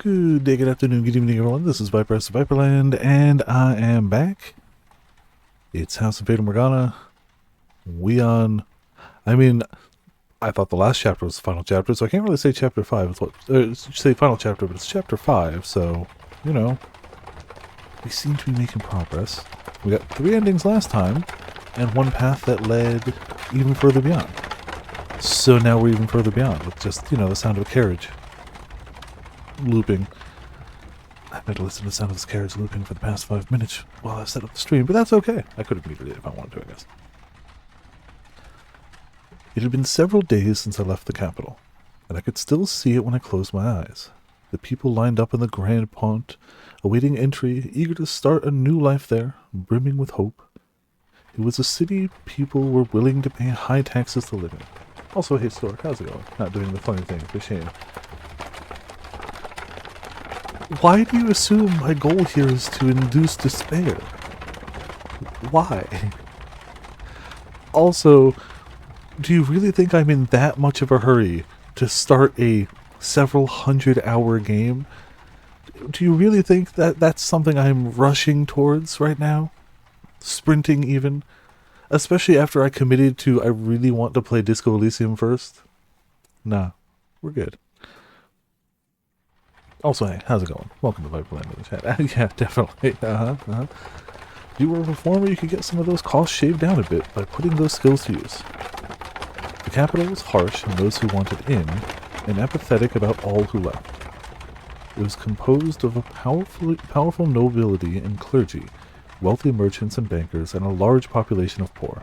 Good day, good afternoon, good evening, everyone. This is Viper of Viperland, and I am back. It's House of Fata Morgana. I thought the last chapter was the final chapter, so I can't really say chapter 5. It's what, say final chapter, but it's chapter 5, so, you know, we seem to be making progress. We got 3 endings last time, and 1 path that led even further beyond. So now we're even further beyond, with just, the sound of a carriage looping. I've had to listen to the sound of this carriage looping for the past 5 minutes while I've set up the stream, but that's okay. I could have muted it if I wanted to, I guess. It had been several days since I left the capital, and I could still see it when I closed my eyes. The people lined up in the Grand Pont, awaiting entry, eager to start a new life there, brimming with hope. It was a city people were willing to pay high taxes to live in. Also, hey Stork, how's it going? Not doing the funny thing, for shame. Why do you assume my goal here is to induce despair? Why? Also, do you really think I'm in that much of a hurry to start a several 100-hour game? Do you really think that that's something I'm rushing towards right now? Sprinting even? Especially after I committed to I really want to play Disco Elysium first? Nah, we're good. Also, hey, how's it going? Welcome to Viperland in the chat. Yeah, definitely. If you were a performer, you could get some of those costs shaved down a bit by putting those skills to use. The capital was harsh on those who wanted in, and apathetic about all who left. It was composed of a powerful nobility and clergy, wealthy merchants and bankers, and a large population of poor.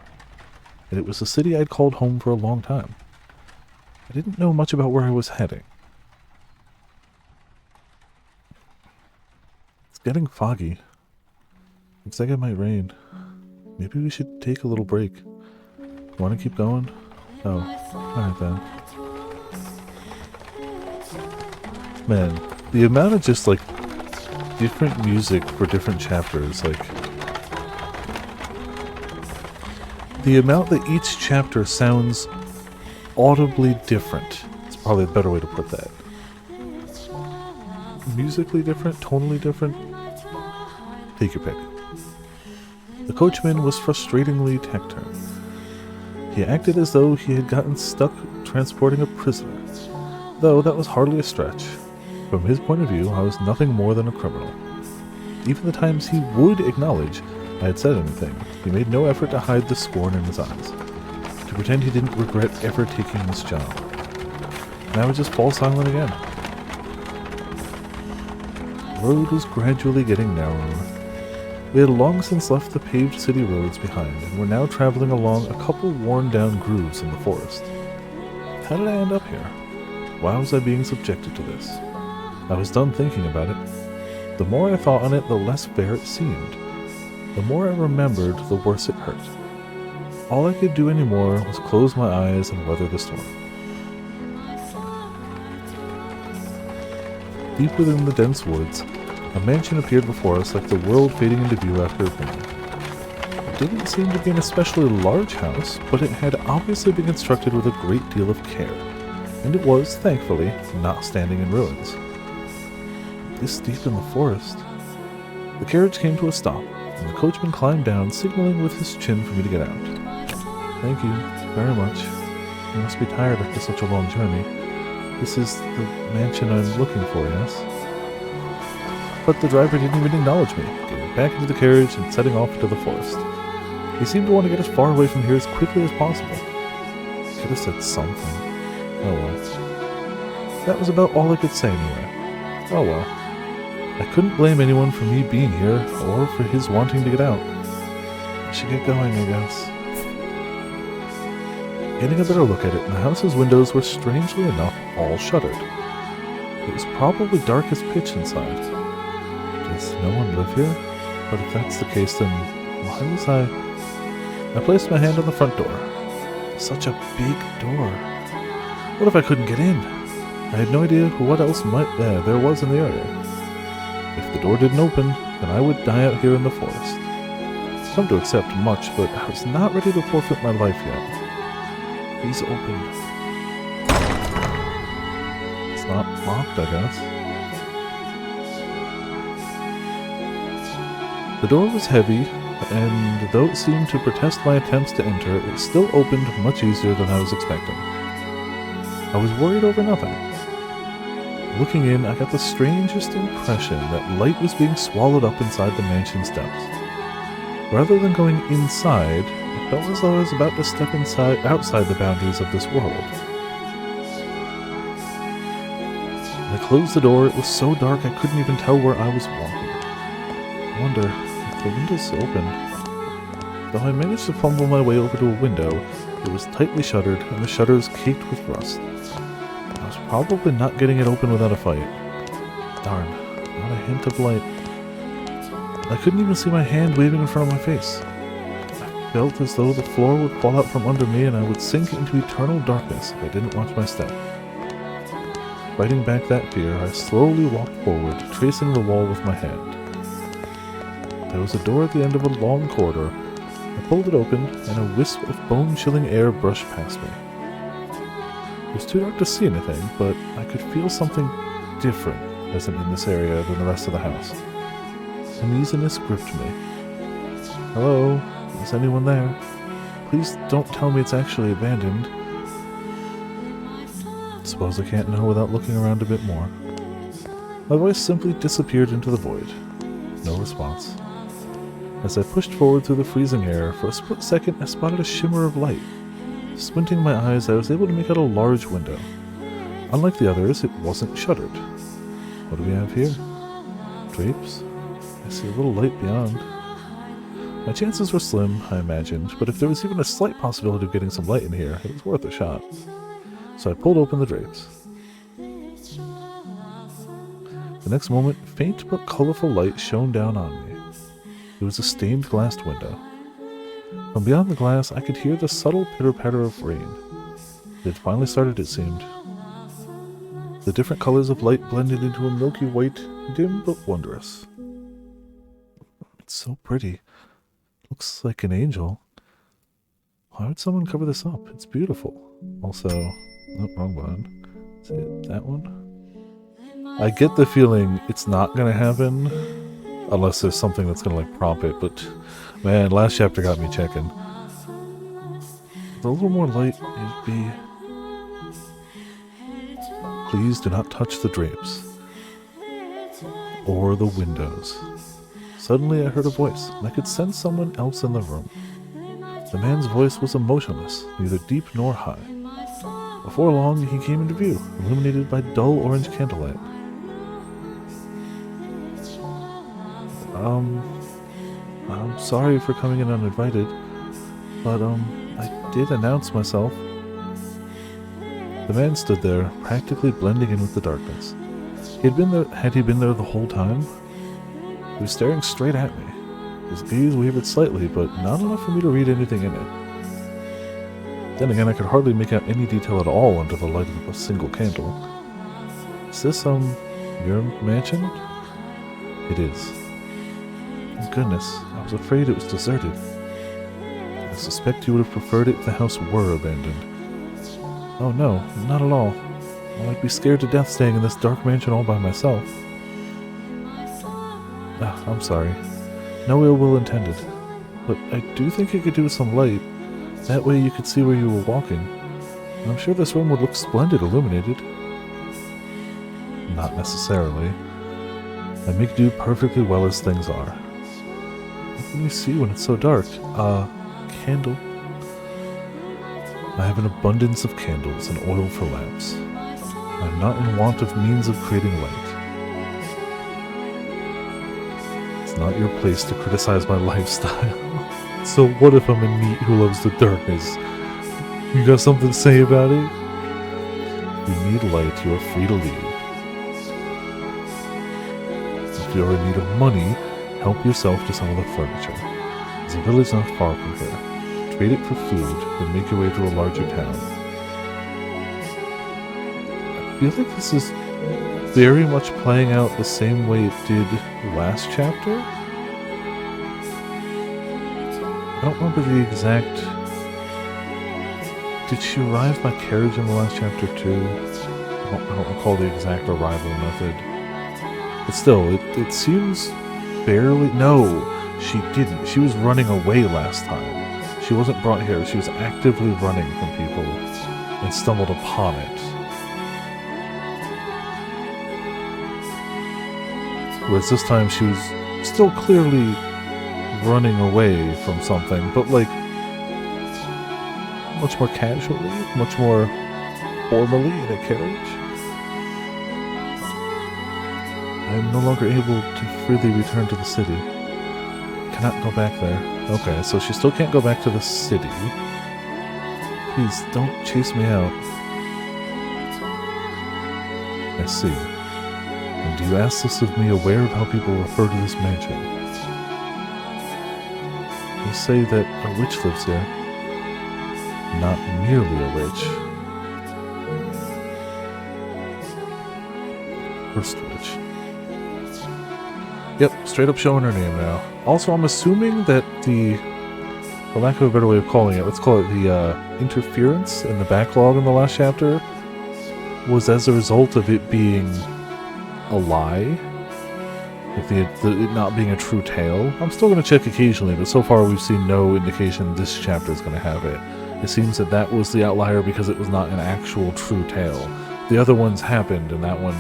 And it was a city I'd called home for a long time. I didn't know much about where I was heading. Getting foggy. Looks like it might rain. Maybe we should take a little break. You want to keep going? Oh, alright then. Man, the amount of just like different music for different chapters, like the amount that each chapter sounds audibly different. It's probably a better way to put that. Musically different, tonally different. Take your pick. The coachman was frustratingly taciturn. He acted as though he had gotten stuck transporting a prisoner, though that was hardly a stretch. From his point of view, I was nothing more than a criminal. Even the times he would acknowledge I had said anything, he made no effort to hide the scorn in his eyes, to pretend he didn't regret ever taking this job. And I would just fall silent again. The road was gradually getting narrower. We had long since left the paved city roads behind, and were now traveling along a couple worn-down grooves in the forest. How did I end up here? Why was I being subjected to this? I was done thinking about it. The more I thought on it, the less fair it seemed. The more I remembered, the worse it hurt. All I could do anymore was close my eyes and weather the storm. Deep within the dense woods, a mansion appeared before us like the world fading into view after a rain. It didn't seem to be an especially large house, but it had obviously been constructed with a great deal of care, and it was, thankfully, not standing in ruins. This deep in the forest. The carriage came to a stop, and the coachman climbed down, signaling with his chin for me to get out. Thank you very much. You must be tired after such a long journey. This is the mansion I'm looking for, yes? But the driver didn't even acknowledge me, getting back into the carriage and setting off into the forest. He seemed to want to get as far away from here as quickly as possible. Could have said something. Oh well. That was about all I could say anyway. Oh well. I couldn't blame anyone for me being here, or for his wanting to get out. I should get going, I guess. Getting a better look at it, the house's windows were strangely enough all shuttered. It was probably dark as pitch inside. Does no one live here? But if that's the case, then why was I placed my hand on the front door. Such a big door. What if I couldn't get in? I had no idea what else there was in the area. If the door didn't open, then I would die out here in the forest. Come to accept much, but I was not ready to forfeit my life yet. Please open. It's not locked, I guess. The door was heavy, and though it seemed to protest my attempts to enter, it still opened much easier than I was expecting. I was worried over nothing. Looking in, I got the strangest impression that light was being swallowed up inside the mansion's depths. Rather than going inside, it felt as though I was about to step outside the boundaries of this world. When I closed the door, it was so dark I couldn't even tell where I was walking. I wonder if the window's open. Though I managed to fumble my way over to a window, it was tightly shuttered and the shutters caked with rust. I was probably not getting it open without a fight. Darn, not a hint of light. I couldn't even see my hand waving in front of my face. I felt as though the floor would fall out from under me and I would sink into eternal darkness if I didn't watch my step. Fighting back that fear, I slowly walked forward, tracing the wall with my hand. There was a door at the end of a long corridor. I pulled it open, and a wisp of bone-chilling air brushed past me. It was too dark to see anything, but I could feel something different present in this area than the rest of the house. Uneasiness gripped me. Hello? Is anyone there? Please don't tell me it's actually abandoned. Suppose I can't know without looking around a bit more. My voice simply disappeared into the void. No response. As I pushed forward through the freezing air, for a split second I spotted a shimmer of light. Squinting my eyes, I was able to make out a large window. Unlike the others, it wasn't shuttered. What do we have here? Drapes? I see a little light beyond. My chances were slim, I imagined, but if there was even a slight possibility of getting some light in here, it was worth a shot. So I pulled open the drapes. The next moment, faint but colorful light shone down on me. It was a stained glass window. From beyond the glass, I could hear the subtle pitter-patter of rain. It had finally started, it seemed. The different colors of light blended into a milky white, dim but wondrous. It's so pretty. Looks like an angel. Why would someone cover this up? It's beautiful. Also, nope, wrong one. Is it that one? I get the feeling it's not gonna happen unless there's something that's gonna like prompt it, but man, last chapter got me checking. With a little more light, it'd be... Please do not touch the drapes. Or the windows. Suddenly I heard a voice, and I could sense someone else in the room. The man's voice was emotionless, neither deep nor high. Before long, he came into view, illuminated by dull orange candlelight. I'm sorry for coming in uninvited, but, I did announce myself. The man stood there, practically blending in with the darkness. Had he been there the whole time? He was staring straight at me. His gaze wavered slightly, but not enough for me to read anything in it. Then again, I could hardly make out any detail at all under the light of a single candle. Is this, your mansion? It is. Thank goodness, I was afraid it was deserted. I suspect you would have preferred it if the house were abandoned. Oh no, not at all. I'd be scared to death staying in this dark mansion all by myself. I'm sorry. No ill will intended. But I do think it could do with some light. That way you could see where you were walking. I'm sure this room would look splendid illuminated. Not necessarily. I make do perfectly well as things are. What can you see when it's so dark? Candle. I have an abundance of candles and oil for lamps. I'm not in want of means of creating light. It's not your place to criticize my lifestyle. So what if I'm a NEET who loves the darkness? You got something to say about it? If you need light, you are free to leave. If you are in need of money, help yourself to some of the furniture. There's a village not far from here. Trade it for food, then make your way to a larger town. I feel like this is very much playing out the same way it did last chapter. I don't remember the exact... Did she arrive by carriage in the last chapter too? I don't recall the exact arrival method. But still, it seems barely... No! She didn't. She was running away last time. She wasn't brought here. She was actively running from people and stumbled upon it. Whereas this time she was still clearly running away from something, but like much more casually, much more formally in a carriage. I am no longer able to freely return to the city. Cannot go back there. Okay, so she still can't go back to the city. Please, don't chase me out. I see. And do you ask this of me aware of how people refer to this mansion? They say that a witch lives here. Not merely a witch. First witch. Yep, straight up showing her name now. Also, I'm assuming that for lack of a better way of calling it, let's call it the interference in the backlog in the last chapter was as a result of it being a lie. It not being a true tale. I'm still going to check occasionally, but so far we've seen no indication this chapter is going to have it. It seems that was the outlier because it was not an actual true tale. The other ones happened, and that one,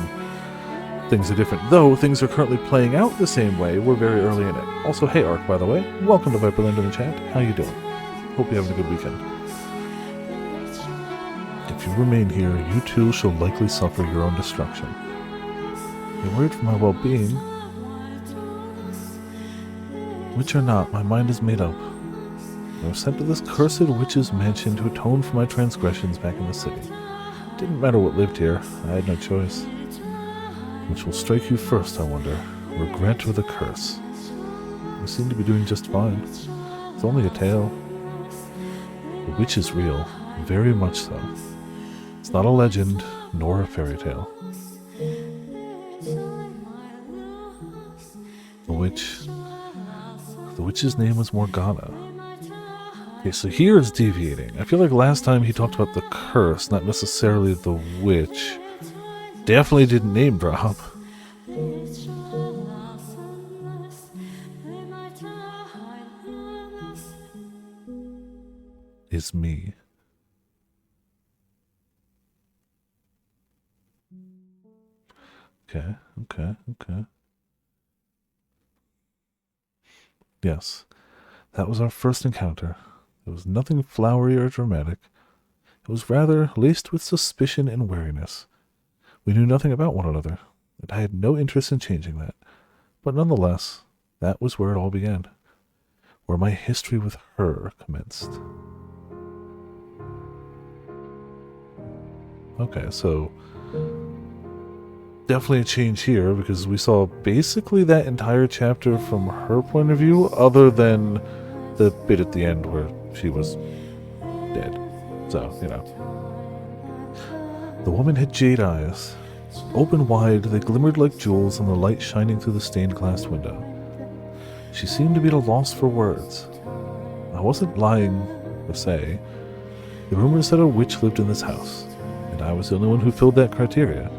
things are different. Though things are currently playing out the same way, we're very early in it. Also, hey Ark, by the way, welcome to Viperland in the chat. How you doing? Hope you're having a good weekend. If you remain here, you too shall likely suffer your own destruction. You're worried for my well-being? Witch or not, my mind is made up. I was sent to this cursed witch's mansion to atone for my transgressions back in the city. It didn't matter what lived here, I had no choice. Which will strike you first, I wonder? Regret or the curse? You seem to be doing just fine. It's only a tale. The witch is real, very much so. It's not a legend, nor a fairy tale. The witch's name was Morgana. Okay, so here it's deviating. I feel like last time he talked about the curse, not necessarily the witch. Definitely didn't name drop. Is me. Okay. Yes, that was our first encounter. It was nothing flowery or dramatic. It was rather laced with suspicion and wariness. We knew nothing about one another, and I had no interest in changing that. But nonetheless, that was where it all began, where my history with her commenced. Okay, so definitely a change here, because we saw basically that entire chapter from her point of view, other than the bit at the end where she was dead. So, you know. The woman had jade eyes. Open wide, they glimmered like jewels in the light shining through the stained glass window. She seemed to be at a loss for words. I wasn't lying, per se. The rumors said a witch lived in this house, and I was the only one who filled that criteria.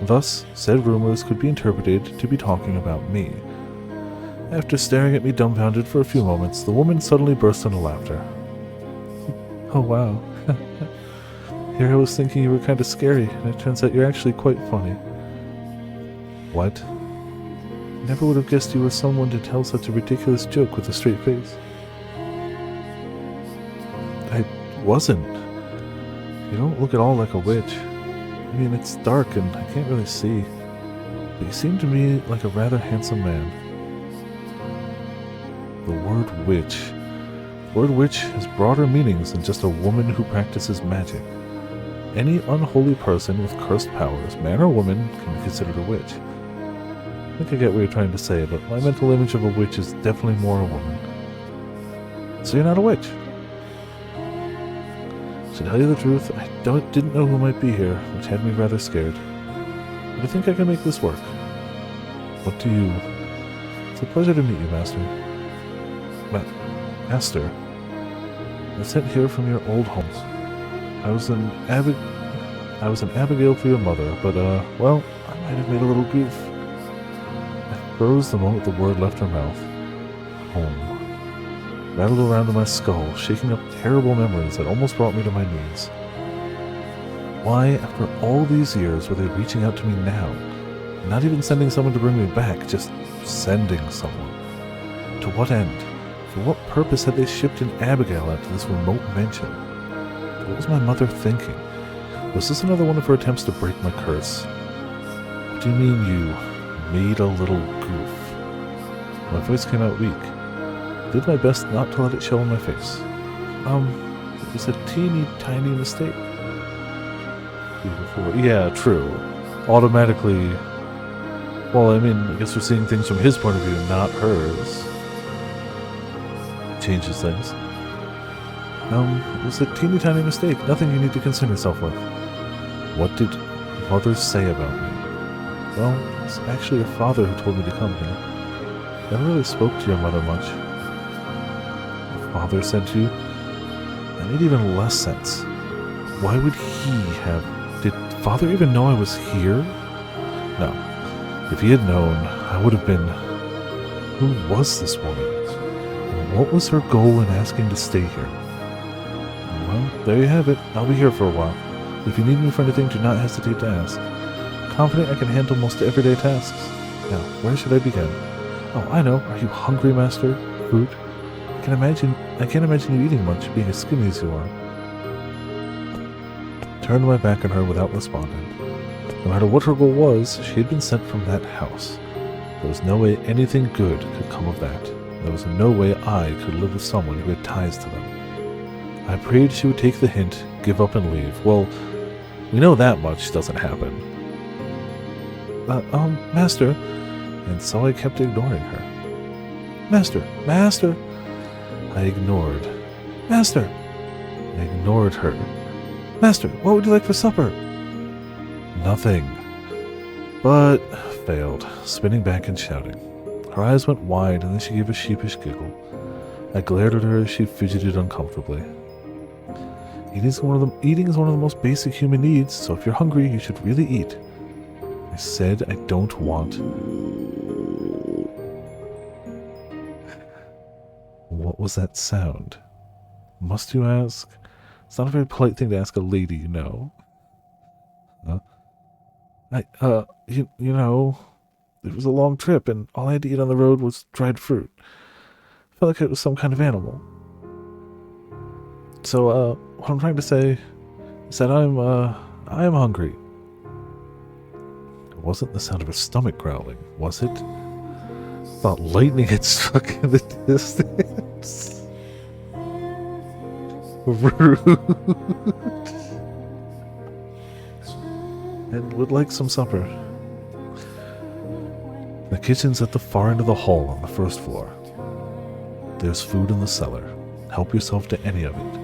Thus, said rumors could be interpreted to be talking about me. After staring at me dumbfounded for a few moments, the woman suddenly burst into laughter. Oh wow. Here I was thinking you were kind of scary, and it turns out you're actually quite funny. What? Never would have guessed you were someone to tell such a ridiculous joke with a straight face. I wasn't. You don't look at all like a witch. I mean, it's dark and I can't really see. But you seem to me like a rather handsome man. The word witch. The word witch has broader meanings than just a woman who practices magic. Any unholy person with cursed powers, man or woman, can be considered a witch. I think I get what you're trying to say, but my mental image of a witch is definitely more a woman. So you're not a witch? To tell you the truth, I didn't know who might be here, which had me rather scared. But I think I can make this work. What do you... It's a pleasure to meet you, Master. Master. I was sent here from your old home. I was an Abigail for your mother, but, well, I might have made a little goof. I froze the moment the word left her mouth. home rattled around in my skull, shaking up terrible memories that almost brought me to my knees. Why, after all these years, were they reaching out to me now? Not even sending someone to bring me back, just sending someone. To what end? For what purpose had they shipped in Abigail out to this remote mansion? What was my mother thinking? Was this another one of her attempts to break my curse? What do you mean you made a little goof? My voice came out weak. I did my best not to let it show on my face. It was a teeny tiny mistake. Yeah, true. Automatically. Well, I mean, I guess we're seeing things from his point of view, not hers. Changes things. It was a teeny tiny mistake. Nothing you need to concern yourself with. What did Mother say about me? Well, it's actually your father who told me to come here. Never really spoke to your mother much. Your father sent you? That made even less sense. Why would he have... Did Father even know I was here? No. If he had known, I would have been... Who was this woman? And what was her goal in asking to stay here? Well, there you have it. I'll be here for a while. If you need me for anything, do not hesitate to ask. Confident I can handle most everyday tasks. Now, where should I begin? Oh, I know. Are you hungry, Master? Food? I can't imagine you eating much, being as skinny as you are. Turned my back on her without responding. No matter what her goal was, she had been sent from that house. There was no way anything good could come of that. There was no way I could live with someone who had ties to them. I prayed she would take the hint, give up and leave. Well, we know that much doesn't happen. Master. And so I kept ignoring her. Master! Master! I ignored. Master! I ignored her. Master, what would you like for supper? Nothing. But failed, spinning back and shouting. Her eyes went wide, and then she gave a sheepish giggle. I glared at her as she fidgeted uncomfortably. Eating is one of the most basic human needs, so if you're hungry, you should really eat. I said I don't want. What was that sound? Must you ask? It's not a very polite thing to ask a lady, you know. Huh? You know, it was a long trip, and all I had to eat on the road was dried fruit. I felt like it was some kind of animal. So, what I'm trying to say is that I am hungry. It wasn't the sound of her stomach growling, was it? I thought lightning had struck in the distance. Rude. And would like some supper. The kitchen's at the far end of the hall on the first floor. There's food in the cellar. Help yourself to any of it.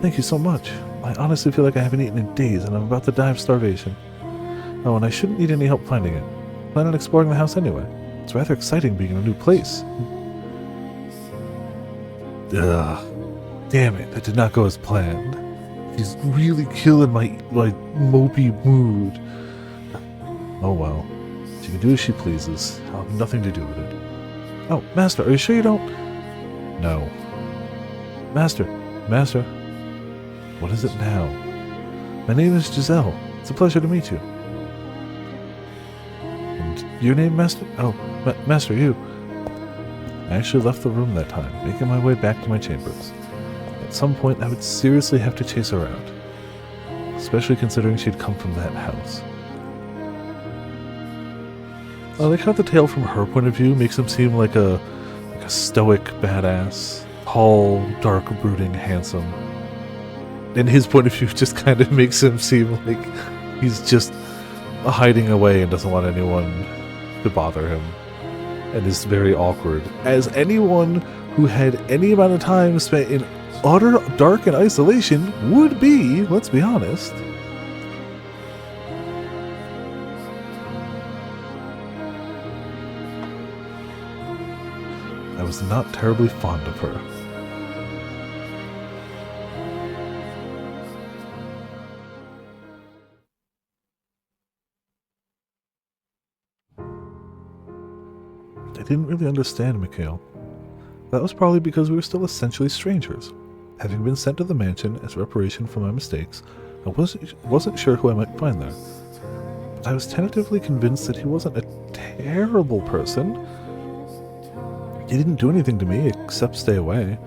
Thank you so much. I honestly feel like I haven't eaten in days and I'm about to die of starvation. Oh, and I shouldn't need any help finding it. Plan on exploring the house anyway. It's rather exciting being in a new place. Ugh. Damn it, that did not go as planned. He's really killing my mopey mood. Oh well. She can do as she pleases. I'll have nothing to do with it. Oh, Master, are you sure you don't? No. Master. What is it now? My name is Giselle. It's a pleasure to meet you. And your name, Master? Oh, Master, you. I actually left the room that time, making my way back to my chambers. At some point, I would seriously have to chase her out. Especially considering she'd come from that house. I like how the tale from her point of view makes him seem like a stoic badass. Tall, dark, brooding, handsome. And his point of view just kind of makes him seem like he's just hiding away and doesn't want anyone to bother him. And is very awkward. As anyone who had any amount of time spent in utter dark and isolation would be, let's be honest. I was not terribly fond of her. I didn't really understand Mikhail. That was probably because we were still essentially strangers. Having been sent to the mansion as reparation for my mistakes, I wasn't sure who I might find there. But I was tentatively convinced that he wasn't a terrible person. He didn't do anything to me except stay away.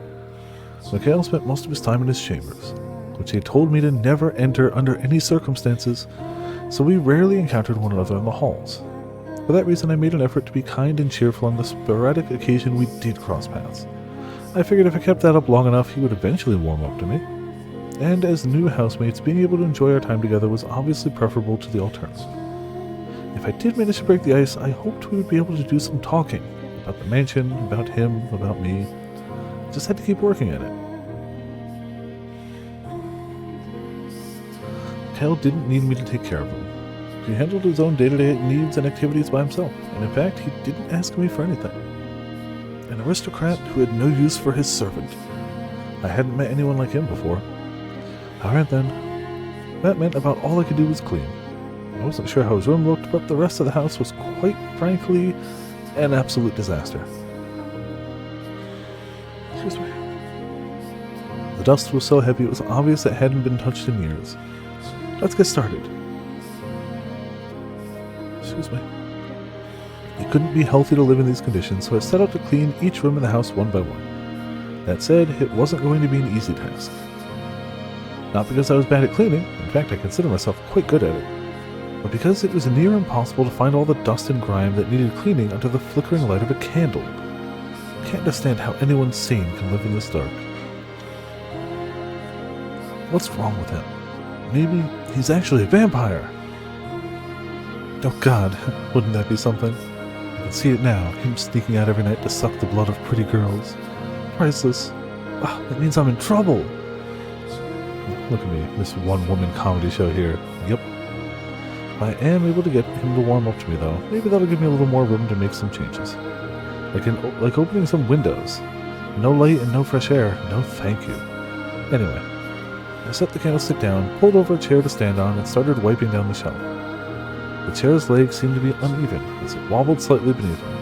Mikhail spent most of his time in his chambers, which he had told me to never enter under any circumstances, so we rarely encountered one another in the halls. For that reason, I made an effort to be kind and cheerful on the sporadic occasion we did cross paths. I figured if I kept that up long enough, he would eventually warm up to me. And as new housemates, being able to enjoy our time together was obviously preferable to the alternative. If I did manage to break the ice, I hoped we would be able to do some talking. About the mansion, about him, about me. Just had to keep working at it. Kyle didn't need me to take care of him. He handled his own day-to-day needs and activities by himself, and in fact, he didn't ask me for anything. An aristocrat who had no use for his servant. I hadn't met anyone like him before. Alright then. That meant about all I could do was clean. I wasn't sure how his room looked, but the rest of the house was quite frankly an absolute disaster. Excuse me. The dust was so heavy it was obvious it hadn't been touched in years. Let's get started. Excuse me. It couldn't be healthy to live in these conditions, so I set out to clean each room in the house one by one. That said, it wasn't going to be an easy task. Not because I was bad at cleaning, in fact I consider myself quite good at it, but because it was near impossible to find all the dust and grime that needed cleaning under the flickering light of a candle. I can't understand how anyone sane can live in this dark. What's wrong with him? Maybe he's actually a vampire. Oh god, wouldn't that be something? I can see it now, him sneaking out every night to suck the blood of pretty girls. Priceless. Ah, that means I'm in trouble. Look at me, this one-woman comedy show here. Yep. If I am able to get him to warm up to me though, maybe that'll give me a little more room to make some changes. Like opening some windows. No light and no fresh air. No thank you. Anyway, I set the candlestick down, pulled over a chair to stand on, and started wiping down the shelf. The chair's legs seemed to be uneven as it wobbled slightly beneath me.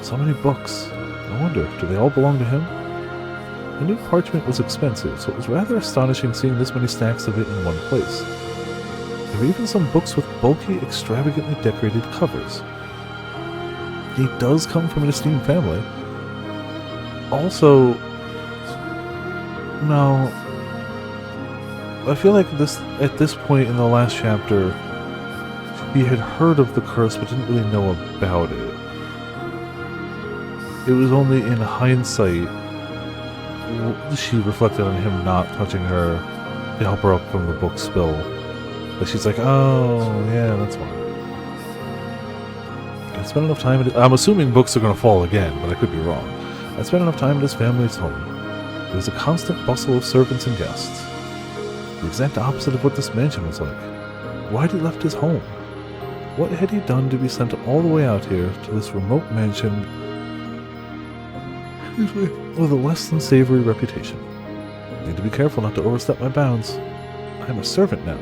So many books. I wonder, do they all belong to him? The new parchment was expensive, so it was rather astonishing seeing this many stacks of it in one place. There were even some books with bulky, extravagantly decorated covers. He does come from an esteemed family. Also, no, I feel like at this point in the last chapter, he had heard of the curse but didn't really know about it. It was only in hindsight she reflected on him not touching her to help her up from the book spill. But she's like, oh, yeah, that's fine. I spent enough time I'm assuming books are going to fall again, but I could be wrong. I spent enough time at his family's home. There was a constant bustle of servants and guests. The exact opposite of what this mansion was like. Why'd he left his home? What had he done to be sent all the way out here to this remote mansion with a less than savory reputation? I need to be careful not to overstep my bounds. I'm a servant now.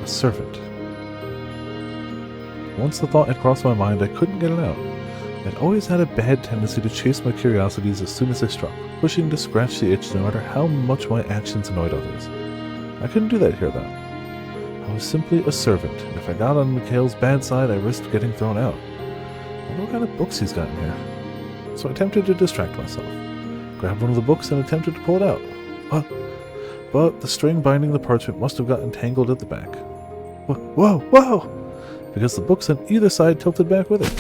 A servant. Once the thought had crossed my mind, I couldn't get it out. I'd always had a bad tendency to chase my curiosities as soon as they struck, pushing to scratch the itch no matter how much my actions annoyed others. I couldn't do that here, though. I was simply a servant, and if I got on Mikhail's bad side, I risked getting thrown out. I wonder what kind of books he's got in here. So I attempted to distract myself. Grabbed one of the books and attempted to pull it out. But the string binding the parchment must have gotten tangled at the back. Whoa, whoa! Because the books on either side tilted back with it.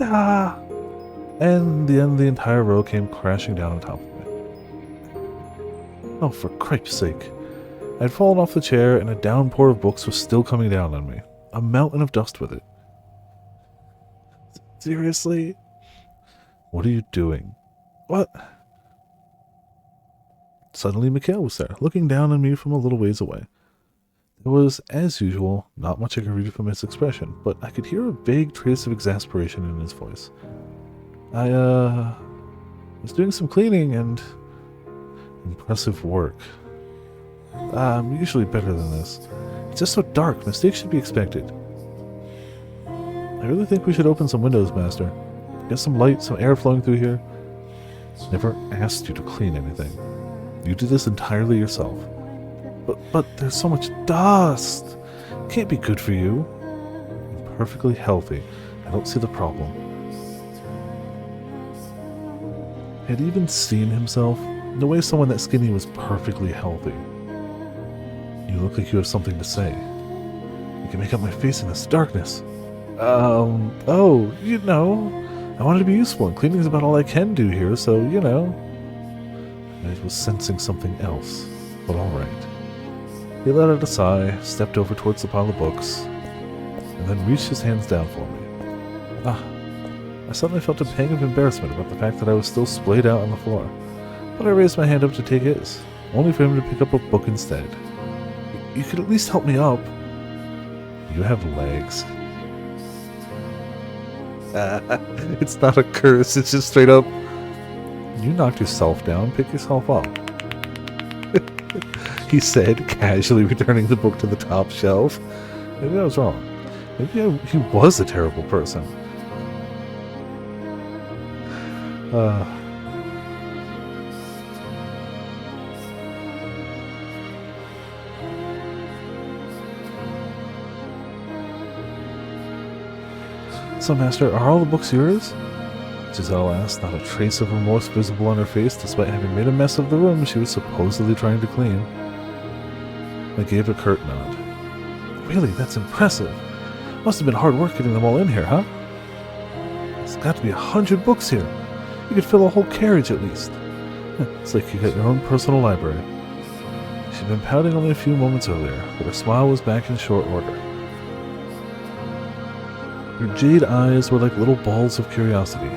Ah! And then the entire row came crashing down on top of me. Oh, for cripe's sake. I'd fallen off the chair and a downpour of books was still coming down on me. A mountain of dust with it. Seriously? What are you doing? What? Suddenly Mikhail was there, looking down on me from a little ways away. There was, as usual, not much I could read from his expression, but I could hear a vague trace of exasperation in his voice. I was doing some cleaning and impressive work. I'm usually better than this. It's just so dark, mistakes should be expected. I really think we should open some windows, Master. Get some light, some air flowing through here. Never asked you to clean anything. You do this entirely yourself. But there's so much dust. Can't be good for you. I'm perfectly healthy. I don't see the problem. Had he even seen himself? No way someone that skinny was perfectly healthy. You look like you have something to say. You can make out my face in this darkness. Oh, I wanted to be useful, and cleaning is about all I can do here, so, I was sensing something else, but alright. He let out a sigh, stepped over towards the pile of books, and then reached his hands down for me. I suddenly felt a pang of embarrassment about the fact that I was still splayed out on the floor, but I raised my hand up to take his, only for him to pick up a book instead. You could at least help me up. You have legs. It's not a curse, it's just straight up. You knocked yourself down, pick yourself up. He said, casually returning the book to the top shelf. Maybe I was wrong. Maybe he was a terrible person. So, Master, are all the books yours? Giselle asked, not a trace of remorse visible on her face, despite having made a mess of the room she was supposedly trying to clean. I gave a curt nod. Really, that's impressive. Must have been hard work getting them all in here, huh? There's got to be 100 books here. You could fill a whole carriage at least. It's like you got your own personal library. She'd been pouting only a few moments earlier, but her smile was back in short order. Her jade eyes were like little balls of curiosity,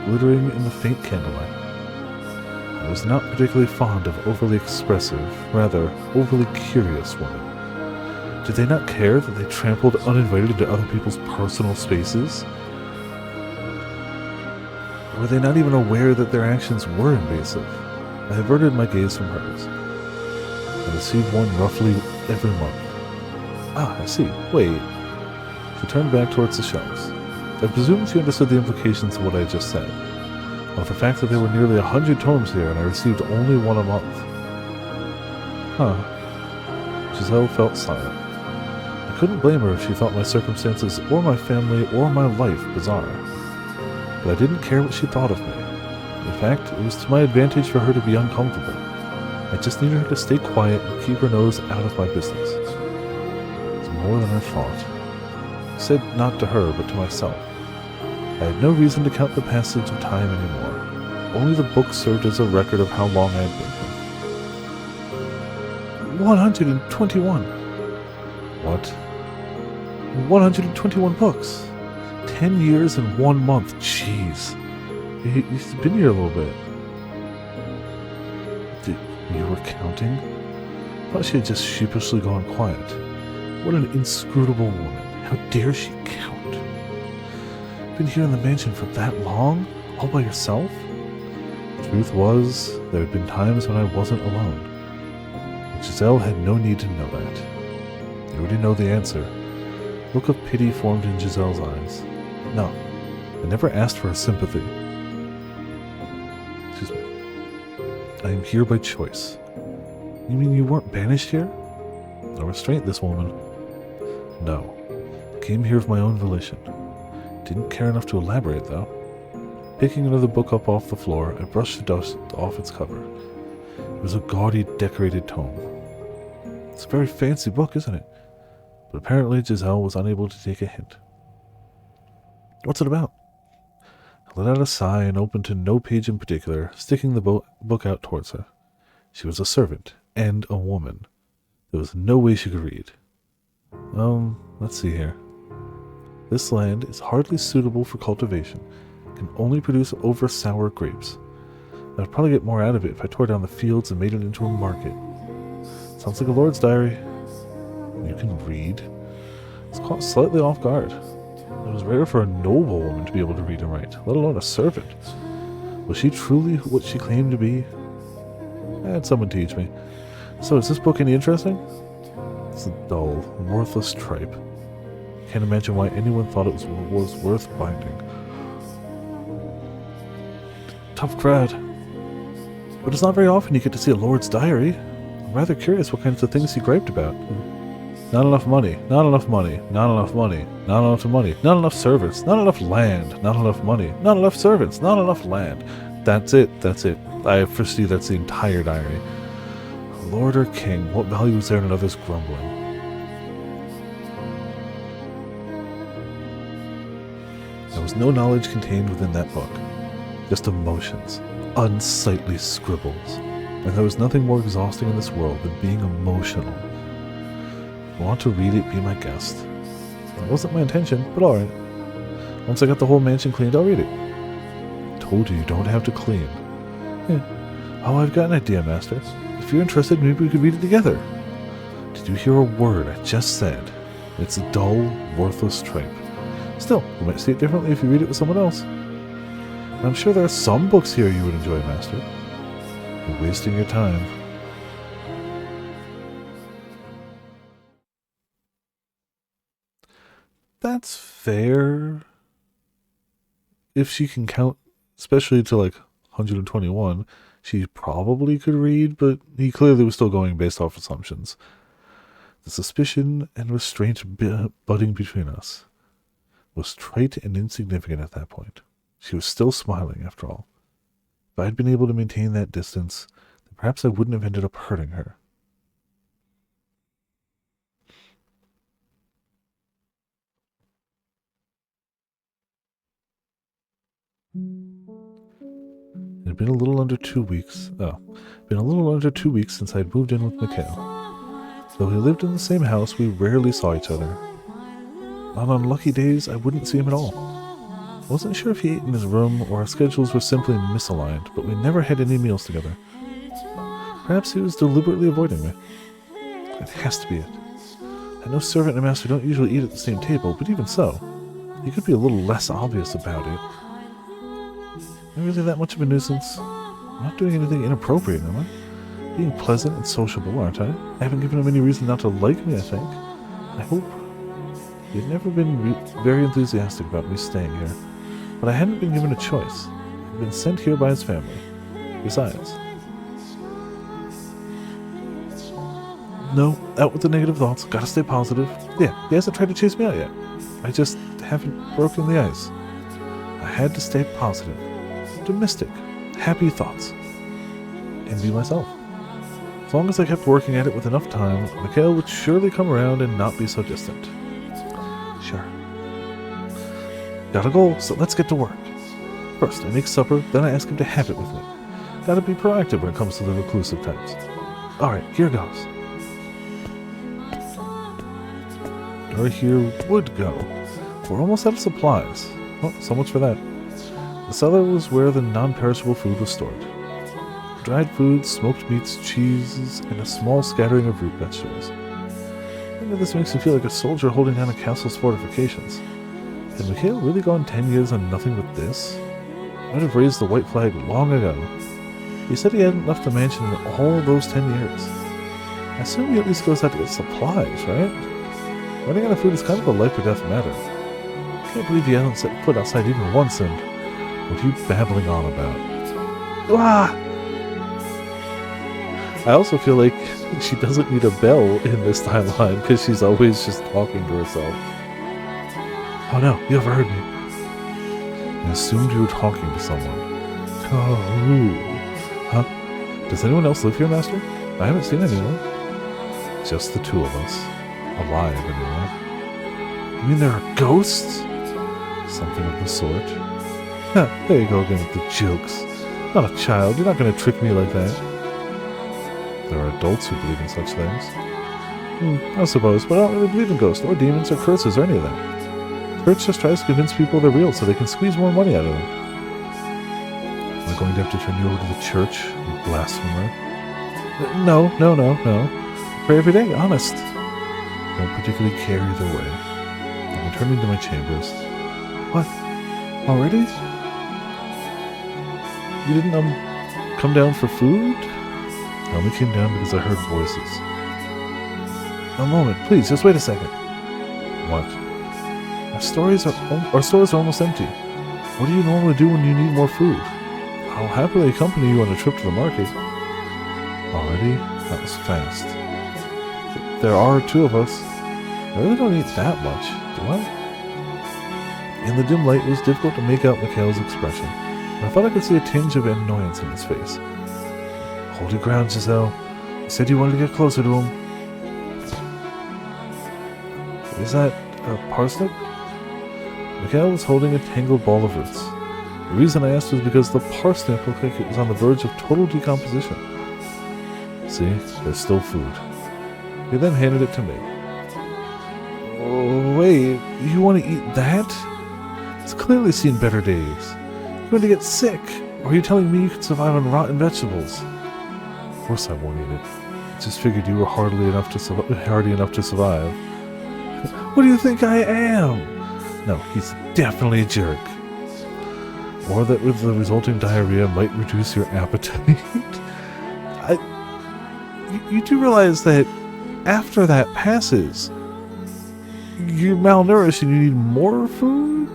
glittering in the faint candlelight. I was not particularly fond of overly expressive, rather overly curious women. Did they not care that they trampled uninvited into other people's personal spaces? Or were they not even aware that their actions were invasive? I averted my gaze from hers. I received one roughly every month. I see. Wait. She turned back towards the shelves. I presumed she understood the implications of what I just said. Of the fact that there were nearly 100 tomes here and I received only one a month. Giselle felt silent. I couldn't blame her if she thought my circumstances or my family or my life bizarre. But I didn't care what she thought of me. In fact, it was to my advantage for her to be uncomfortable. I just needed her to stay quiet and keep her nose out of my business. It's more than I thought. I said not to her, but to myself. I had no reason to count the passage of time anymore. Only the book served as a record of how long I had been here. 121. What? 121 books. 10 years and 1 month. Jeez. He's been here a little bit. You were counting? I thought she had just sheepishly gone quiet. What an inscrutable woman. How dare she count? Been here in the mansion for that long? All by yourself? The truth was, there had been times when I wasn't alone. But Giselle had no need to know that. You already know the answer. A look of pity formed in Giselle's eyes. No, I never asked for her sympathy. Excuse me. I am here by choice. You mean you weren't banished here? No restraint, this woman. No. I came here of my own volition. Didn't care enough to elaborate, though. Picking another book up off the floor, I brushed the dust off its cover. It was a gaudy, decorated tome. It's a very fancy book, isn't it? But apparently Giselle was unable to take a hint. What's it about? I let out a sigh and opened to no page in particular, sticking the book out towards her. She was a servant, and a woman. There was no way she could read. Let's see here. This land is hardly suitable for cultivation, can only produce over sour grapes. I'd probably get more out of it if I tore down the fields and made it into a market. Sounds like a lord's diary. You can read? It's caught slightly off guard. It was rare for a noble woman to be able to read and write, let alone a servant. Was she truly what she claimed to be? I had someone teach me. So is this book any interesting? It's a dull, worthless tripe. Can't imagine why anyone thought it was worth binding. Tough crowd. But it's not very often you get to see a lord's diary. I'm rather curious what kinds of things he griped about. Not enough money, not enough money, not enough money, not enough money, not enough servants, not enough land, not enough money, not enough servants, not enough land. That's it, that's it. I foresee that's the entire diary. Lord or king, what value is there in another's grumbling? There was no knowledge contained within that book, just emotions, unsightly scribbles, and there was nothing more exhausting in this world than being emotional. If you want to read it, be my guest. That wasn't my intention, but alright. Once I got the whole mansion cleaned, I'll read it. I told you don't have to clean. Yeah. Oh, I've got an idea, Master. If you're interested, maybe we could read it together. Did you hear a word I just said? It's a dull, worthless tripe. Still, you might see it differently if you read it with someone else. I'm sure there are some books here you would enjoy, Master. You're wasting your time. That's fair. If she can count, especially to like 121, she probably could read, but he clearly was still going based off assumptions. The suspicion and restraint budding between us was trite and insignificant at that point. She was still smiling, after all. If I had been able to maintain that distance, then perhaps I wouldn't have ended up hurting her. It had been a little under 2 weeks. Been a little under 2 weeks since I had moved in with Mikhail. Though we lived in the same house, we rarely saw each other. On unlucky days, I wouldn't see him at all. I wasn't sure if he ate in his room or our schedules were simply misaligned, but we never had any meals together. Perhaps he was deliberately avoiding me. It has to be it. I know servant and master don't usually eat at the same table, but even so, he could be a little less obvious about it. Am I really that much of a nuisance? I'm not doing anything inappropriate, am I? Being pleasant and sociable, aren't I? I haven't given him any reason not to like me, I think. I hope. He had never been very enthusiastic about me staying here, but I hadn't been given a choice. I had been sent here by his family. Besides. No, out with the negative thoughts. Gotta stay positive. Yeah, he hasn't tried to chase me out yet. I just haven't broken the ice. I had to stay positive. Optimistic. Happy thoughts. And be myself. As long as I kept working at it with enough time, Mikhail would surely come around and not be so distant. Sure. Got a goal, so let's get to work. First, I make supper, then I ask him to have it with me. Gotta be proactive when it comes to the reclusive types. Alright, here goes. Or here would go. We're almost out of supplies. Well, so much for that. The cellar was where the non-perishable food was stored. Dried foods, smoked meats, cheeses, and a small scattering of root vegetables. Maybe this makes me feel like a soldier holding down a castle's fortifications. Had Mikhail really gone 10 years on nothing but this? I'd have raised the white flag long ago. He said he hadn't left the mansion in all those 10 years. I assume he at least goes out to get supplies, right? Running out of food is kind of a life or death matter. I can't believe he hasn't set foot outside even once, and what are you babbling on about? Ah! I also feel like she doesn't need a bell in this timeline because she's always just talking to herself. Oh no, you overheard me. I assumed you were talking to someone. Oh. Huh? Does anyone else live here, Master? I haven't seen anyone. Just the two of us. Alive, anyway. You mean there are ghosts? Something of the sort. Huh, there you go again with the jokes. Not a child, you're not going to trick me like that. There are adults who believe in such things. I suppose, but I don't really believe in ghosts, or demons, or curses, or any of that. Church just tries to convince people they're real so they can squeeze more money out of them. Am I going to have to turn you over to the church, you blasphemer? No. I pray every day, honest. I don't particularly care either way. I'm returning to my chambers. What? Already? You didn't, come down for food? I only came down because I heard voices. A moment, please, just wait a second. What? Our stores are almost empty. What do you normally do when you need more food? I'll happily accompany you on a trip to the market. Already? That was fast. There are two of us. I really don't eat that much, do I? In the dim light, it was difficult to make out Mikhail's expression, but I thought I could see a tinge of annoyance in his face. Hold your ground, Giselle. You said you wanted to get closer to him. Is that a parsnip? Mikhail was holding a tangled ball of roots. The reason I asked was because the parsnip looked like it was on the verge of total decomposition. See, there's still food. He then handed it to me. Oh, wait, you want to eat that? It's clearly seen better days. You're going to get sick. Or are you telling me you can survive on rotten vegetables? Of course I won't eat it. I just figured you were hardy enough to survive. What do you think I am? No, he's definitely a jerk. Or that with the resulting diarrhea might reduce your appetite. You do realize that after that passes, you're malnourished and you need more food?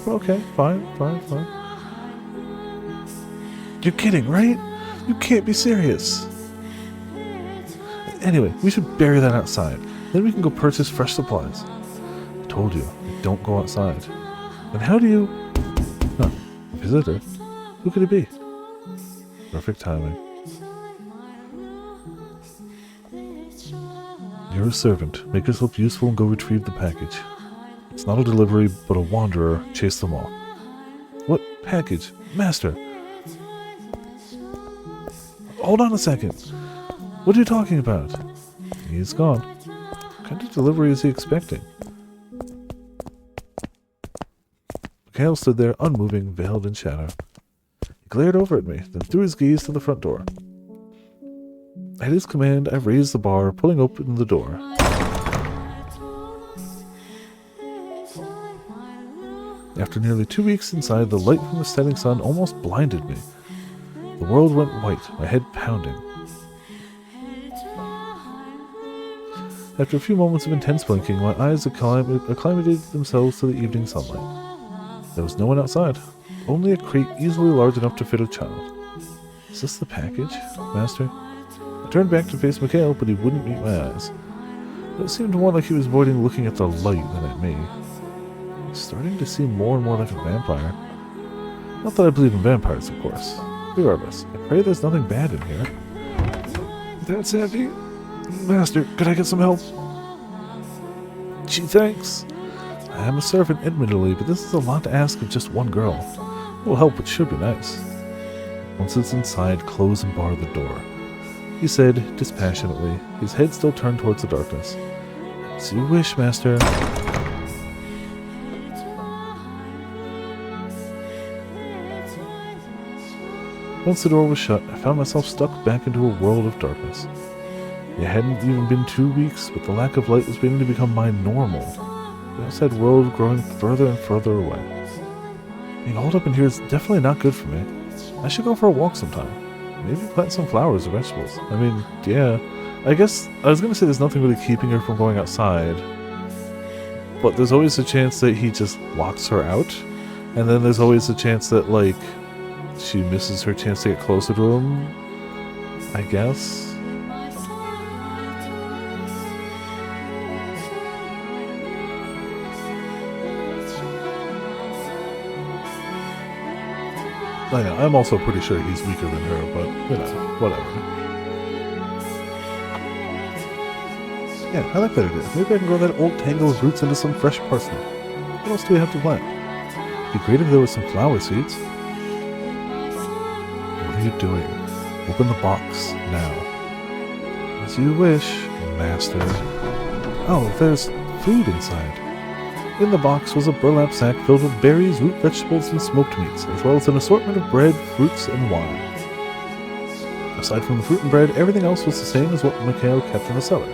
Okay, fine. You're kidding, right? You can't be serious. Anyway, we should bury that outside. Then we can go purchase fresh supplies. I told you, don't go outside. And how do you... Huh, visitor? Who could it be? Perfect timing. You're a servant. Make yourself useful and go retrieve the package. It's not a delivery, but a wanderer. Chase them all. What package? Master! Hold on a second. What are you talking about? He's gone. What kind of delivery is he expecting? Mikhail stood there, unmoving, veiled in shadow. He glared over at me, then threw his gaze to the front door. At his command, I raised the bar, pulling open the door. After nearly 2 weeks inside, the light from the setting sun almost blinded me. The world went white, my head pounding. After a few moments of intense blinking, my eyes acclimated themselves to the evening sunlight. There was no one outside, only a crate easily large enough to fit a child. Is this the package, Master? I turned back to face Mikhail, but he wouldn't meet my eyes. It seemed more like he was avoiding looking at the light than at me. He's starting to seem more and more like a vampire. Not that I believe in vampires, of course. Regardless, I pray there's nothing bad in here. That's heavy. Master, could I get some help? Gee, thanks. I am a servant, admittedly, but this is a lot to ask of just one girl. It will help, but should be nice. Once it's inside, close and bar the door, he said dispassionately, his head still turned towards the darkness. As you wish, Master. Once the door was shut, I found myself stuck back into a world of darkness. It hadn't even been 2 weeks, but the lack of light was beginning to become my normal. The outside world growing further and further away. Being holed up in here is definitely not good for me. I should go for a walk sometime. Maybe plant some flowers or vegetables. I mean, yeah. I guess I was going to say there's nothing really keeping her from going outside. But there's always a chance that he just locks her out. And then there's always a chance that, like, she misses her chance to get closer to him. I guess. Oh, yeah, I'm also pretty sure he's weaker than her, but, you know, whatever. Yeah, I like that idea. Maybe I can grow that old tangle of roots into some fresh parsnip. What else do we have to plant? It'd be great if there was some flower seeds. What are you doing? Open the box, now. As you wish, Master. Oh, there's food inside. In the box was a burlap sack filled with berries, root vegetables, and smoked meats, as well as an assortment of bread, fruits, and wine. Aside from the fruit and bread, everything else was the same as what Mikhail kept in the cellar.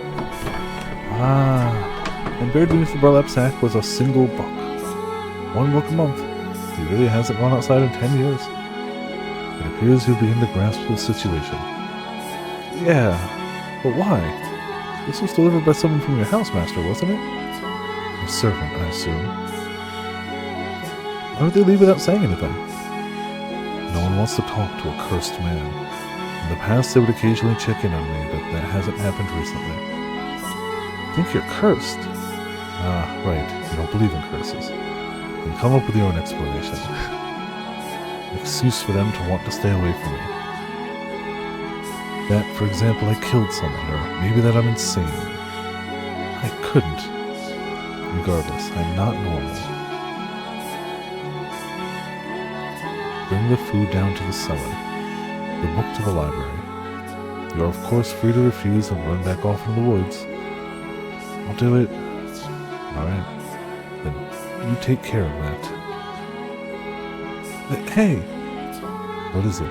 And buried beneath the burlap sack was a single buck. 1 buck a month. He really hasn't gone outside in 10 years. It appears he'll begin to grasp the situation. Yeah, but why? This was delivered by someone from your house, Master, wasn't it? A servant, I assume. Why would they leave without saying anything? No one wants to talk to a cursed man. In the past, they would occasionally check in on me, but that hasn't happened recently. Think you're cursed? Ah, right. You don't believe in curses. Then come up with your own explanation. An excuse for them to want to stay away from me. That, for example, I killed someone, or maybe that I'm insane. I couldn't. Regardless, I'm not normal. Bring the food down to the cellar. The book to the library. You are of course free to refuse and run back off into the woods. I'll do it. Alright. Then you take care of that. Hey! What is it?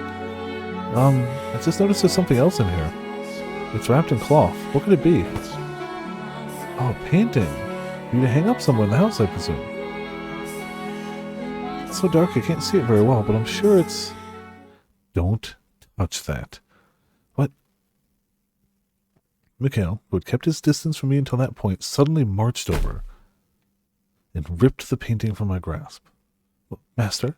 I just noticed there's something else in here. It's wrapped in cloth. What could it be? Oh, a painting. You to hang up somewhere in the house, I presume. It's so dark I can't see it very well, but I'm sure it's... Don't touch that. What? Mikhail, who had kept his distance from me until that point, suddenly marched over and ripped the painting from my grasp. Master?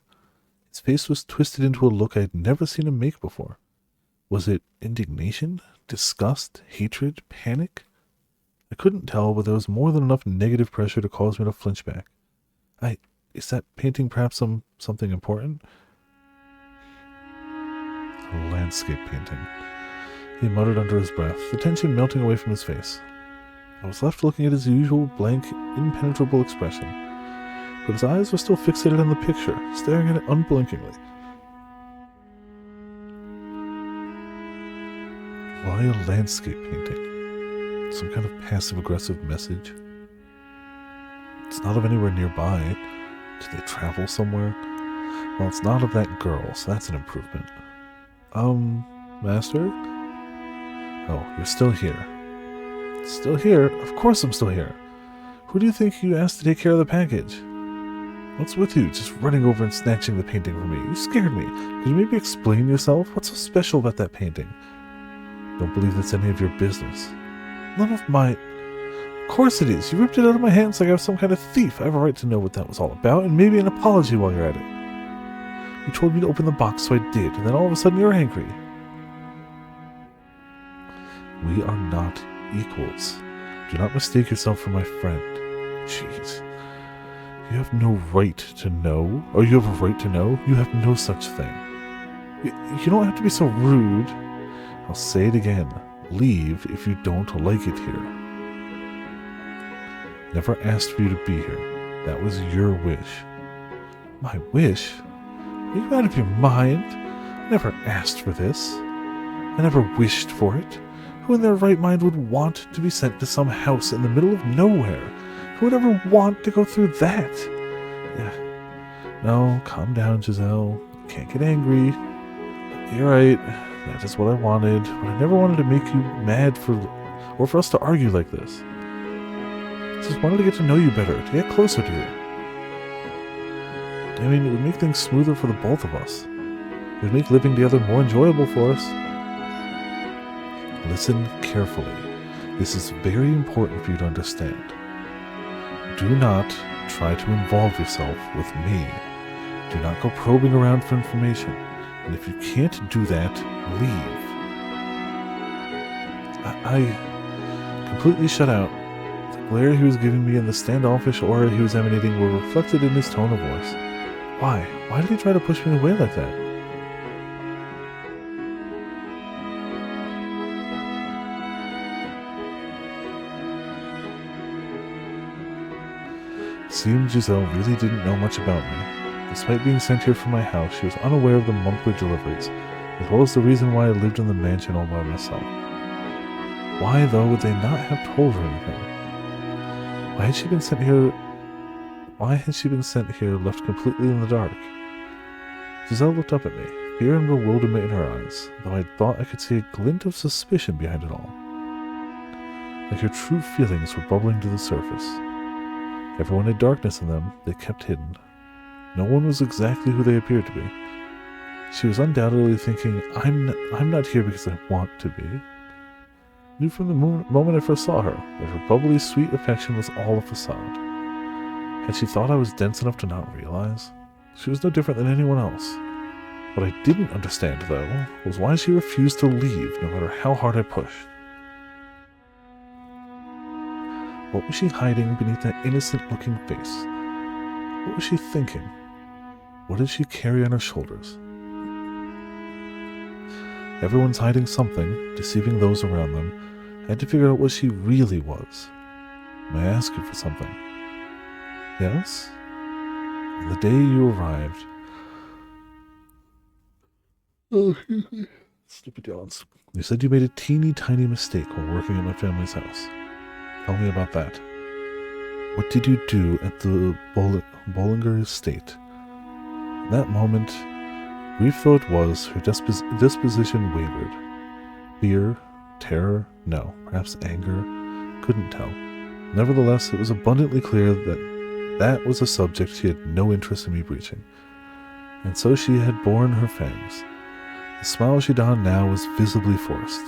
His face was twisted into a look I had never seen him make before. Was it indignation, disgust, hatred, panic? I couldn't tell, but there was more than enough negative pressure to cause me to flinch back. Is that painting perhaps something important? A landscape painting. He muttered under his breath, the tension melting away from his face. I was left looking at his usual blank, impenetrable expression, but his eyes were still fixated on the picture, staring at it unblinkingly. Why a landscape painting? Some kind of passive-aggressive message? It's not of anywhere nearby. Did they travel somewhere? Well, it's not of that girl, so that's an improvement. Master? Oh, you're still here. Still here? Of course I'm still here. Who do you think you asked to take care of the package? What's with you, just running over and snatching the painting from me? You scared me. Could you maybe explain yourself? What's so special about that painting? Don't believe that's any of your business. None of my... Of course it is. You ripped it out of my hands like I was some kind of thief. I have a right to know what that was all about, and maybe an apology while you're at it. You told me to open the box, so I did, and then all of a sudden you're angry. We are not equals. Do not mistake yourself for my friend. Jeez. You have no right to know. Or you have a right to know. You have no such thing. You don't have to be so rude. I'll say it again. Leave if you don't like it here. Never asked for you to be here. That was your wish. My wish? Are you out of your mind? I never asked for this. I never wished for it. Who in their right mind would want to be sent to some house in the middle of nowhere? Who would ever want to go through that? Yeah. No, calm down, Giselle. You can't get angry. You're right. That is what I wanted. But I never wanted to make you mad or for us to argue like this. I just wanted to get to know you better, to get closer to you. I mean, it would make things smoother for the both of us. It would make living together more enjoyable for us. Listen carefully. This is very important for you to understand. Do not try to involve yourself with me. Do not go probing around for information. And if you can't do that, leave. I completely shut out. The glare he was giving me and the standoffish aura he was emanating were reflected in his tone of voice. Why? Why did he try to push me away like that? It seemed Giselle really didn't know much about me. Despite being sent here from my house, she was unaware of the monthly deliveries, as well as the reason why I lived in the mansion all by myself. Why, though, would they not have told her anything? Why had she been sent here left completely in the dark? Giselle looked up at me, fear and bewilderment in her eyes, though I thought I could see a glint of suspicion behind it all. Like her true feelings were bubbling to the surface. Everyone had darkness in them they kept hidden. No one was exactly who they appeared to be. She was undoubtedly thinking, I'm not here because I want to be. Knew from the moment I first saw her that her bubbly, sweet affection was all a facade. Had she thought I was dense enough to not realize? She was no different than anyone else. What I didn't understand, though, was why she refused to leave no matter how hard I pushed. What was she hiding beneath that innocent-looking face? What was she thinking? What did she carry on her shoulders? Everyone's hiding something, deceiving those around them. I had to figure out what she really was. May I ask you for something? Yes? On the day you arrived... Oh, stupid yawns. You said you made a teeny tiny mistake while working at my family's house. Tell me about that. What did you do at the Bollinger estate? In that moment, brief though it was, her disposition wavered. Fear, terror, no, perhaps anger, couldn't tell. Nevertheless, it was abundantly clear that that was a subject she had no interest in me breaching. And so she had borne her fangs. The smile she donned now was visibly forced.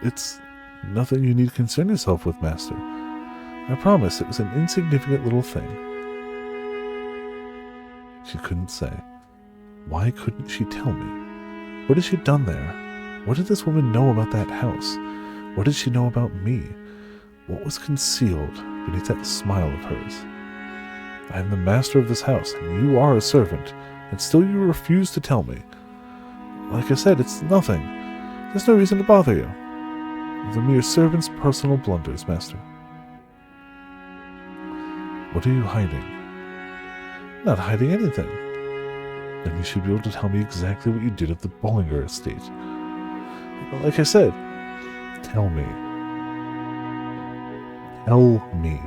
It's nothing you need to concern yourself with, Master. I promise it was an insignificant little thing. She couldn't say. Why couldn't she tell me? What had she done there? What did this woman know about that house? What did she know about me? What was concealed beneath that smile of hers? I am the master of this house, and you are a servant, and still you refuse to tell me. Like I said, it's nothing. There's no reason to bother you. The mere servant's personal blunders, Master. What are you hiding? Not hiding anything. Then you should be able to tell me exactly what you did at the Bollinger estate. Like I said, tell me. Tell me.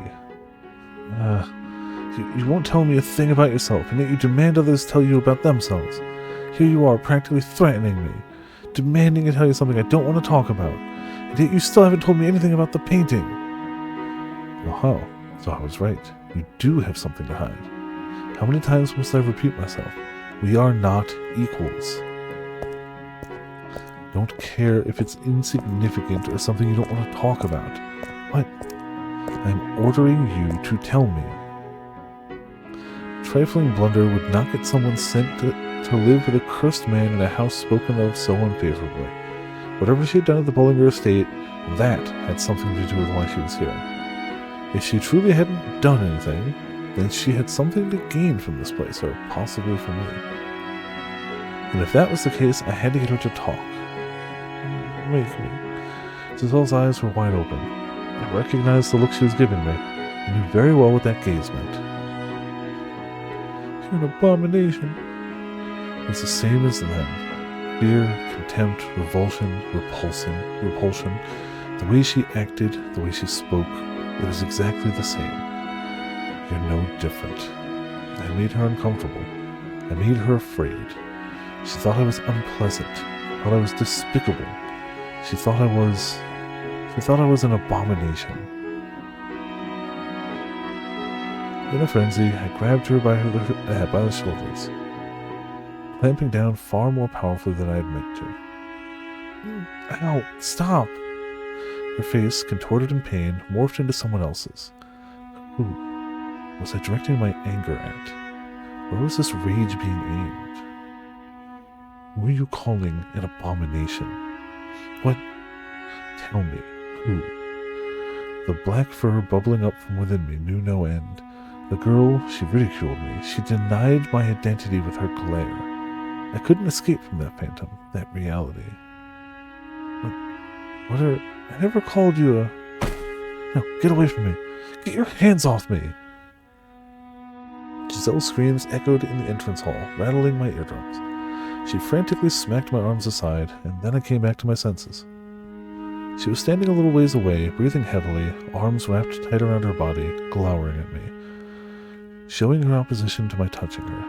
You won't tell me a thing about yourself, and yet you demand others tell you about themselves. Here you are, practically threatening me, demanding to tell you something I don't want to talk about, and yet you still haven't told me anything about the painting. Oh, so I was right. You do have something to hide. How many times must I repeat myself? We are not equals. Don't care if it's insignificant or something you don't want to talk about. What? I'm ordering you to tell me. Trifling blunder would not get someone sent to live with a cursed man in a house spoken of so unfavorably. Whatever she had done at the Bollinger estate, that had something to do with why she was here. If she truly hadn't done anything, then she had something to gain from this place, or possibly from me. And if that was the case, I had to get her to talk. Make me. Giselle's eyes were wide open. I recognized the look she was giving me, and knew very well what that gaze meant. You're an abomination. It was the same as them. Fear, contempt, revulsion, repulsion. The way she acted, the way she spoke, it was exactly the same. You're no different. I made her uncomfortable. I made her afraid. She thought I was unpleasant. Thought I was despicable. She thought I was an abomination. In a frenzy, I grabbed her by the shoulders, clamping down far more powerfully than I had meant to. Ow! Stop! Her face, contorted in pain, morphed into someone else's. Who was I directing my anger at? Where was this rage being aimed? Who are you calling an abomination? What? Tell me, who? The black fur bubbling up from within me knew no end. The girl, she ridiculed me. She denied my identity with her glare. I couldn't escape from that phantom, that reality. I never called you a... No, get away from me. Get your hands off me. Giselle's screams echoed in the entrance hall, rattling my eardrums. She frantically smacked my arms aside, and then I came back to my senses. She was standing a little ways away, breathing heavily, arms wrapped tight around her body, glowering at me, showing her opposition to my touching her.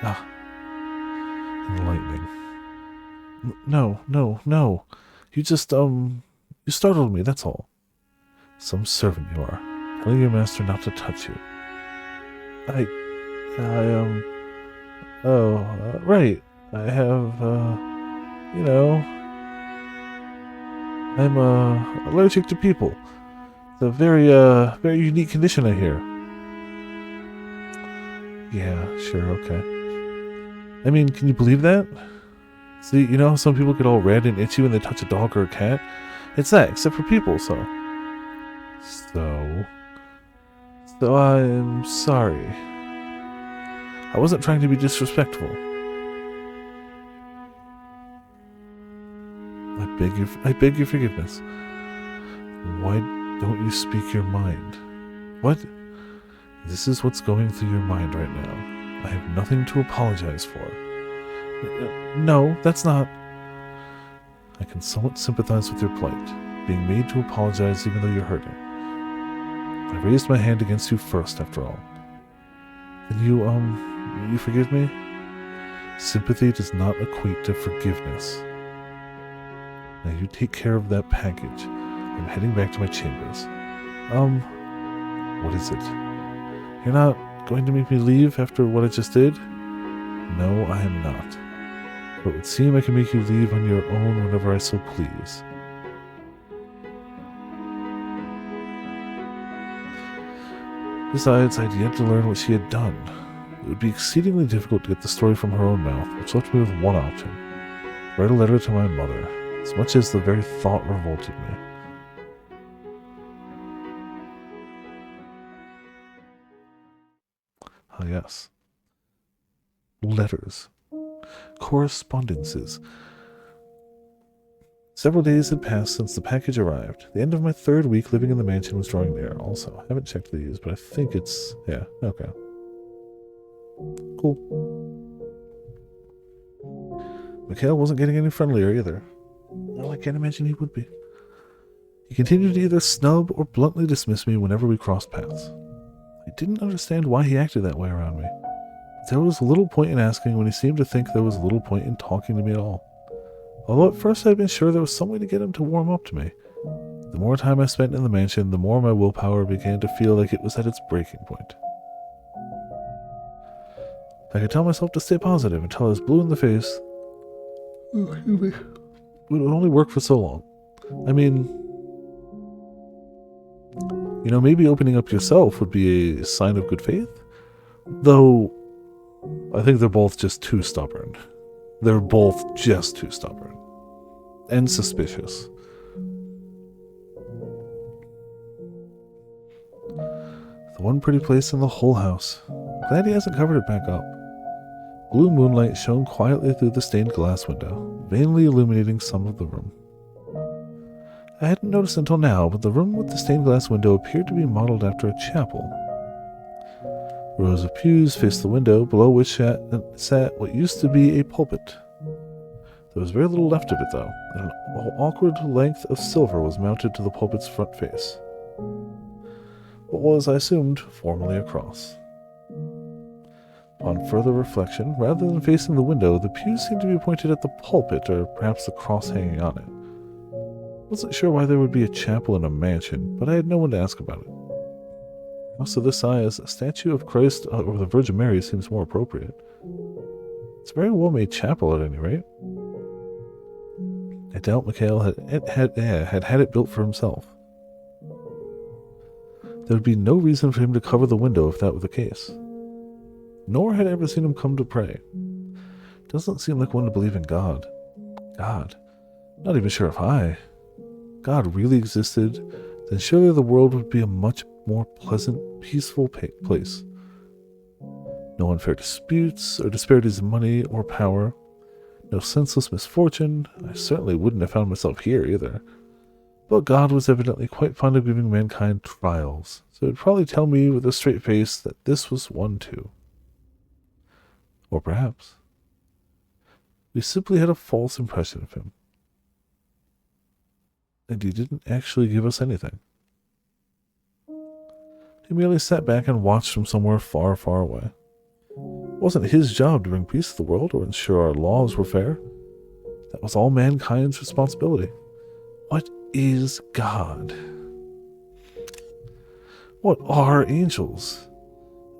Ah. Enlightening. No. You just, you startled me, that's all. Some servant you are, telling your master not to touch you. Right. I have, I'm, allergic to people. It's a very unique condition, I hear. Yeah, sure, okay. I mean, can you believe that? See, you know how some people get all red and itchy when they touch a dog or a cat? It's that, except for people, so... So... So I'm sorry. I wasn't trying to be disrespectful. I beg your forgiveness. Why don't you speak your mind? What? This is what's going through your mind right now. I have nothing to apologize for. No, that's not... I can somewhat sympathize with your plight, being made to apologize even though you're hurting. I raised my hand against you first, after all. Then you forgive me? Sympathy does not equate to forgiveness. Now you take care of that package. I'm heading back to my chambers. What is it? You're not going to make me leave after what I just did? No, I am not. But it would seem I can make you leave on your own whenever I so please. Besides, I'd yet to learn what she had done. It would be exceedingly difficult to get the story from her own mouth, which left me with one option. Write a letter to my mother, as much as the very thought revolted me. Ah, yes. Letters. Correspondences. Several days had passed since the package arrived. The end of my 3rd week living in the mansion was drawing near. Also, I haven't checked these, but I think it's... yeah, okay. Cool. Mikhail wasn't getting any friendlier either. Well, I can't imagine he would be. He continued to either snub or bluntly dismiss me whenever we crossed paths. I didn't understand why he acted that way around me. But there was little point in asking when he seemed to think there was little point in talking to me at all. Although at first I had been sure there was some way to get him to warm up to me. The more time I spent in the mansion, the more my willpower began to feel like it was at its breaking point. I could tell myself to stay positive until I was blue in the face. But it would only work for so long. I mean, you know, maybe opening up yourself would be a sign of good faith. Though, I think they're both just too stubborn. They're both just too stubborn. And suspicious. The one pretty place in the whole house. Glad he hasn't covered it back up. Blue moonlight shone quietly through the stained glass window, vainly illuminating some of the room. I hadn't noticed until now, but the room with the stained glass window appeared to be modeled after a chapel. Rows of pews faced the window, below which sat what used to be a pulpit. There was very little left of it, though, and an awkward length of silver was mounted to the pulpit's front face. What was, I assumed, formerly a cross. Upon further reflection, rather than facing the window, the pews seemed to be pointed at the pulpit, or perhaps the cross hanging on it. I wasn't sure why there would be a chapel in a mansion, but I had no one to ask about it. A house of this size, a statue of Christ or the Virgin Mary seems more appropriate. It's a very well-made chapel, at any rate. I doubt Mikhail had it built for himself. There would be no reason for him to cover the window if that were the case. Nor had I ever seen him come to pray. Doesn't seem like one to believe in God. God? Not even sure if God really existed, then surely the world would be a much more pleasant, peaceful place. No unfair disputes or disparities in money or power. No senseless misfortune. I certainly wouldn't have found myself here either. But God was evidently quite fond of giving mankind trials, so he'd probably tell me with a straight face that this was one too. Or perhaps we simply had a false impression of him. And he didn't actually give us anything. He merely sat back and watched from somewhere far, far away. It wasn't his job to bring peace to the world or ensure our laws were fair. That was all mankind's responsibility. What is God? What are angels?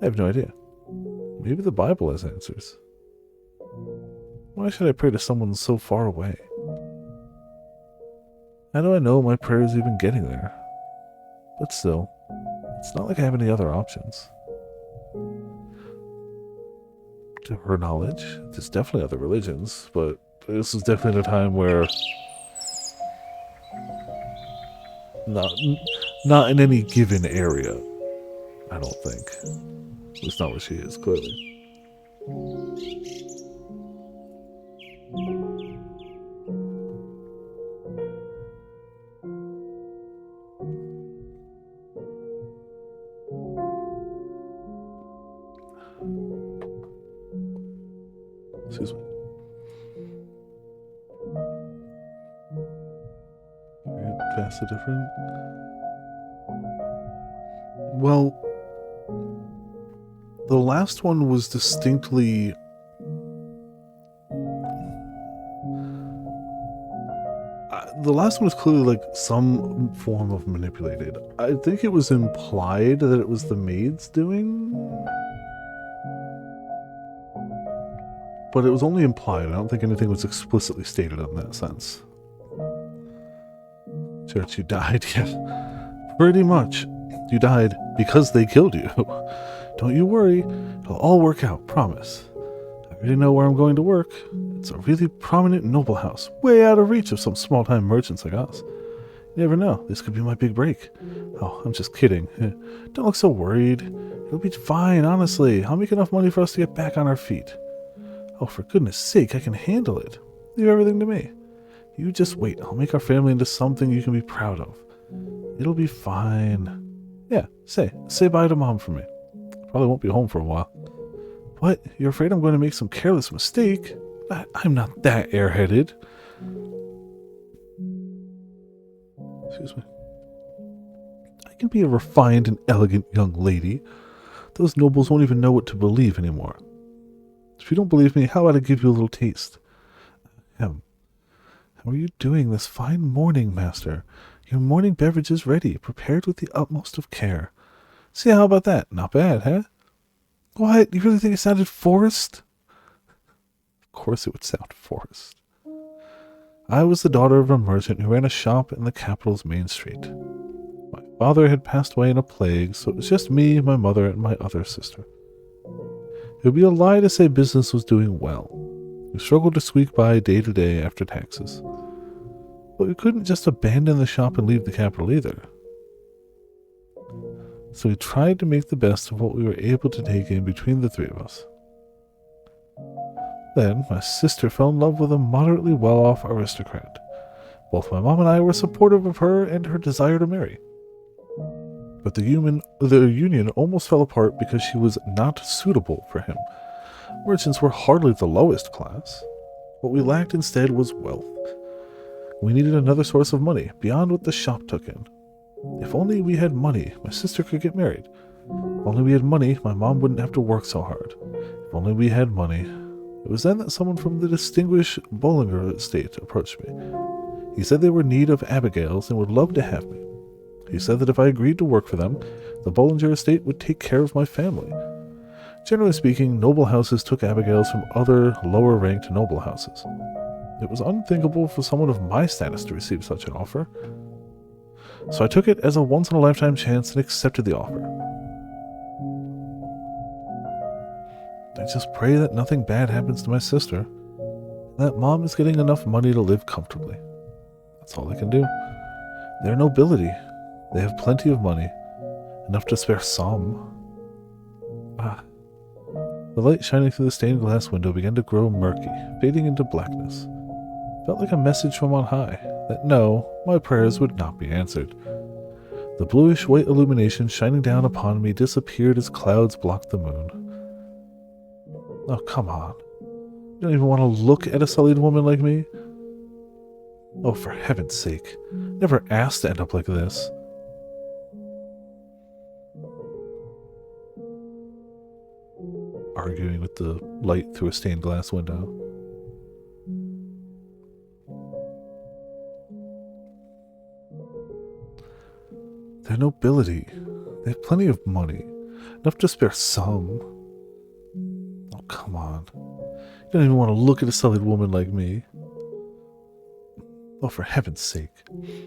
I have no idea. Maybe the Bible has answers. Why should I pray to someone so far away? How do I know my prayer is even getting there? But still, it's not like I have any other options. to her knowledge. There's definitely other religions, but this is definitely a time where not not in any given area, I don't think. It's not where she is, clearly. Excuse me. Vastly different. Well, the last one was distinctly... the last one was clearly like some form of manipulated. I think it was implied that it was the maid's doing, but it was only implied. I don't think anything was explicitly stated in that sense. Church, you died, yes. Pretty much. You died because they killed you. Don't you worry. It'll all work out, promise. I already know where I'm going to work. It's a really prominent noble house, way out of reach of some small-time merchants like us. You never know. This could be my big break. Oh, I'm just kidding. Don't look so worried. It'll be fine, honestly. I'll make enough money for us to get back on our feet. Oh, for goodness sake, I can handle it. Leave everything to me. You just wait. I'll make our family into something you can be proud of. It'll be fine. Yeah, say bye to Mom for me. Probably won't be home for a while. What? You're afraid I'm going to make some careless mistake? I'm not that airheaded. Excuse me. I can be a refined and elegant young lady. Those nobles won't even know what to believe anymore. If you don't believe me, how about I give you a little taste? How are you doing this fine morning, master? Your morning beverage is ready, prepared with the utmost of care. See, how about that? Not bad, huh? What? You really think it sounded forced? Of course it would sound forced. I was the daughter of a merchant who ran a shop in the capital's main street. My father had passed away in a plague, so it was just me, my mother, and my other sister. It would be a lie to say business was doing well. We struggled to squeak by day to day after taxes. But we couldn't just abandon the shop and leave the capital either. So we tried to make the best of what we were able to take in between the three of us. Then my sister fell in love with a moderately well-off aristocrat. Both my mom and I were supportive of her and her desire to marry. But the union almost fell apart because she was not suitable for him. Merchants were hardly the lowest class. What we lacked instead was wealth. We needed another source of money, beyond what the shop took in. If only we had money, my sister could get married. If only we had money, my mom wouldn't have to work so hard. If only we had money. It was then that someone from the distinguished Bollinger estate approached me. He said they were in need of Abigails and would love to have me. He said that if I agreed to work for them, the Bollinger estate would take care of my family. Generally speaking, noble houses took Abigails from other lower-ranked noble houses. It was unthinkable for someone of my status to receive such an offer. So I took it as a once-in-a-lifetime chance and accepted the offer. I just pray that nothing bad happens to my sister, and that Mom is getting enough money to live comfortably. That's all I can do. They're nobility. They have plenty of money, enough to spare some. The light shining through the stained glass window began to grow murky, fading into blackness. It felt like a message from on high, that no, my prayers would not be answered. The bluish-white illumination shining down upon me disappeared as clouds blocked the moon. Oh, come on. You don't even want to look at a sullied woman like me? Oh, for heaven's sake. Never asked to end up like this. Arguing with the light through a stained glass window. They're nobility. They have plenty of money. Enough to spare some. Oh, come on. You don't even want to look at a sullied woman like me. Oh, for heaven's sake.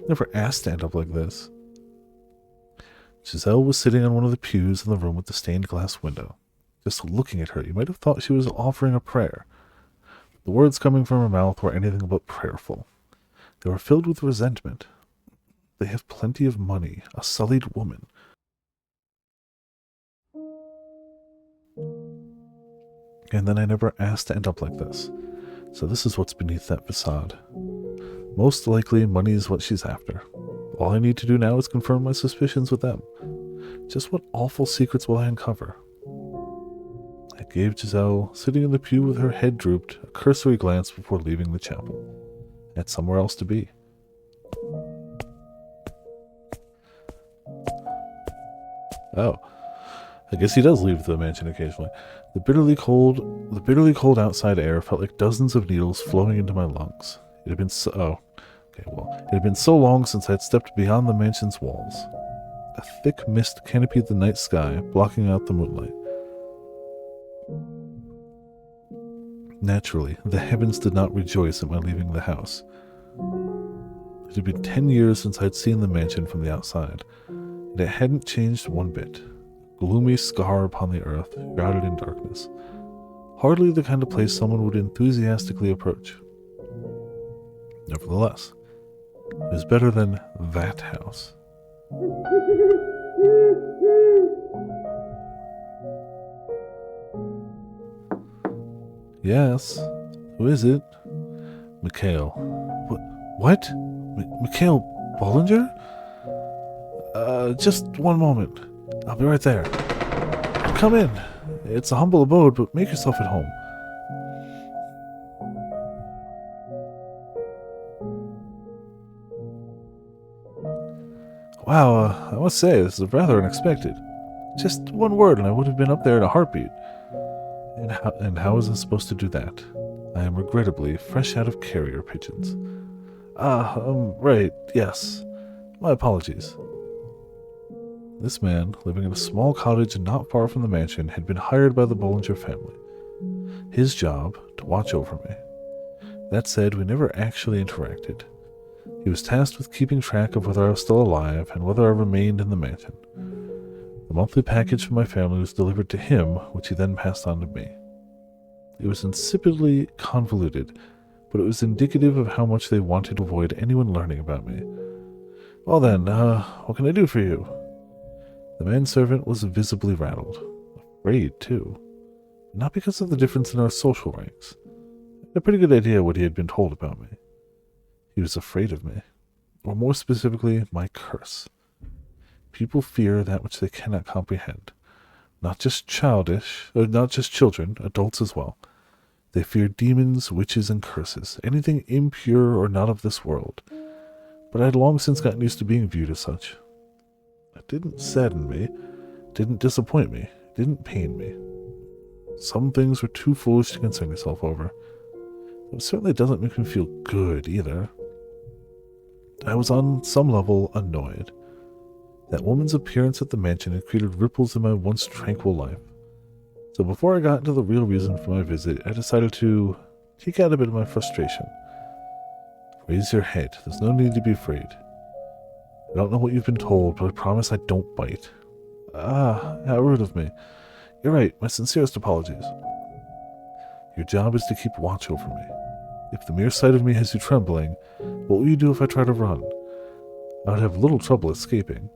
Never asked to end up like this. Giselle was sitting on one of the pews in the room with the stained glass window. Just looking at her, you might have thought she was offering a prayer. The words coming from her mouth were anything but prayerful. They were filled with resentment. They have plenty of money, a sullied woman. And then I never asked to end up like this. So this is what's beneath that facade. Most likely, money is what she's after. All I need to do now is confirm my suspicions with them. Just what awful secrets will I uncover? I gave Giselle, sitting in the pew with her head drooped, a cursory glance before leaving the chapel. I had somewhere else to be. Oh, I guess he does leave the mansion occasionally. The bitterly cold outside air felt like dozens of needles flowing into my lungs. It had been it had been so long since I had stepped beyond the mansion's walls. A thick mist canopied the night sky, blocking out the moonlight. Naturally, the heavens did not rejoice at my leaving the house. It had been 10 years since I had seen the mansion from the outside, and it hadn't changed one bit. A gloomy scar upon the earth, shrouded in darkness. Hardly the kind of place someone would enthusiastically approach. Nevertheless, it was better than that house. Yes. Who is it? Mikhail. What? Mikhail Bollinger? Just one moment. I'll be right there. Come in. It's a humble abode, but make yourself at home. Wow, I must say, this is rather unexpected. Just one word and I would have been up there in a heartbeat. And how is I supposed to do that? I am regrettably fresh out of carrier pigeons. Right, yes. My apologies. This man, living in a small cottage not far from the mansion, had been hired by the Bollinger family. His job, to watch over me. That said, we never actually interacted. He was tasked with keeping track of whether I was still alive and whether I remained in the mansion. The monthly package from my family was delivered to him, which he then passed on to me. It was insipidly convoluted, but it was indicative of how much they wanted to avoid anyone learning about me. Well then, what can I do for you? The manservant was visibly rattled. Afraid, too. Not because of the difference in our social ranks. I had a pretty good idea what he had been told about me. He was afraid of me. Or more specifically, my curse. People fear that which they cannot comprehend. Not just children, adults as well. They fear demons, witches, and curses, anything impure or not of this world. But I had long since gotten used to being viewed as such. It didn't sadden me, didn't disappoint me, didn't pain me. Some things were too foolish to concern yourself over. It certainly doesn't make me feel good either. I was on some level annoyed. That woman's appearance at the mansion had created ripples in my once tranquil life. So before I got into the real reason for my visit, I decided to take out a bit of my frustration. Raise your head. There's no need to be afraid. I don't know what you've been told, but I promise I don't bite. How rude of me. You're right, my sincerest apologies. Your job is to keep watch over me. If the mere sight of me has you trembling, what will you do if I try to run? I would have little trouble escaping.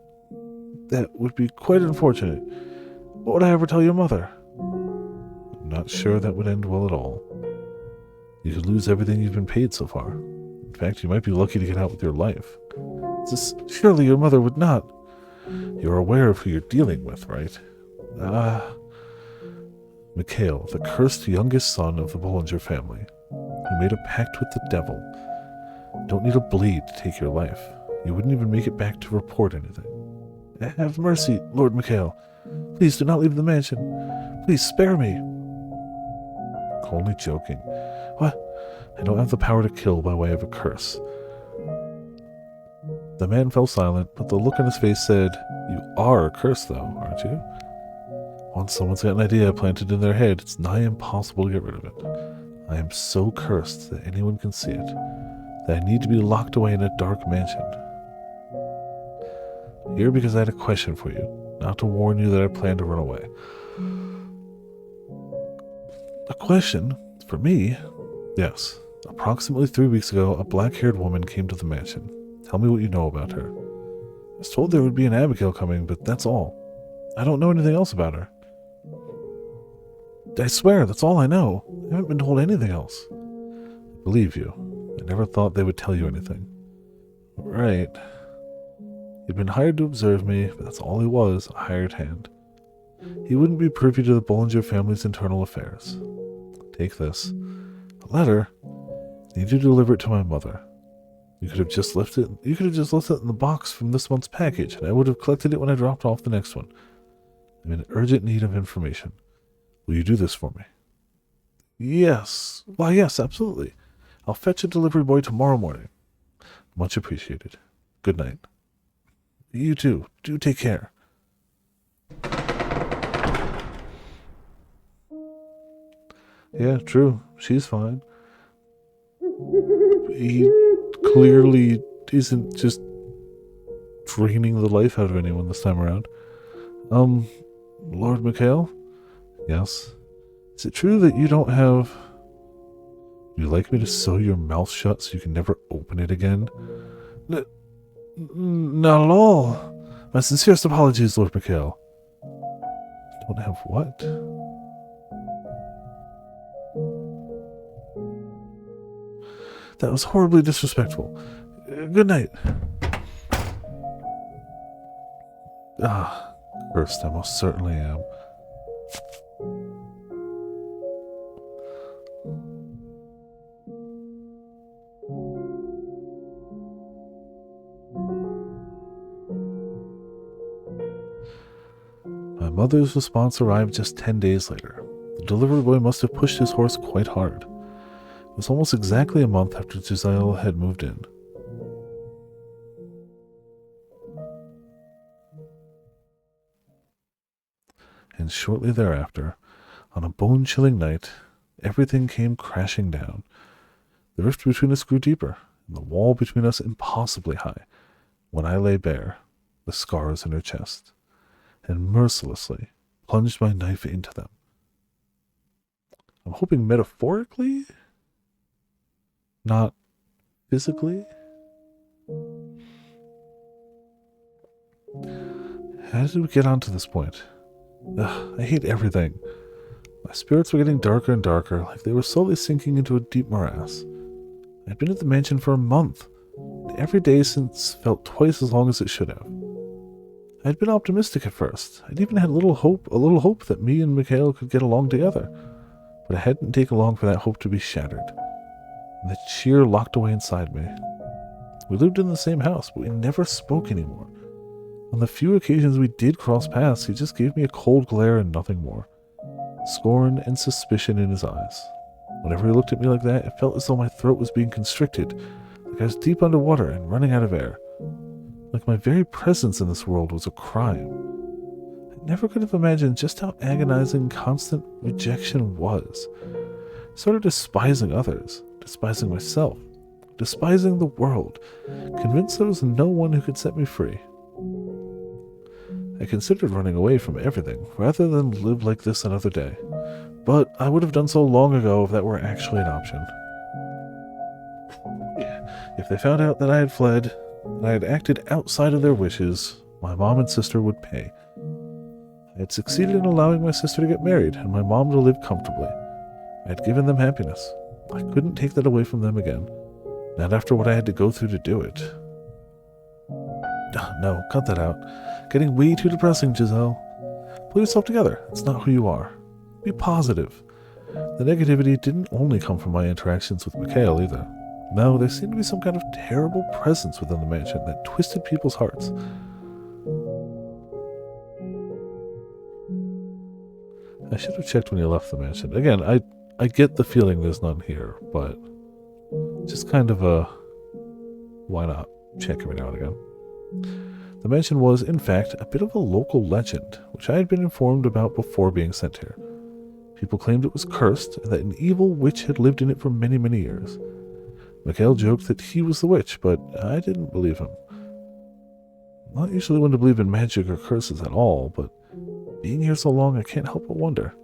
That would be quite unfortunate. What would I ever tell your mother? I'm not sure that would end well at all. You could lose everything you've been paid so far. In fact, you might be lucky to get out with your life. Surely your mother would not. You're aware of who you're dealing with, right? Mikhail, the cursed youngest son of the Bollinger family, who made a pact with the devil. Don't need a blade to take your life. You wouldn't even make it back to report anything. Have mercy, Lord Mikhail. Please do not leave the mansion. Please spare me. Only joking. What? I don't have the power to kill by way of a curse. The man fell silent, but the look on his face said, You are cursed, though, aren't you? Once someone's got an idea planted in their head, it's nigh impossible to get rid of it. I am so cursed that anyone can see it, that I need to be locked away in a dark mansion. Here because I had a question for you, not to warn you that I plan to run away. A question? For me? Yes. Approximately 3 weeks ago, a black-haired woman came to the mansion. Tell me what you know about her. I was told there would be an Abigail coming, but that's all. I don't know anything else about her. I swear, that's all I know. I haven't been told anything else. I believe you. I never thought they would tell you anything. Right. He'd been hired to observe me, but that's all he was, a hired hand. He wouldn't be privy to the Bollinger family's internal affairs. Take this. A letter? I need you to deliver it to my mother. You could have just left it in the box from this month's package, and I would have collected it when I dropped off the next one. I'm in urgent need of information. Will you do this for me? Yes. Why, yes, absolutely. I'll fetch a delivery boy tomorrow morning. Much appreciated. Good night. You too. Do take care. Yeah, true. She's fine. He clearly isn't just draining the life out of anyone this time around. Lord Mikhail? Yes. Is it true that you don't have... Would you like me to sew your mouth shut so you can never open it again? Not at all. My sincerest apologies, Lord Mikhail. Don't have what? That was horribly disrespectful. Good night. Ah, cursed I most certainly am. My mother's response arrived just 10 days later. The delivery boy must have pushed his horse quite hard. It was almost exactly a month after Giselle had moved in. And shortly thereafter, on a bone-chilling night, everything came crashing down. The rift between us grew deeper, and the wall between us impossibly high, when I lay bare, the scars in her chest, and mercilessly plunged my knife into them. I'm hoping metaphorically? Not physically? How did we get onto this point? Ugh, I hate everything. My spirits were getting darker and darker, like they were slowly sinking into a deep morass. I'd been at the mansion for a month, and every day since felt twice as long as it should have. I'd been optimistic at first. I'd even had a little hope that me and Mikhail could get along together. But it hadn't taken long for that hope to be shattered, and the cheer locked away inside me. We lived in the same house, but we never spoke anymore. On the few occasions we did cross paths, he just gave me a cold glare and nothing more. Scorn and suspicion in his eyes. Whenever he looked at me like that, it felt as though my throat was being constricted, like I was deep underwater and running out of air. Like my very presence in this world was a crime. I never could have imagined just how agonizing constant rejection was. I started despising others, despising myself, despising the world, convinced there was no one who could set me free. I considered running away from everything, rather than live like this another day. But I would have done so long ago if that were actually an option. If they found out that I had fled, and I had acted outside of their wishes, my mom and sister would pay. I had succeeded in allowing my sister to get married, and my mom to live comfortably. I had given them happiness. I couldn't take that away from them again. Not after what I had to go through to do it. No, cut that out. Getting way too depressing, Giselle. Pull yourself together. It's not who you are. Be positive. The negativity didn't only come from my interactions with Mikhail either. No, there seemed to be some kind of terrible presence within the mansion that twisted people's hearts. I should have checked when you left the mansion. Again, I get the feeling there's none here, but just kind of a why not check every now and again. The mansion was, in fact, a bit of a local legend, which I had been informed about before being sent here. People claimed it was cursed, and that an evil witch had lived in it for many, many years. Mikhail joked that he was the witch, but I didn't believe him. I'm not usually one to believe in magic or curses at all, but being here so long, I can't help but wonder.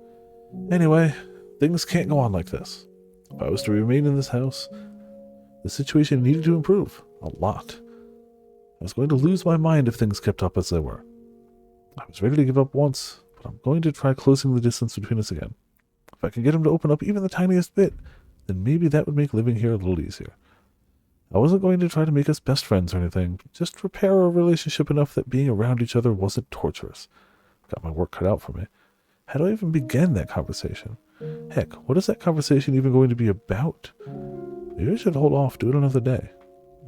Anyway, Things can't go on like this. If I was to remain in this house, the situation needed to improve. A lot. I was going to lose my mind if things kept up as they were. I was ready to give up once, but I'm going to try closing the distance between us again. If I can get him to open up even the tiniest bit, then maybe that would make living here a little easier. I wasn't going to try to make us best friends or anything, just repair our relationship enough that being around each other wasn't torturous. Got my work cut out for me. How do I even begin that conversation? Heck, what is that conversation even going to be about? Maybe I should hold off, do it another day.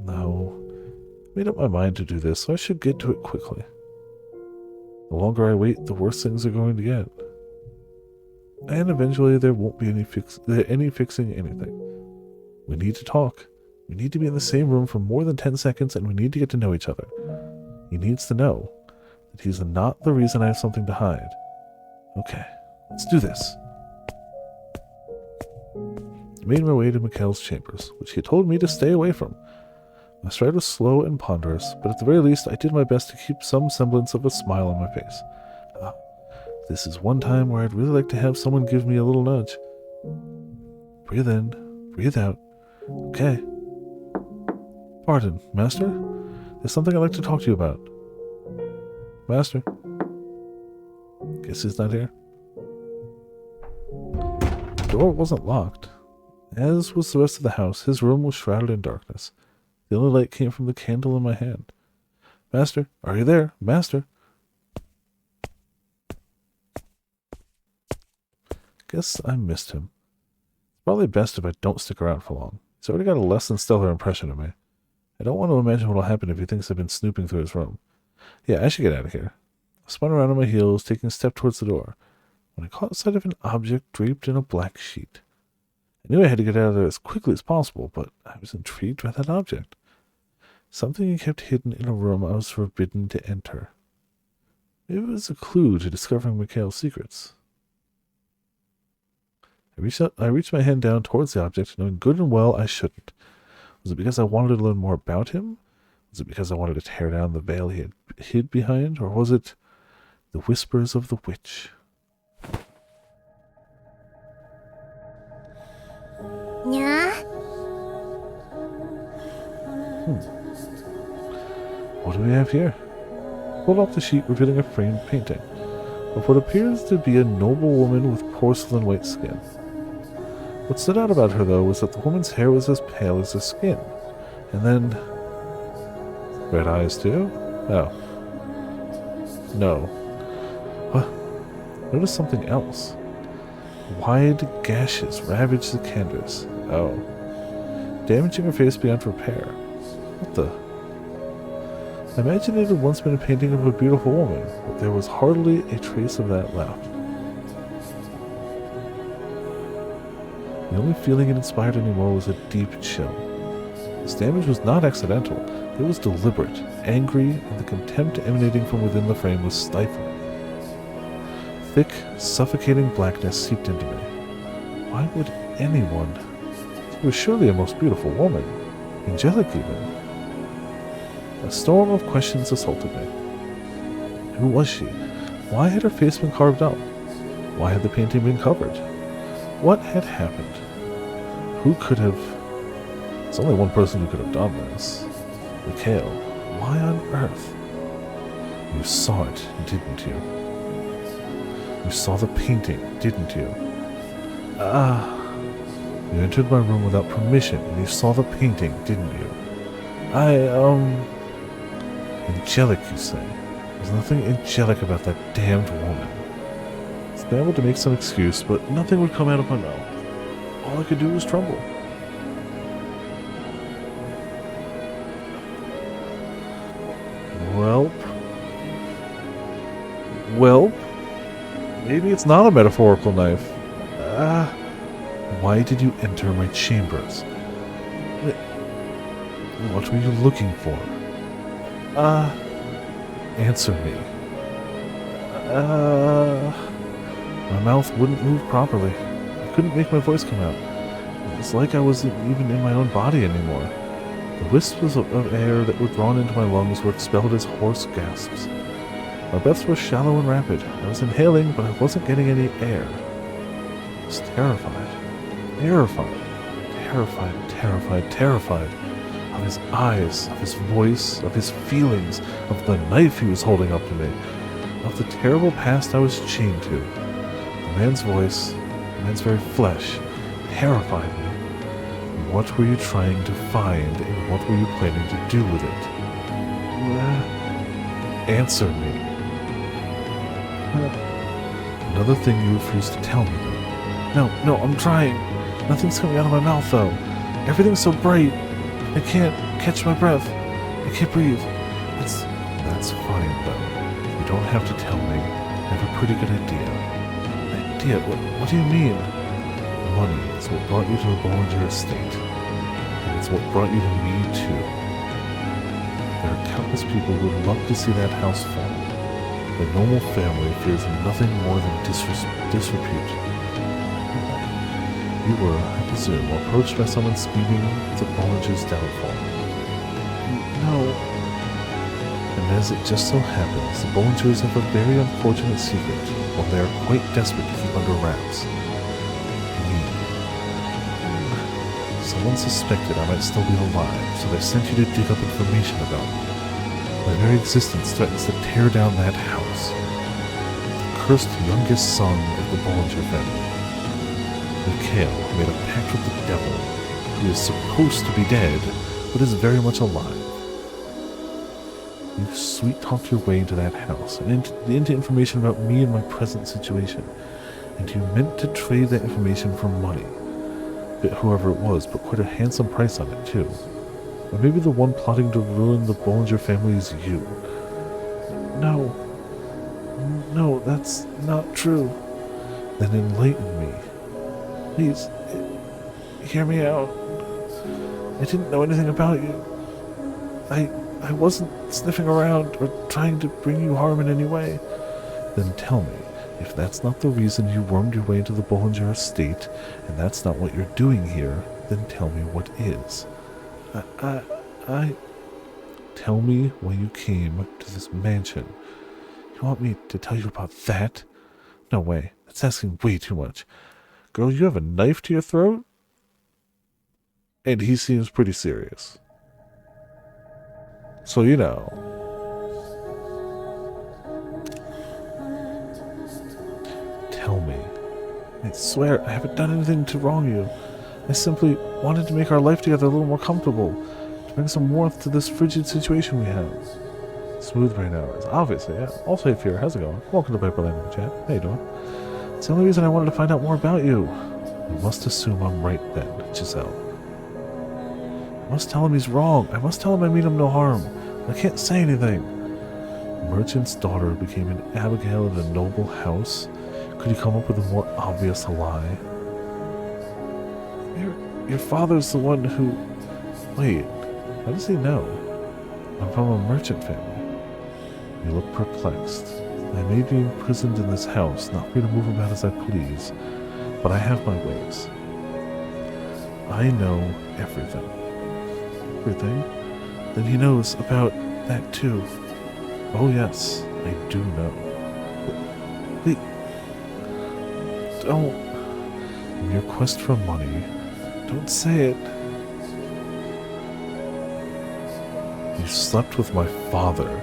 No. I made up my mind to do this, so I should get to it quickly. The longer I wait, the worse things are going to get. And eventually there won't be any fixing anything. We need to talk. We need to be in the same room for more than 10 seconds, and we need to get to know each other. He needs to know that he's not the reason I have something to hide. Okay, let's do this. I made my way to Mikhail's chambers, which he had told me to stay away from. My stride was slow and ponderous, but at the very least I did my best to keep some semblance of a smile on my face. This is one time where I'd really like to have someone give me a little nudge. Breathe in, breathe out. Okay. Pardon, Master? There's something I'd like to talk to you about. Master? Guess he's not here. The door wasn't locked. As was the rest of the house, his room was shrouded in darkness. The only light came from the candle in my hand. Master, are you there? Master? Guess I missed him. It's probably best if I don't stick around for long. He's already got a less than stellar impression of me. I don't want to imagine what will happen if he thinks I've been snooping through his room. Yeah, I should get out of here. I spun around on my heels, taking a step towards the door, when I caught sight of an object draped in a black sheet. I knew I had to get out of there as quickly as possible, but I was intrigued by that object. Something he kept hidden in a room I was forbidden to enter. Maybe it was a clue to discovering Mikhail's secrets. I reached my hand down towards the object, knowing good and well I shouldn't. Was it because I wanted to learn more about him? Was it because I wanted to tear down the veil he had hid behind? Or was it the whispers of the witch? Yeah? What do we have here? Pulled off the sheet, revealing a framed painting of what appears to be a noble woman with porcelain white skin. What stood out about her, though, was that the woman's hair was as pale as her skin. And then... red eyes, too? Oh. No. What? Notice something else. Wide gashes ravaged the canvas. Oh. Damaging her face beyond repair. What the... I imagined it had once been a painting of a beautiful woman, but there was hardly a trace of that left. The only feeling it inspired anymore was a deep chill. This damage was not accidental. It was deliberate, angry, and the contempt emanating from within the frame was stifling. Thick, suffocating blackness seeped into me. Why would anyone... She was surely a most beautiful woman. Angelic, even. A storm of questions assaulted me. Who was she? Why had her face been carved up? Why had the painting been covered? What had happened? Who could have... There's only one person who could have done this. Mikhail. Why on earth? You saw it, didn't you? You saw the painting, didn't you? You entered my room without permission, and you saw the painting, didn't you? Angelic, you say? There's nothing angelic about that damned woman. I scrambled to make some excuse, but nothing would come out of my mouth. All I could do was tremble. Well, maybe it's not a metaphorical knife. Why did you enter my chambers? What were you looking for? Answer me. My mouth wouldn't move properly. I couldn't make my voice come out. It was like I wasn't even in my own body anymore. The wisps of air that were drawn into my lungs were expelled as hoarse gasps. My breaths were shallow and rapid. I was inhaling, but I wasn't getting any air. was terrified. Terrified. Terrified, terrified, terrified. Of his eyes, of his voice, of his feelings, of the knife he was holding up to me, of the terrible past I was chained to. The man's voice, the man's very flesh, terrified me. What were you trying to find, and what were you planning to do with it? Answer me. Another thing you refuse to tell me, though. No, I'm trying. Nothing's coming out of my mouth, though. Everything's so bright. I can't catch my breath. I can't breathe. That's fine, though. You don't have to tell me. I have a pretty good idea. Idea? What do you mean? Money is what brought you to the Bollinger estate. And it's what brought you to me, too. There are countless people who would love to see that house fall. The normal family fears nothing more than disrepute. You were, I presume, approached by someone scheming to Bollinger's downfall. No. And as it just so happens, the Bollingers have a very unfortunate secret, one they are quite desperate to keep under wraps. Me. Someone suspected I might still be alive, so they sent you to dig up information about me. My very existence threatens to tear down that house. The cursed youngest son of the Bollinger family. Mikhail made a pact with the devil, who is supposed to be dead, but is very much alive. You sweet-talked your way into that house, and into information about me and my present situation, and you meant to trade that information for money. Whoever it was put quite a handsome price on it, too. Or maybe the one plotting to ruin the Bollinger family is you. No, that's not true. Then enlighten me. Please, hear me out. I didn't know anything about you. I wasn't sniffing around or trying to bring you harm in any way. Then tell me, if that's not the reason you wormed your way into the Bollinger estate, and that's not what you're doing here, then tell me what is. Tell me when you came to this mansion. You want me to tell you about that? No way. That's asking way too much. Girl, you have a knife to your throat? And he seems pretty serious. So, you know. Tell me. I swear, I haven't done anything to wrong you. I simply wanted to make our life together a little more comfortable. To bring some warmth to this frigid situation we have. Smooth brain hours. Obviously, yeah. Also, hey, Fear, how's it going? Welcome to Piper Language Chat. How you doing? It's the only reason I wanted to find out more about you. You must assume I'm right then, Giselle. I must tell him he's wrong. I must tell him I mean him no harm. I can't say anything. Merchant's daughter became an Abigail in a noble house. Could you come up with a more obvious lie? Your father's the one who... Wait, how does he know? I'm from a merchant family. You look perplexed. I may be imprisoned in this house, not free to move about as I please, but I have my ways. I know everything. Everything? Then he knows about that too. Oh yes, I do know. Wait. Don't. In your quest for money, don't say it. You slept with my father.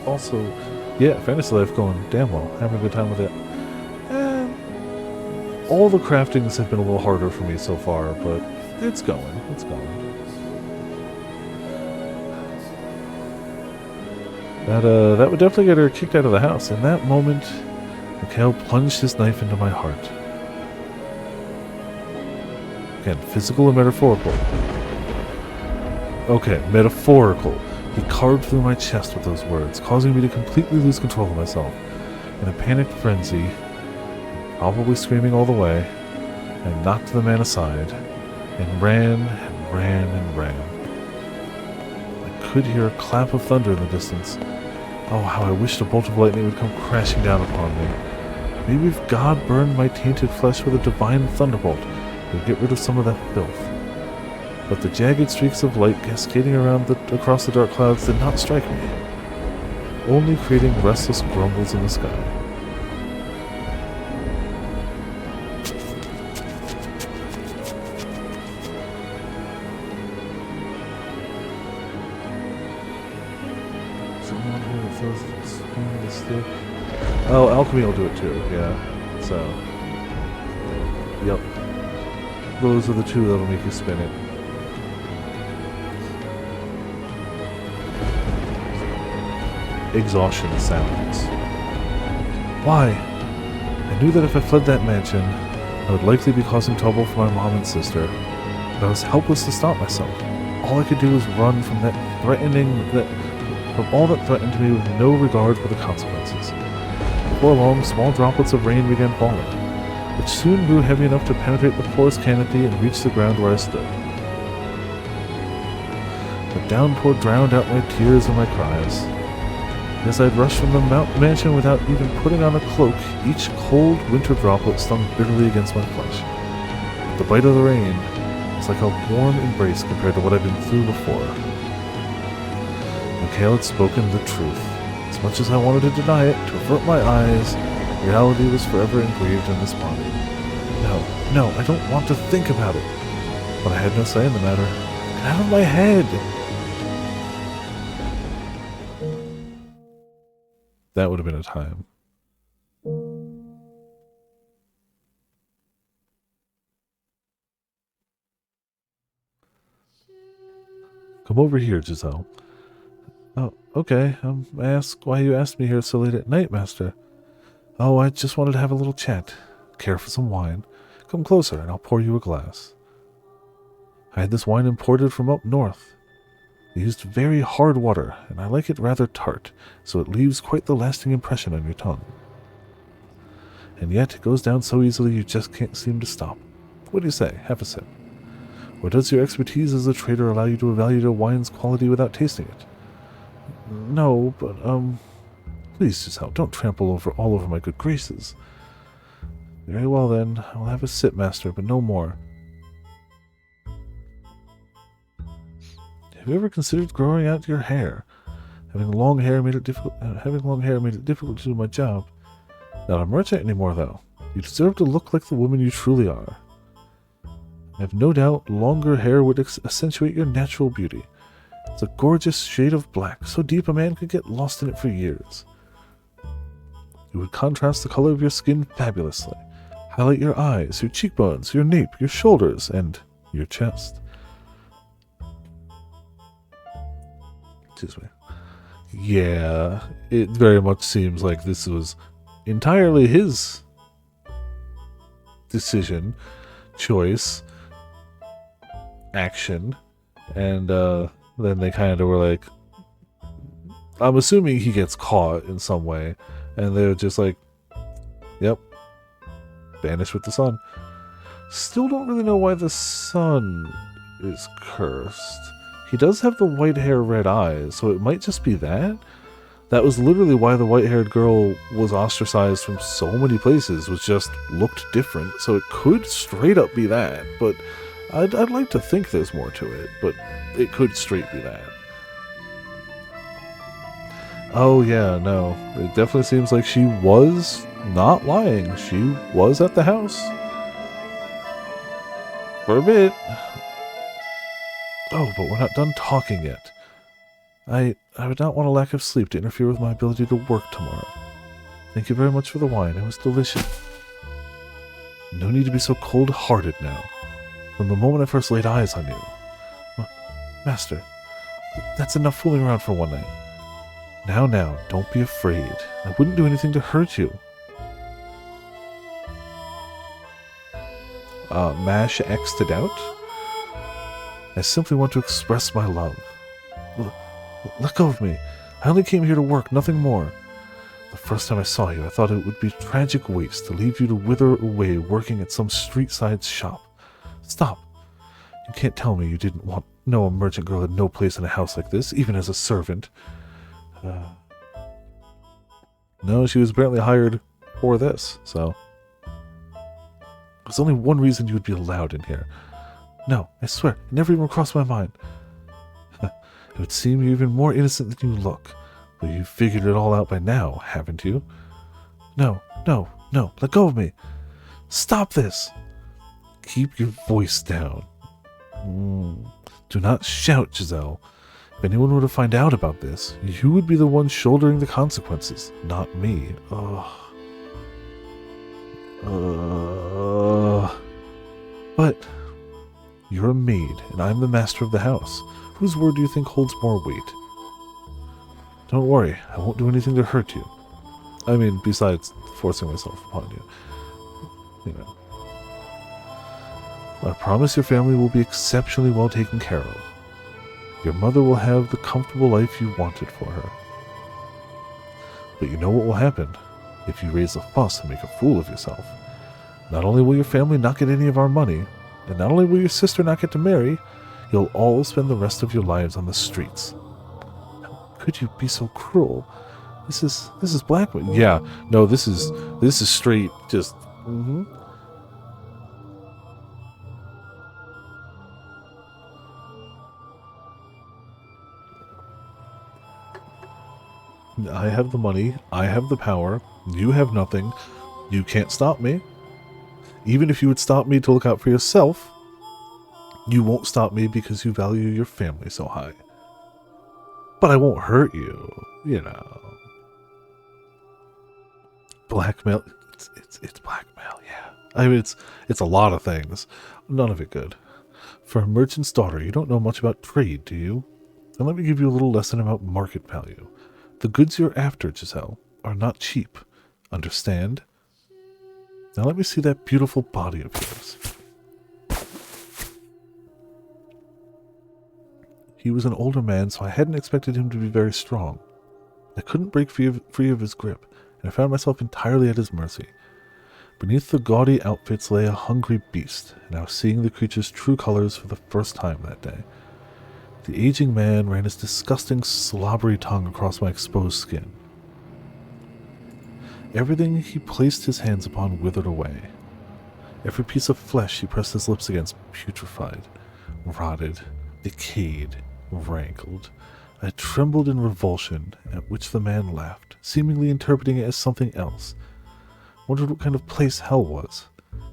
Also, yeah, fantasy life going damn well. Having a good time with it. All the craftings have been a little harder for me so far, but it's going. It's going. That would definitely get her kicked out of the house. In that moment, Mikhail plunged his knife into my heart. Again, physical or metaphorical? Okay, metaphorical. He carved through my chest with those words, causing me to completely lose control of myself. In a panicked frenzy, probably screaming all the way, I knocked the man aside, and ran and ran and ran. I could hear a clap of thunder in the distance. Oh, how I wished a bolt of lightning would come crashing down upon me. Maybe if God burned my tainted flesh with a divine thunderbolt, it would get rid of some of that filth. But the jagged streaks of light cascading across the dark clouds did not strike me, only creating restless grumbles in the sky. Let's do. Oh, alchemy will do it too. Yeah. So. Yep. Those are the two that'll make you spin it. Exhaustion sounds. Why? I knew that if I fled that mansion, I would likely be causing trouble for my mom and sister, but I was helpless to stop myself. All I could do was run from from all that threatened me with no regard for the consequences. Before long, small droplets of rain began falling, which soon grew heavy enough to penetrate the forest canopy and reach the ground where I stood. The downpour drowned out my tears and my cries. As I'd rushed from the mansion without even putting on a cloak, each cold winter droplet stung bitterly against my flesh. But the bite of the rain was like a warm embrace compared to what I'd been through before. Mikhail had spoken the truth. As much as I wanted to deny it, to avert my eyes, reality was forever engraved in this body. No, I don't want to think about it. But I had no say in the matter. Get out of my head! That would have been a time. Come over here, Giselle. Oh, okay. I ask why you asked me here so late at night, Master. Oh, I just wanted to have a little chat. Care for some wine. Come closer, and I'll pour you a glass. I had this wine imported from up north. They used very hard water, and I like it rather tart, so it leaves quite the lasting impression on your tongue. And yet it goes down so easily you just can't seem to stop. What do you say? Have a sip. Or does your expertise as a trader allow you to evaluate a wine's quality without tasting it? No, but, please, Giselle, don't trample all over my good graces. Very well, then. I'll have a sip, Master, but no more. Have you ever considered growing out your hair? Having long hair made it difficult to do my job. Not a merchant anymore, though. You deserve to look like the woman you truly are. I have no doubt longer hair would accentuate your natural beauty. It's a gorgeous shade of black, so deep a man could get lost in it for years. It would contrast the color of your skin fabulously. Highlight your eyes, your cheekbones, your nape, your shoulders, and your chest. Excuse me. Yeah, it very much seems like this was entirely his decision, choice, action, and then they kind of were like, I'm assuming he gets caught in some way, and they're just like, yep, vanish with the sun. Still don't really know why the sun is cursed. He does have the white hair, red eyes, so it might just be that. That was literally why the white-haired girl was ostracized from so many places, was just looked different, so it could straight up be that, but I'd like to think there's more to it, but it could straight be that. Oh yeah, no, it definitely seems like she was not lying. She was at the house. For a bit. Oh, but we're not done talking yet. I would not want a lack of sleep to interfere with my ability to work tomorrow. Thank you very much for the wine. It was delicious. No need to be so cold-hearted now. From the moment I first laid eyes on you. Master, that's enough fooling around for one night. Now, don't be afraid. I wouldn't do anything to hurt you. Mash X to doubt? I simply want to express my love. Let go of me. I only came here to work, nothing more. The first time I saw you, I thought it would be tragic waste to leave you to wither away working at some street-side shop. Stop. You can't tell me you didn't know a merchant girl had no place in a house like this, even as a servant. No, she was apparently hired for this, so... There's only one reason you would be allowed in here. No, I swear, it never even crossed my mind. It would seem you're even more innocent than you look, but you've figured it all out by now, haven't you? No, let go of me. Stop this. Keep your voice down. Do not shout, Giselle. If anyone were to find out about this, you would be the one shouldering the consequences, not me. But you're a maid, and I'm the master of the house. Whose word do you think holds more weight? Don't worry, I won't do anything to hurt you. I mean, besides forcing myself upon you. You know. I promise your family will be exceptionally well taken care of. Your mother will have the comfortable life you wanted for her. But you know what will happen if you raise a fuss and make a fool of yourself. Not only will your family not get any of our money, and not only will your sister not get to marry, you'll all spend the rest of your lives on the streets. How could you be so cruel? This is blackmail. Yeah, no, this is straight just I have the money, I have the power, you have nothing, you can't stop me. Even if you would stop me to look out for yourself, you won't stop me because you value your family so high. But I won't hurt you, you know. Blackmail, it's blackmail, yeah. I mean, it's a lot of things, none of it good. For a merchant's daughter, you don't know much about trade, do you? And let me give you a little lesson about market value. The goods you're after, Giselle, are not cheap. Understand? Now let me see that beautiful body of yours. He was an older man, so I hadn't expected him to be very strong. I couldn't break free of his grip, and I found myself entirely at his mercy. Beneath the gaudy outfits lay a hungry beast, and I was seeing the creature's true colors for the first time that day. The aging man ran his disgusting, slobbery tongue across my exposed skin. Everything he placed his hands upon withered away. Every piece of flesh he pressed his lips against putrefied, rotted, decayed, rankled. I trembled in revulsion, at which the man laughed, seemingly interpreting it as something else. Wondered what kind of place hell was.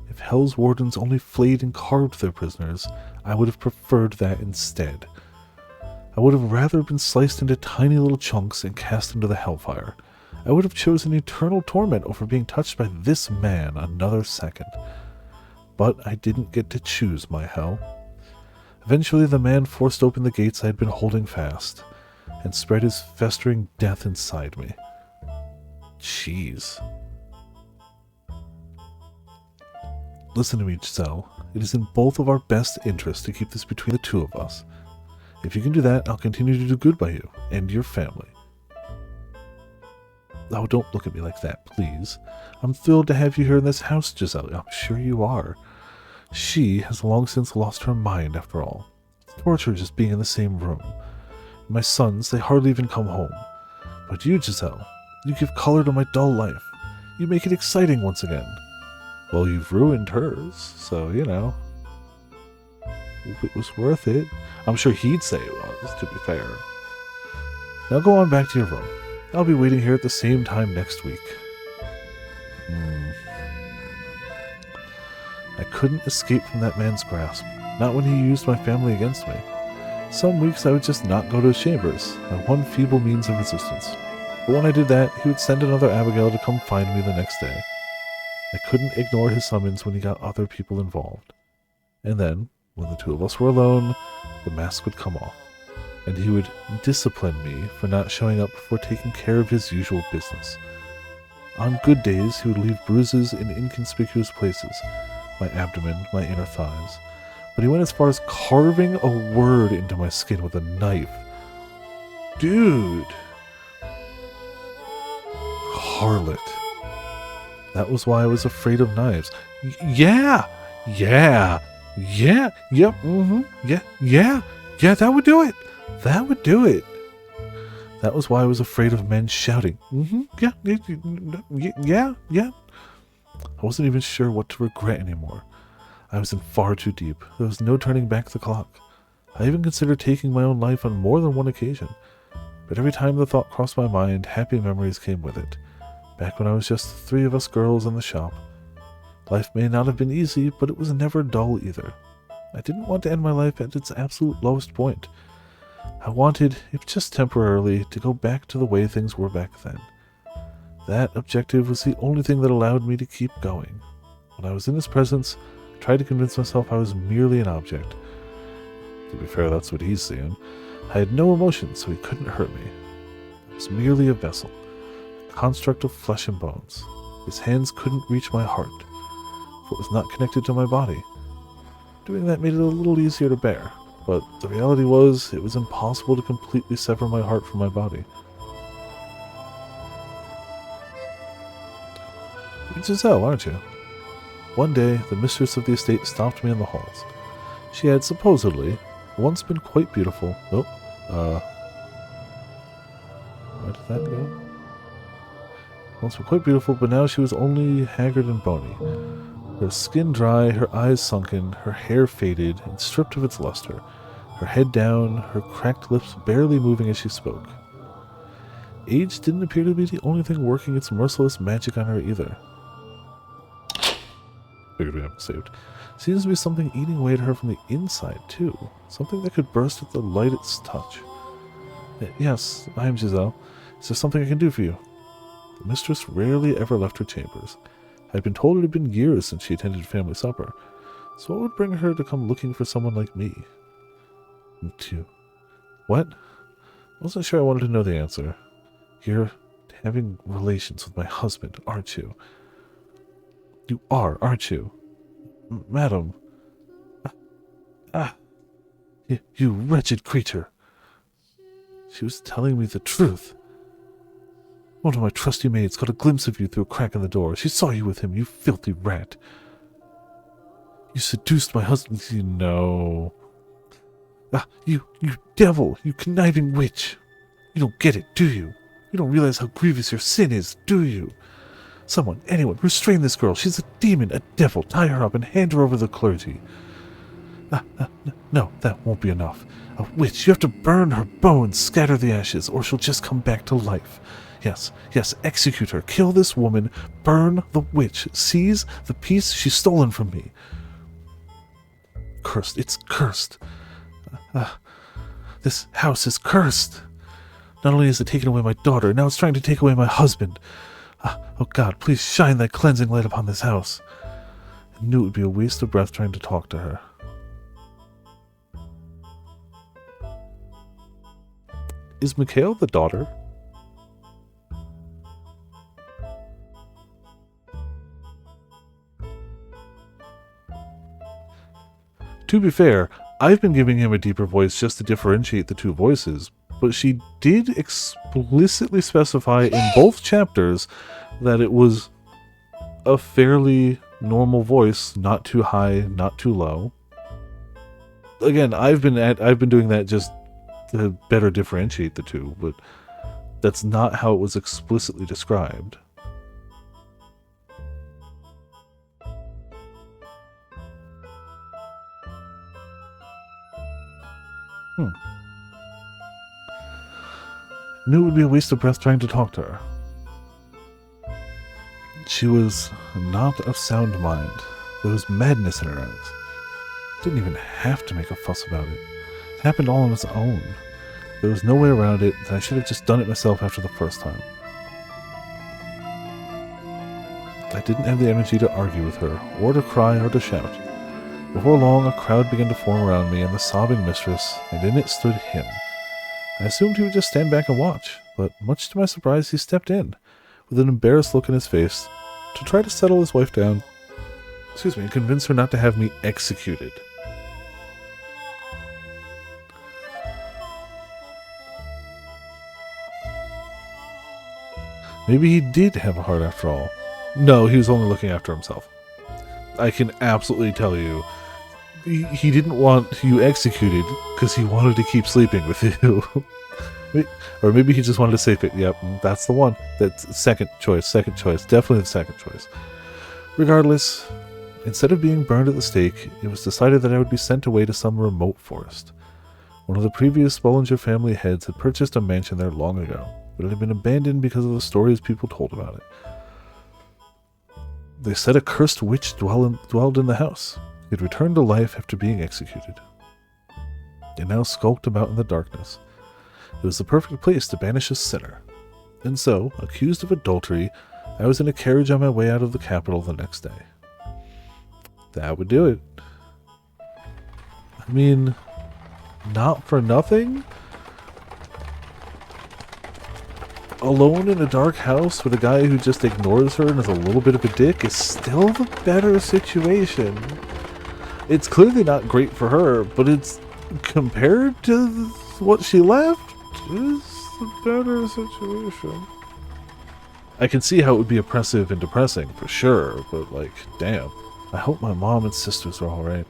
If hell's wardens only flayed and carved their prisoners, I would have preferred that instead. I would have rather been sliced into tiny little chunks and cast into the hellfire. I would have chosen eternal torment over being touched by this man another second. But I didn't get to choose my hell. Eventually the man forced open the gates I had been holding fast, and spread his festering death inside me. Jeez. Listen to me, Giselle. It is in both of our best interests to keep this between the two of us. If you can do that, I'll continue to do good by you and your family. Oh, don't look at me like that, please. I'm thrilled to have you here in this house, Giselle. I'm sure you are. She has long since lost her mind, after all. It's torture just being in the same room. My sons, they hardly even come home. But you, Giselle, you give color to my dull life. You make it exciting once again. Well, you've ruined hers, so, you know. It was worth it. I'm sure he'd say it was, to be fair. Now go on back to your room. I'll be waiting here at the same time next week. I couldn't escape from that man's grasp, not when he used my family against me. Some weeks I would just not go to his chambers, my one feeble means of resistance. But when I did that, he would send another Abigail to come find me the next day. I couldn't ignore his summons when he got other people involved. And then, when the two of us were alone, the mask would come off, and he would discipline me for not showing up before taking care of his usual business. On good days, he would leave bruises in inconspicuous places, my abdomen, my inner thighs, but he went as far as carving a word into my skin with a knife. Dude! Harlot. That was why I was afraid of knives. Yeah, that would do it. That would do it. That was why I was afraid of men shouting. Yeah. I wasn't even sure what to regret anymore. I was in far too deep. There was no turning back the clock. I even considered taking my own life on more than one occasion. But every time the thought crossed my mind, happy memories came with it. Back when I was just the three of us girls in the shop. Life may not have been easy, but it was never dull either. I didn't want to end my life at its absolute lowest point. I wanted, if just temporarily, to go back to the way things were back then. That objective was the only thing that allowed me to keep going. When I was in his presence, I tried to convince myself I was merely an object. To be fair, that's what he's seeing. I had no emotion, so he couldn't hurt me. I was merely a vessel, a construct of flesh and bones. His hands couldn't reach my heart, for it was not connected to my body. Doing that made it a little easier to bear, but the reality was, it was impossible to completely sever my heart from my body. You're Giselle, aren't you? One day, the mistress of the estate stopped me in the halls. She had supposedly once been quite beautiful. Where did that go? Once been quite beautiful, but now she was only haggard and bony. Her skin dry, her eyes sunken, her hair faded and stripped of its luster, her head down, her cracked lips barely moving as she spoke. Age didn't appear to be the only thing working its merciless magic on her either. Figured we haven't saved. Seems to be something eating away at her from the inside, too. Something that could burst at the lightest touch. Yes, I am Giselle. Is there something I can do for you? The mistress rarely ever left her chambers. I had been told it had been years since she attended family supper. So what would bring her to come looking for someone like me? Too. What? I wasn't sure I wanted to know the answer. You're having relations with my husband, aren't you? You are, aren't you? Madam. You wretched creature. She was telling me the truth. One of my trusty maids caught a glimpse of you through a crack in the door. She saw you with him, you filthy rat. You seduced my husband. No. You devil, you conniving witch. You don't get it, do you? You don't realize how grievous your sin is, do you? Someone, anyone, restrain this girl. She's a demon, a devil. Tie her up and hand her over to the clergy. No, that won't be enough. A witch, you have to burn her bones, scatter the ashes, or she'll just come back to life. Yes, execute her. Kill this woman. Burn the witch. Seize the piece she's stolen from me. Cursed. It's cursed. This house is cursed. Not only has it taken away my daughter, now it's trying to take away my husband. Oh God, please shine that cleansing light upon this house. I knew it would be a waste of breath trying to talk to her. Is Mikhail the daughter? To be fair, I've been giving him a deeper voice just to differentiate the two voices, but she did explicitly specify in both chapters that it was a fairly normal voice, not too high, not too low. Again, I've been doing that just to better differentiate the two, but that's not how it was explicitly described. Knew it would be a waste of breath trying to talk to her. She was not of sound mind. There was madness in her eyes. Didn't even have to make a fuss about it. It happened all on its own. There was no way around it, and I should have just done it myself after the first time. I didn't have the energy to argue with her, or to cry, or to shout. Before long, a crowd began to form around me and the sobbing mistress, and in it stood him. I assumed he would just stand back and watch, but much to my surprise, he stepped in, with an embarrassed look in his face, to try to settle his wife down, and convince her not to have me executed. Maybe he did have a heart after all. No, he was only looking after himself. I can absolutely tell you, he didn't want you executed because he wanted to keep sleeping with you. Or maybe he just wanted to save it. Yep, that's the one. That's second choice. Definitely the second choice. Regardless, instead of being burned at the stake, it was decided that I would be sent away to some remote forest. One of the previous Bollinger family heads had purchased a mansion there long ago, but it had been abandoned because of the stories people told about it. They said a cursed witch dwelled in the house. He had returned to life after being executed. and now skulked about in the darkness. It was the perfect place to banish a sinner. And so, accused of adultery, I was in a carriage on my way out of the capital the next day. That would do it. I mean, not for nothing? Alone in a dark house with a guy who just ignores her and is a little bit of a dick is still the better situation. It's clearly not great for her, but it's, compared to what she left, it's the better situation. I can see how it would be oppressive and depressing, for sure, but like, damn. I hope my mom and sisters are alright.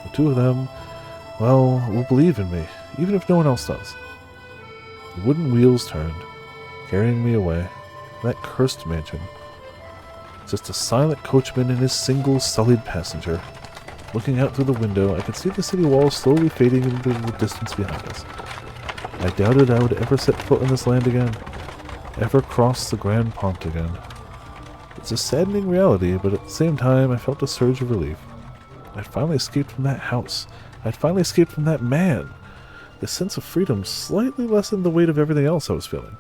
The two of them, well, will believe in me, even if no one else does. The wooden wheels turned, carrying me away. That cursed mansion. Just a silent coachman and his single sullied passenger. Looking out through the window, I could see the city walls slowly fading into the distance behind us. I doubted I would ever set foot in this land again, ever cross the Grand Pont again. It's a saddening reality, but at the same time, I felt a surge of relief. I'd finally escaped from that house. I'd finally escaped from that man. The sense of freedom slightly lessened the weight of everything else I was feeling.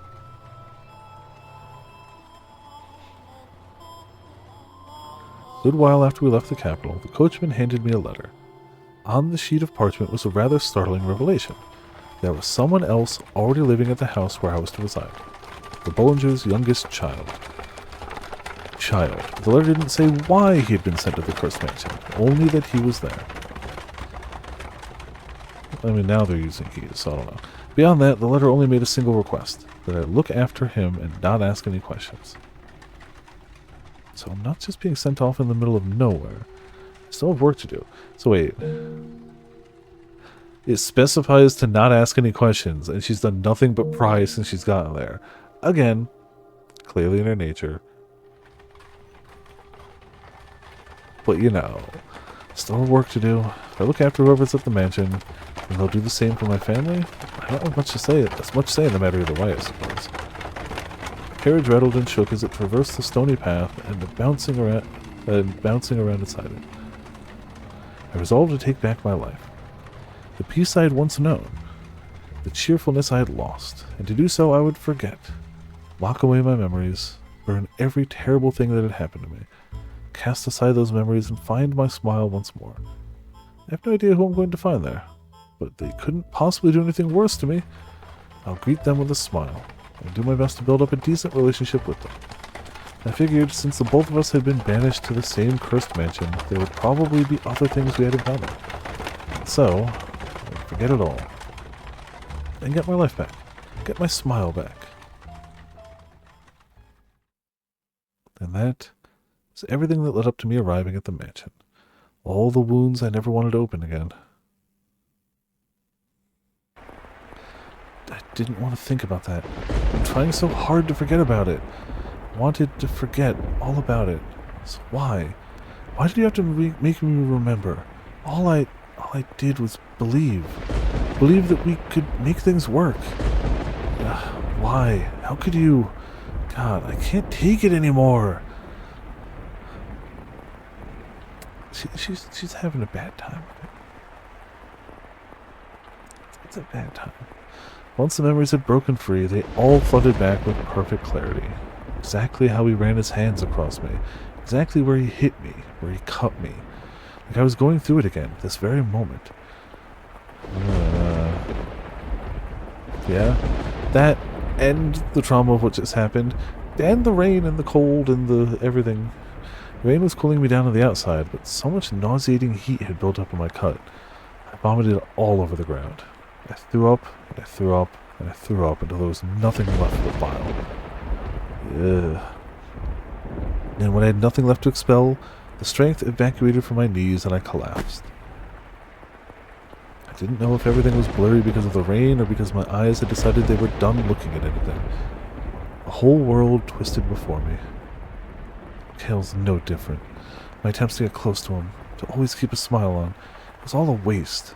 A good while after we left the capital, the coachman handed me a letter. On the sheet of parchment was a rather startling revelation. There was someone else already living at the house where I was to reside. The Bollinger's youngest child. The letter didn't say why he had been sent to the cursed mansion, only that he was there. I mean, now they're using keys, so I don't know. Beyond that, the letter only made a single request, that I look after him and not ask any questions. So I'm not just being sent off in the middle of nowhere. I still have work to do. So wait. It specifies to not ask any questions, and she's done nothing but pry since she's gotten there. Again, clearly in her nature. But you know, still have work to do. If I look after whoever's at the mansion, and they'll do the same for my family, I don't have much to say. That's much say in the matter either way, I suppose. The carriage rattled and shook as it traversed the stony path and bouncing around inside it. I resolved to take back my life. The peace I had once known, the cheerfulness I had lost, and to do so I would forget, lock away my memories, burn every terrible thing that had happened to me, cast aside those memories and find my smile once more. I have no idea who I'm going to find there, but they couldn't possibly do anything worse to me. I'll greet them with a smile, and do my best to build up a decent relationship with them. I figured, since the both of us had been banished to the same cursed mansion, there would probably be other things we had in common. So, I'd forget it all. And get my life back. Get my smile back. And that is everything that led up to me arriving at the mansion. All the wounds I never wanted to open again. I didn't want to think about that. I'm trying so hard to forget about it. I wanted to forget all about it. So why? Why did you have to make me remember? All I did was believe. Believe that we could make things work. Why? How could you? God, I can't take it anymore. She's having a bad time. It's a bad time. Once the memories had broken free, they all flooded back with perfect clarity. Exactly how he ran his hands across me. Exactly where he hit me, where he cut me. Like I was going through it again, this very moment. Yeah, that and the trauma of what just happened, and the rain and the cold and the everything. The rain was cooling me down on the outside, but so much nauseating heat had built up in my cut. I vomited all over the ground. I threw up, and I threw up, and I threw up until there was nothing left but bile. Ugh. And when I had nothing left to expel, the strength evacuated from my knees and I collapsed. I didn't know if everything was blurry because of the rain or because my eyes had decided they were done looking at anything. The whole world twisted before me. Kale's no different. My attempts to get close to him, to always keep a smile on, it was all a waste.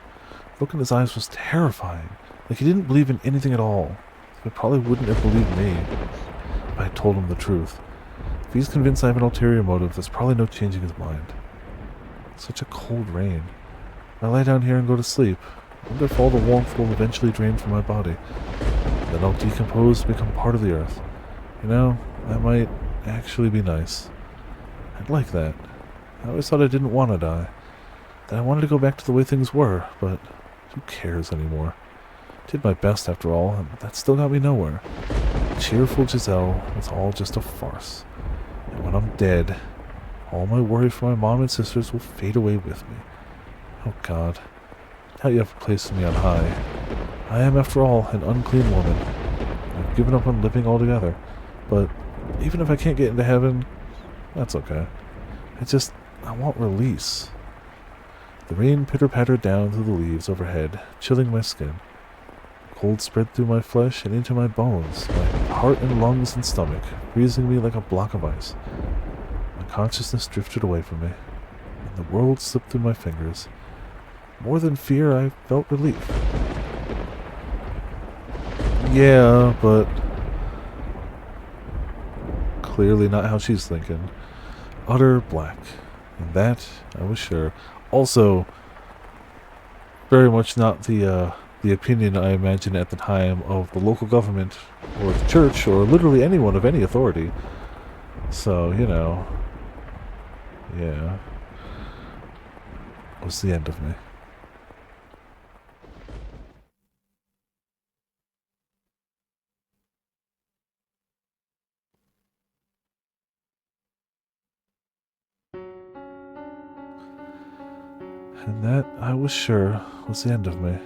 The look in his eyes was terrifying, like he didn't believe in anything at all. He probably wouldn't have believed me if I had told him the truth. If he's convinced I have an ulterior motive, there's probably no changing his mind. Such a cold rain. I lie down here and go to sleep. wonder if all the warmth will eventually drain from my body. Then I'll decompose and become part of the earth. You know, that might actually be nice. I'd like that. I always thought I didn't want to die. That I wanted to go back to the way things were, but who cares anymore? Did my best after all, and that still got me nowhere. Cheerful Giselle was all just a farce. And when I'm dead, all my worry for my mom and sisters will fade away with me. Oh God, now you have placed me on high. I am, after all, an unclean woman. I've given up on living altogether. But even if I can't get into heaven, that's okay. I want release. The rain pitter-pattered down through the leaves overhead, chilling my skin. Cold spread through my flesh and into my bones, my heart and lungs and stomach, freezing me like a block of ice. My consciousness drifted away from me, and the world slipped through my fingers. More than fear, I felt relief. Yeah, but clearly not how she's thinking. Utter black. And that, I was sure. Also, very much not the opinion I imagine at the time of the local government, or the church, or literally anyone of any authority. So, you know, yeah. It was the end of me. And that, I was sure, was the end of me.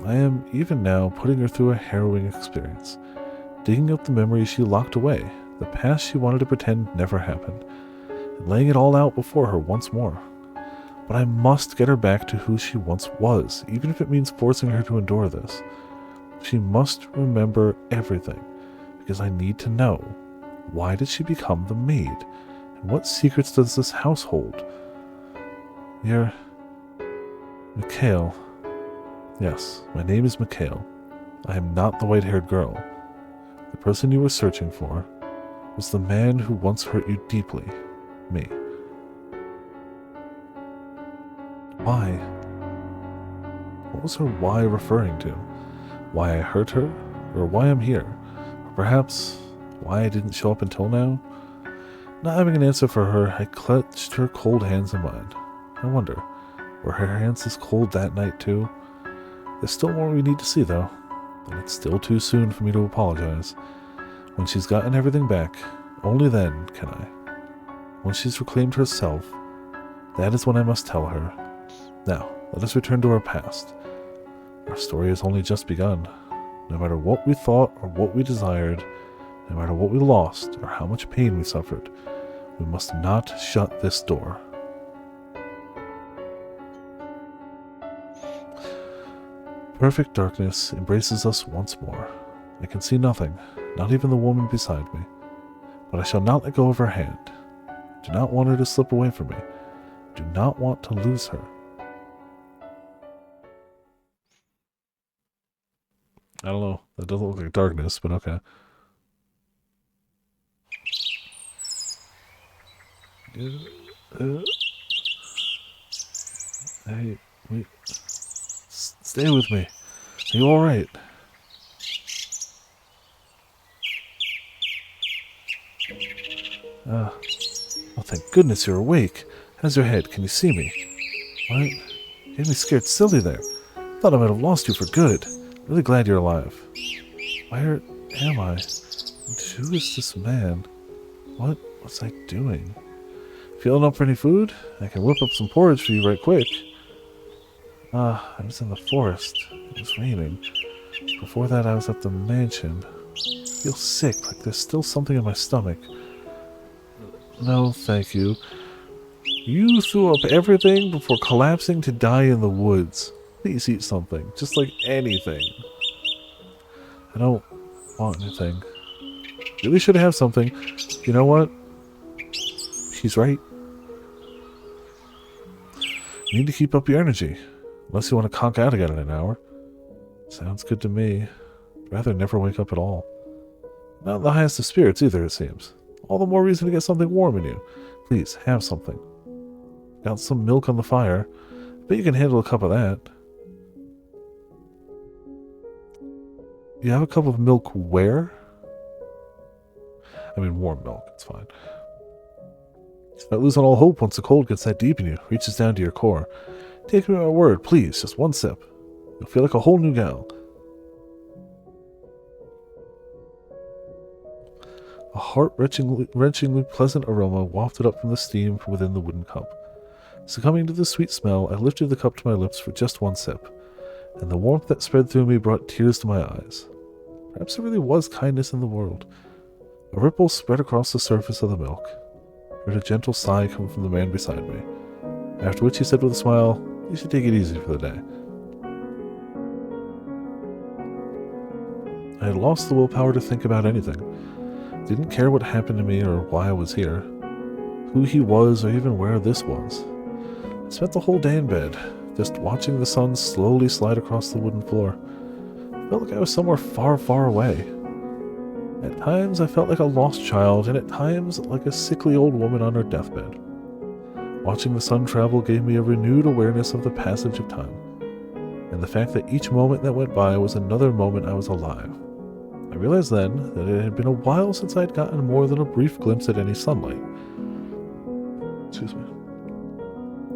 I am, even now, putting her through a harrowing experience, digging up the memories she locked away, the past she wanted to pretend never happened, and laying it all out before her once more. But I must get her back to who she once was, even if it means forcing her to endure this. She must remember everything, because I need to know. Why did she become the maid? And what secrets does this house hold? You're Mikhail. Yes, my name is Mikhail. I am not the white-haired girl. The person you were searching for was the man who once hurt you deeply. Me. Why? What was her why referring to? Why I hurt her? Or why I'm here? Or perhaps why I didn't show up until now? Not having an answer for her, I clutched her cold hands in mine. I wonder, were her hands this cold that night too? There's still more we need to see though, and it's still too soon for me to apologize. When she's gotten everything back, only then can I. Once she's reclaimed herself, that is when I must tell her. Now, let us return to our past. Our story has only just begun. No matter what we thought or what we desired, no matter what we lost or how much pain we suffered, we must not shut this door. Perfect darkness embraces us once more. I can see nothing, not even the woman beside me. But I shall not let go of her hand. Do not want her to slip away from me. Do not want to lose her. I don't know. That doesn't look like darkness, but okay. Hey, wait. Stay with me. Are you alright? Oh, thank goodness you're awake. How's your head? Can you see me? What? You had me scared silly there. Thought I might have lost you for good. Really glad you're alive. Where am I? And who is this man? What was I doing? Feeling up for any food? I can whip up some porridge for you right quick. I was in the forest. It was raining. Before that, I was at the mansion. I feel sick, like there's still something in my stomach. No, thank you. You threw up everything before collapsing to die in the woods. Please eat something. Just like anything. I don't want anything. Really should have something. You know what? She's right. You need to keep up your energy. Unless you want to conk out again in an hour. Sounds good to me. I'd rather never wake up at all. Not the highest of spirits either, it seems. All the more reason to get something warm in you. Please, have something. Got some milk on the fire. but you can handle a cup of that. You have a cup of milk where? I mean, warm milk, it's fine. Start losing all hope once the cold gets that deep in you, reaches down to your core. Take me at my word, please, just one sip. You'll feel like a whole new gal. A heart-wrenchingly pleasant aroma wafted up from the steam from within the wooden cup. Succumbing to the sweet smell, I lifted the cup to my lips for just one sip, and the warmth that spread through me brought tears to my eyes. Perhaps there really was kindness in the world. A ripple spread across the surface of the milk. I heard a gentle sigh come from the man beside me, after which he said with a smile, "You should take it easy for the day." I had lost the willpower to think about anything. Didn't care what happened to me or why I was here, who he was or even where this was. I spent the whole day in bed, just watching the sun slowly slide across the wooden floor. I felt like I was somewhere far, far away. At times I felt like a lost child, and at times like a sickly old woman on her deathbed. Watching the sun travel gave me a renewed awareness of the passage of time, and the fact that each moment that went by was another moment I was alive. I realized then that it had been a while since I had gotten more than a brief glimpse at any sunlight. Excuse me.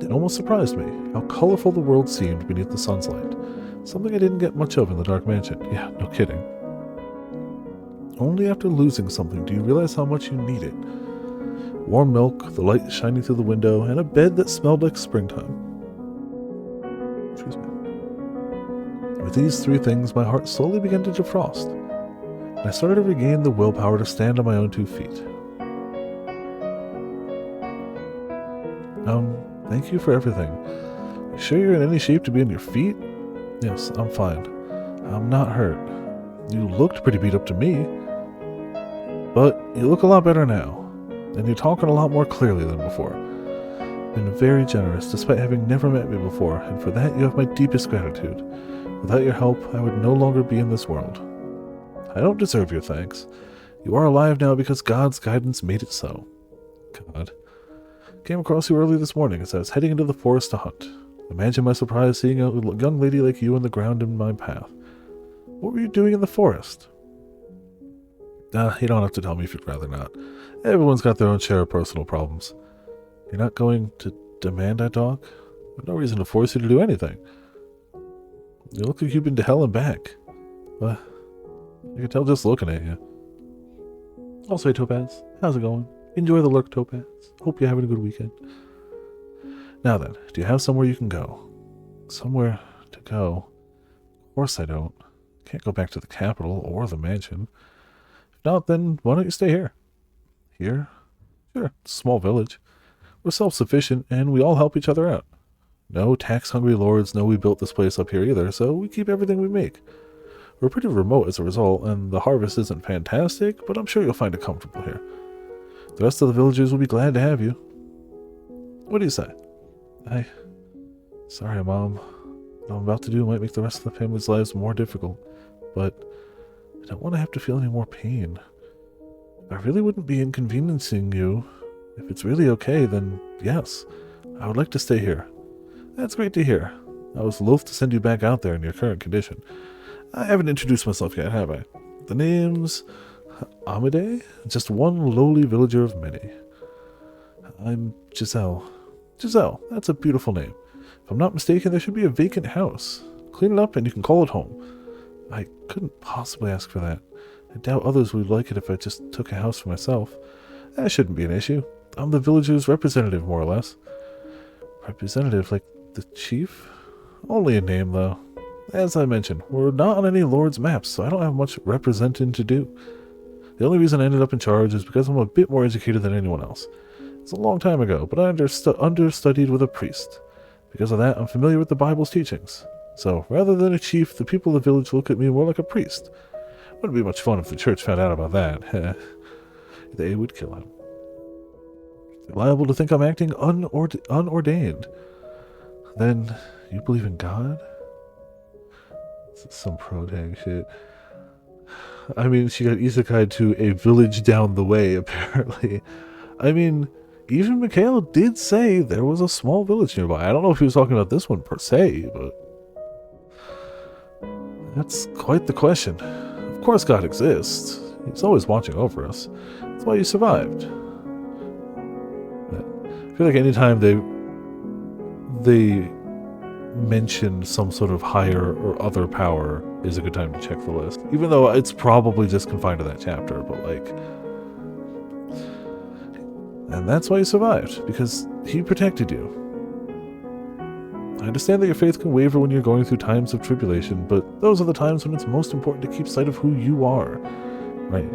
It almost surprised me how colorful the world seemed beneath the sun's light, something I didn't get much of in the dark mansion. Yeah, no kidding. Only after losing something do you realize how much you need it. Warm milk, the light shining through the window, and a bed that smelled like springtime. Excuse me. With these three things, my heart slowly began to defrost, and I started to regain the willpower to stand on my own 2 feet. Thank you for everything. You sure you're in any shape to be on your feet? Yes, I'm fine. I'm not hurt. You looked pretty beat up to me, but you look a lot better now, and you're talking a lot more clearly than before. You've been very generous, despite having never met me before, and for that you have my deepest gratitude. Without your help, I would no longer be in this world. I don't deserve your thanks. You are alive now because God's guidance made it so. God. Came across you early this morning as I was heading into the forest to hunt. Imagine my surprise seeing a young lady like you on the ground in my path. What were you doing in the forest? You don't have to tell me if you'd rather not. Everyone's got their own share of personal problems. You're not going to demand I talk? There's no reason to force you to do anything. You look like you've been to hell and back. I can tell just looking at you. I'll say, Topaz, how's it going? Enjoy the lurk, Topaz. Hope you're having a good weekend. Now then, do you have somewhere you can go? Somewhere to go? Of course I don't. Can't go back to the capital or the mansion. If not, then why don't you stay here? Here? Sure, it's a small village. We're self-sufficient, and we all help each other out. No tax-hungry lords know we built this place up here either, so we keep everything we make. We're pretty remote as a result, and the harvest isn't fantastic, but I'm sure you'll find it comfortable here. The rest of the villagers will be glad to have you. What do you say? Sorry, Mom. What I'm about to do might make the rest of the family's lives more difficult, but I don't want to have to feel any more pain. I really wouldn't be inconveniencing you. If it's really okay, then yes, I would like to stay here. That's great to hear. I was loath to send you back out there in your current condition. I haven't introduced myself yet, have I? The name's Amade? Just one lowly villager of many. I'm Giselle. Giselle, that's a beautiful name. If I'm not mistaken, there should be a vacant house. Clean it up and you can call it home. I couldn't possibly ask for that. I doubt others would like it if I just took a house for myself. That shouldn't be an issue. I'm the village's representative, more or less. Representative, like the chief? Only a name, though. As I mentioned, we're not on any lord's maps, so I don't have much representing to do. The only reason I ended up in charge is because I'm a bit more educated than anyone else. It's a long time ago, but I understudied with a priest. Because of that, I'm familiar with the Bible's teachings. So, rather than a chief, the people of the village look at me more like a priest. Wouldn't be much fun if the church found out about that. They would kill him. They're liable to think I'm acting unordained. Then, you believe in God? This is some pro-tag shit. I mean, she got isekai'd to a village down the way, apparently. I mean, even Mikhail did say there was a small village nearby. I don't know if he was talking about this one per se, but that's quite the question. Of course God exists. He's always watching over us. That's why you survived. I feel like anytime they mention some sort of higher or other power is a good time to check the list. Even though it's probably just confined to that chapter, but like... And that's why you survived, because he protected you. I understand that your faith can waver when you're going through times of tribulation, but those are the times when it's most important to keep sight of who you are. Right.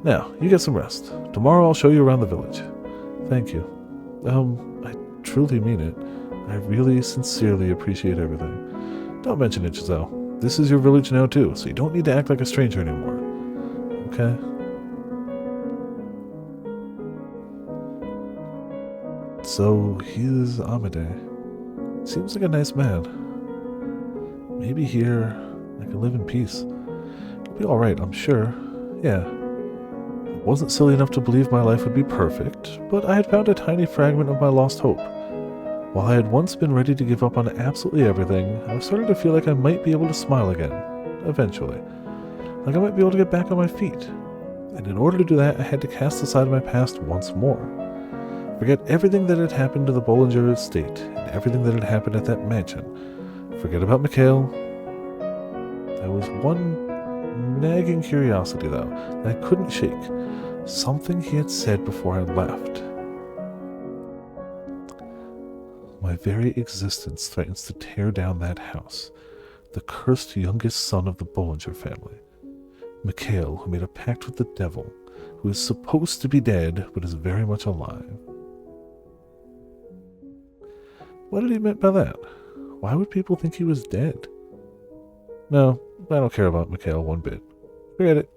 Now, you get some rest. Tomorrow I'll show you around the village. Thank you. I truly mean it. I really sincerely appreciate everything. Don't mention it, Giselle. This is your village now too, so you don't need to act like a stranger anymore. Okay? So, he is Amade. Seems like a nice man. Maybe here I can live in peace. It'll be alright, I'm sure. Yeah. I wasn't silly enough to believe my life would be perfect, but I had found a tiny fragment of my lost hope. While I had once been ready to give up on absolutely everything, I was starting to feel like I might be able to smile again. Eventually. Like I might be able to get back on my feet. And in order to do that, I had to cast aside my past once more. Forget everything that had happened to the Bollinger estate, and everything that had happened at that mansion. Forget about Mikhail. There was one nagging curiosity, though, that I couldn't shake. Something he had said before I left. My very existence threatens to tear down that house. The cursed youngest son of the Bollinger family. Mikhail, who made a pact with the devil, who is supposed to be dead, but is very much alive. What did he mean by that? Why would people think he was dead? No, I don't care about Mikhail one bit. Forget it.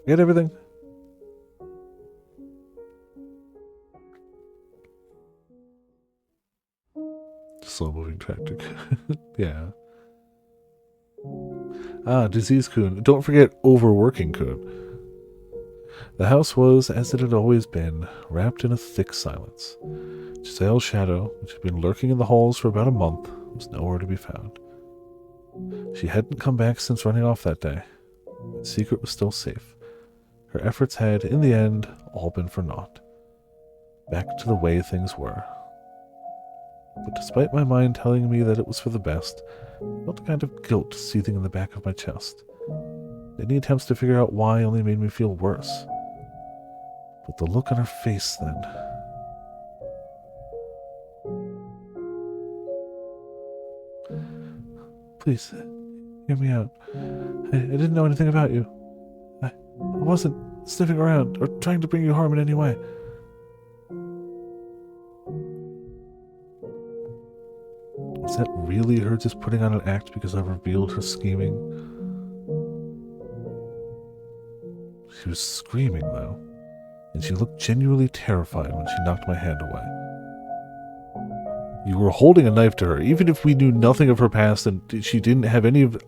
Forget everything. Slow-moving tractor. Yeah. Ah, Disease Kun. Don't forget Overworking Kun. The house was, as it had always been, wrapped in a thick silence. Giselle's shadow, which had been lurking in the halls for about a month, was nowhere to be found. She hadn't come back since running off that day. The secret was still safe. Her efforts had, in the end, all been for naught. Back to the way things were. But despite my mind telling me that it was for the best, I felt a kind of guilt seething in the back of my chest. Any attempts to figure out why only made me feel worse. But the look on her face then... Please, hear me out. I didn't know anything about you. I wasn't sniffing around or trying to bring you harm in any way. Was that really her just putting on an act because I revealed her scheming? She was screaming, though, and she looked genuinely terrified when she knocked my hand away. You were holding a knife to her, even if we knew nothing of her past and she didn't have any of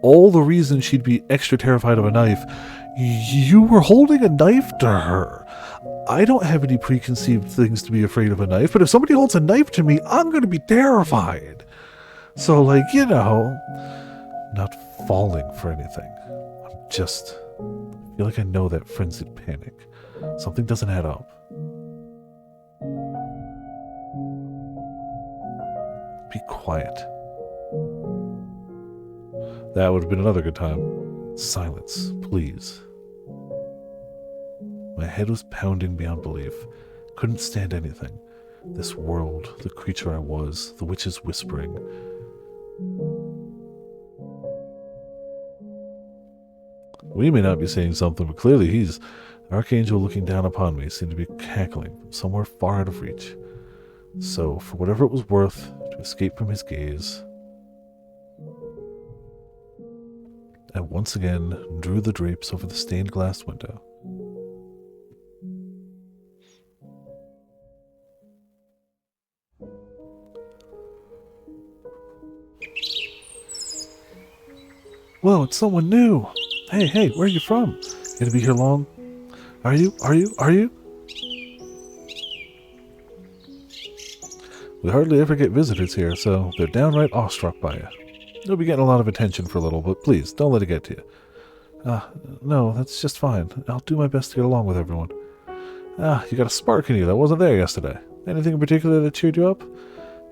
all the reasons she'd be extra terrified of a knife. You were holding a knife to her. I don't have any preconceived things to be afraid of a knife, but if somebody holds a knife to me, I'm going to be terrified. So, like, you know, not falling for anything. I'm just... I feel like I know that frenzied panic. Something doesn't add up. Be quiet. That would have been another good time. Silence, please. My head was pounding beyond belief. Couldn't stand anything. This world, the creature I was, the witches whispering. We may not be saying something, but clearly he's... The archangel looking down upon me seemed to be cackling from somewhere far out of reach. So, for whatever it was worth, to escape from his gaze, I once again drew the drapes over the stained glass window. Whoa, it's someone new! Hey, where are you from? Gonna be here long? Are you? We hardly ever get visitors here, so they're downright awestruck by you. You'll be getting a lot of attention for a little, but please, don't let it get to you. No, that's just fine. I'll do my best to get along with everyone. You got a spark in you that wasn't there yesterday. Anything in particular that cheered you up?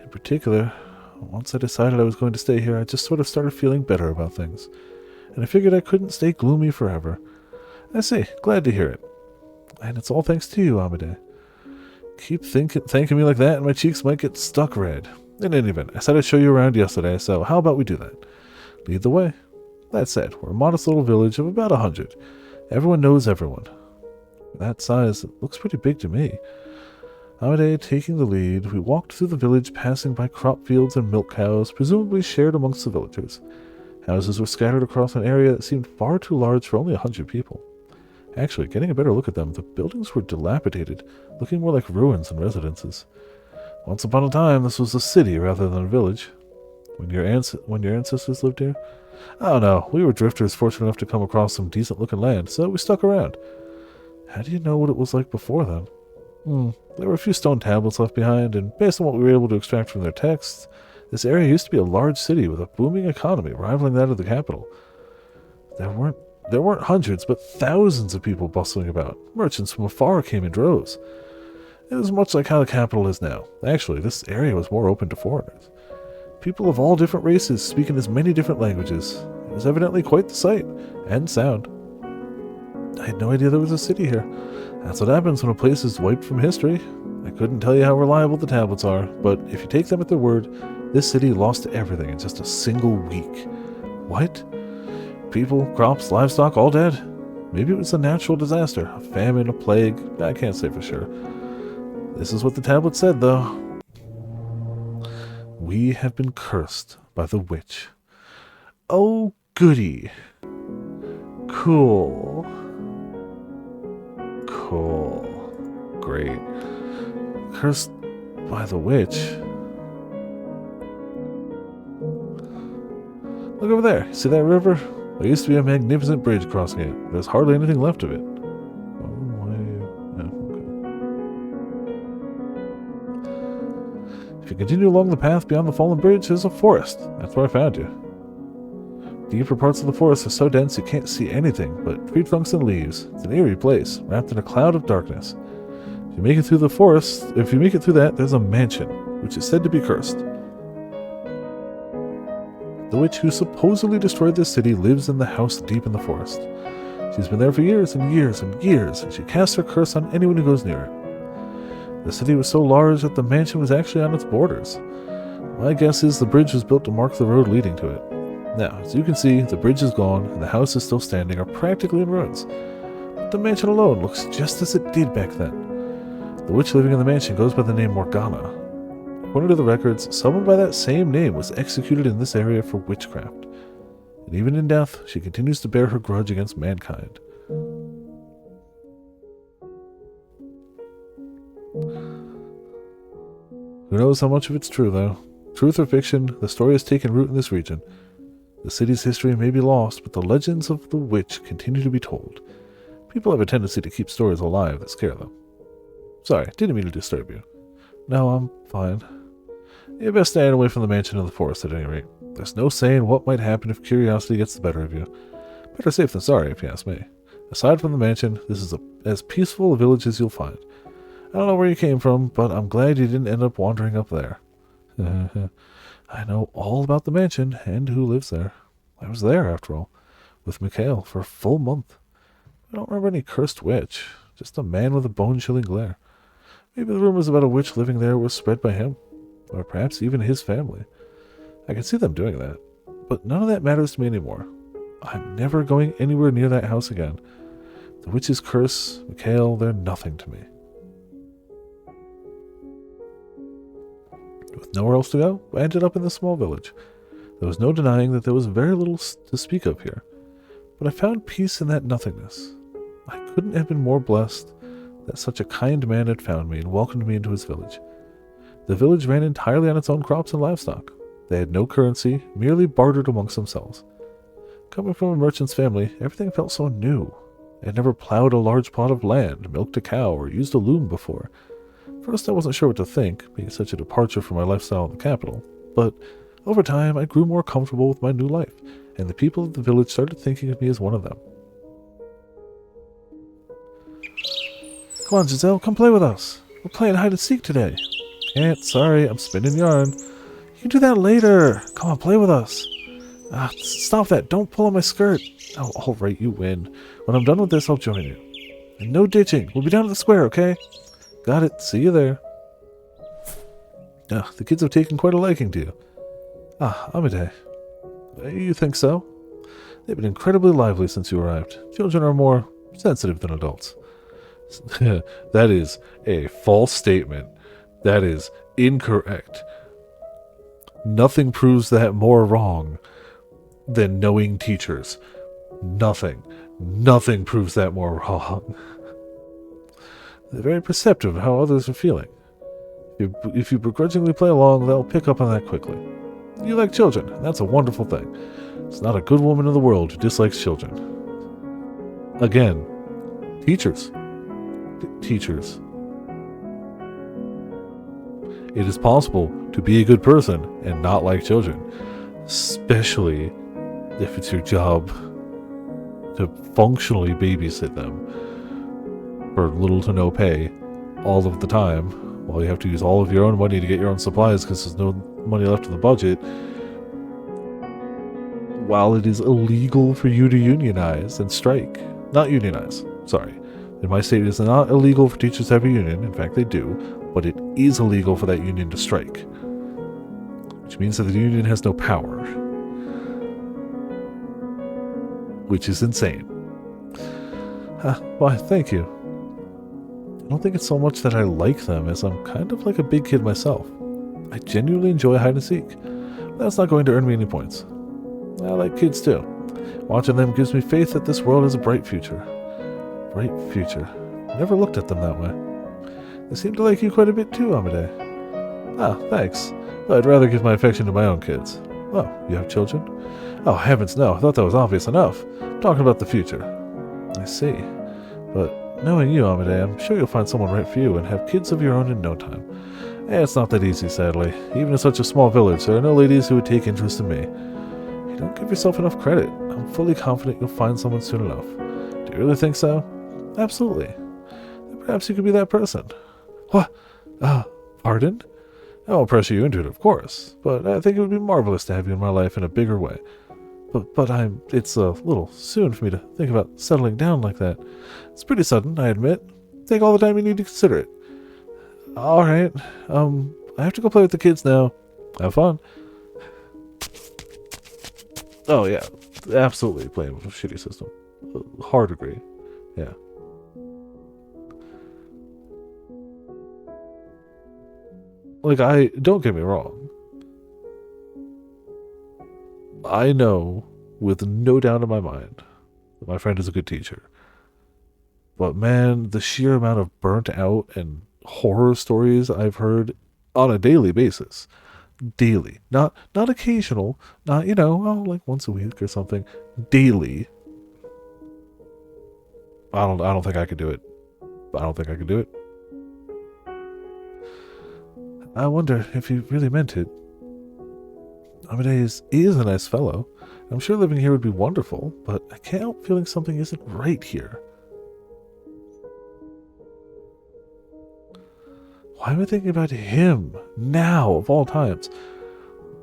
In particular, once I decided I was going to stay here, I just sort of started feeling better about things. And I figured I couldn't stay gloomy forever. I see. Glad to hear it. And it's all thanks to you, Amade. Keep thanking me like that and my cheeks might get stuck red. In any event, I said I'd show you around yesterday, so how about we do that? Lead the way. That said, we're a modest little village of about 100. Everyone knows everyone. That size, it looks pretty big to me. Amade taking the lead, we walked through the village, passing by crop fields and milk cows, presumably shared amongst the villagers. Houses were scattered across an area that seemed far too large for only 100 people. Actually, getting a better look at them, the buildings were dilapidated, looking more like ruins than residences. Once upon a time, this was a city rather than a village. When your ancestors lived here? Oh no, we were drifters fortunate enough to come across some decent-looking land, so we stuck around. How do you know what it was like before then? There were a few stone tablets left behind, and based on what we were able to extract from their texts, this area used to be a large city with a booming economy rivaling that of the capital. There weren't hundreds, but thousands of people bustling about. Merchants from afar came in droves. It was much like how the capital is now. Actually, this area was more open to foreigners. People of all different races speaking as many different languages. It was evidently quite the sight and sound. I had no idea there was a city here. That's what happens when a place is wiped from history. I couldn't tell you how reliable the tablets are, but if you take them at their word, this city lost everything in just a single week. What? People, crops, livestock, all dead? Maybe it was a natural disaster, a famine, a plague. I can't say for sure. This is what the tablet said, though. We have been cursed by the witch. Oh, goody. Cool. Great. Cursed by the witch? Look over there. See that river? There used to be a magnificent bridge crossing it. There's hardly anything left of it. If you continue along the path beyond the fallen bridge, there's a forest. That's where I found you. Deeper parts of the forest are so dense you can't see anything but tree trunks and leaves. It's an eerie place, wrapped in a cloud of darkness. If you make it through the forest, there's a mansion, which is said to be cursed. The witch who supposedly destroyed this city lives in the house deep in the forest. She's been there for years and years and years, and she casts her curse on anyone who goes near it. The city was so large that the mansion was actually on its borders. My guess is the bridge was built to mark the road leading to it. Now, as you can see, the bridge is gone, and the houses still standing are practically in ruins. But the mansion alone looks just as it did back then. The witch living in the mansion goes by the name Morgana. According to the records, someone by that same name was executed in this area for witchcraft. And even in death, she continues to bear her grudge against mankind. Who knows how much of it's true, though? Truth or fiction, the story has taken root in this region. The city's history may be lost, but the legends of the witch continue to be told. People have a tendency to keep stories alive that scare them. Sorry, didn't mean to disturb you. No, I'm fine. You best stay away from the mansion and the forest at any rate. There's no saying what might happen if curiosity gets the better of you. Better safe than sorry, if you ask me. Aside from the mansion, this is as peaceful a village as you'll find. I don't know where you came from, but I'm glad you didn't end up wandering up there. I know all about the mansion and who lives there. I was there, after all, with Mikhail for a full month. I don't remember any cursed witch, just a man with a bone-chilling glare. Maybe the rumors about a witch living there were spread by him, or perhaps even his family. I can see them doing that, but none of that matters to me anymore. I'm never going anywhere near that house again. The witch's curse, Mikhail, they're nothing to me. With nowhere else to go, I ended up in the small village. There was no denying that there was very little to speak of here, but I found peace in that nothingness. I couldn't have been more blessed that such a kind man had found me and welcomed me into his village. The village ran entirely on its own crops and livestock. They had no currency, merely bartered amongst themselves. Coming from a merchant's family, everything felt so new. I had never plowed a large plot of land, milked a cow, or used a loom before. First, I wasn't sure what to think, being such a departure from my lifestyle in the capital, but over time, I grew more comfortable with my new life, and the people of the village started thinking of me as one of them. Come on, Giselle, come play with us. We're playing hide and seek today. Can't, sorry, I'm spinning yarn. You can do that later. Come on, play with us. Stop that, don't pull on my skirt. Oh, alright, you win. When I'm done with this, I'll join you. And no ditching, we'll be down at the square, okay? Got it, see you there. The kids have taken quite a liking to you. Amide. You think so? They've been incredibly lively since you arrived. Children are more sensitive than adults. That is a false statement. That is incorrect. Nothing proves that more wrong than knowing teachers. Nothing. Nothing proves that more wrong. They're very perceptive of how others are feeling. If you begrudgingly play along, they'll pick up on that quickly. You like children, and that's a wonderful thing. There's not a good woman in the world who dislikes children. Again, teachers. Teachers. It is possible to be a good person and not like children, especially if it's your job to functionally babysit them for little to no pay all of the time, while you have to use all of your own money to get your own supplies because there's no money left in the budget. While it is illegal for you to unionize and strike, not unionize, sorry. In my state, it is not illegal for teachers to have a union. In fact, they do, but it is illegal for that union to strike, which means that the union has no power, which is insane. Why, thank you. I don't think it's so much that I like them as I'm kind of like a big kid myself. I genuinely enjoy hide and seek. That's not going to earn me any points. I like kids too. Watching them gives me faith that this world has a bright future. Bright future. Never looked at them that way. They seem to like you quite a bit too, Amide. Thanks. I'd rather give my affection to my own kids. Oh, you have children? Oh, heavens no. I thought that was obvious enough. I'm talking about the future. I see. But knowing you, Amide, I'm sure you'll find someone right for you and have kids of your own in no time. It's not that easy, sadly. Even in such a small village, there are no ladies who would take interest in me. You don't give yourself enough credit. I'm fully confident you'll find someone soon enough. Do you really think so? Absolutely. Then perhaps you could be that person. What? Pardon? I won't pressure you into it, of course, but I think it would be marvelous to have you in my life in a bigger way. But it's a little soon for me to think about settling down like that. It's pretty sudden, I admit. Take all the time you need to consider it. Alright, I have to go play with the kids now. Have fun. Oh yeah, absolutely playing with a shitty system. Hard agree. Yeah. Like, don't get me wrong. I know, with no doubt in my mind, that my friend is a good teacher. But man, the sheer amount of burnt out and horror stories I've heard on a daily basis. Daily. Not occasional. Not, like once a week or something. Daily. I don't think I could do it. I don't think I could do it. I wonder if he really meant it. Amade is a nice fellow. I'm sure living here would be wonderful, but I can't help feeling something isn't right here. Why am I thinking about him now, of all times?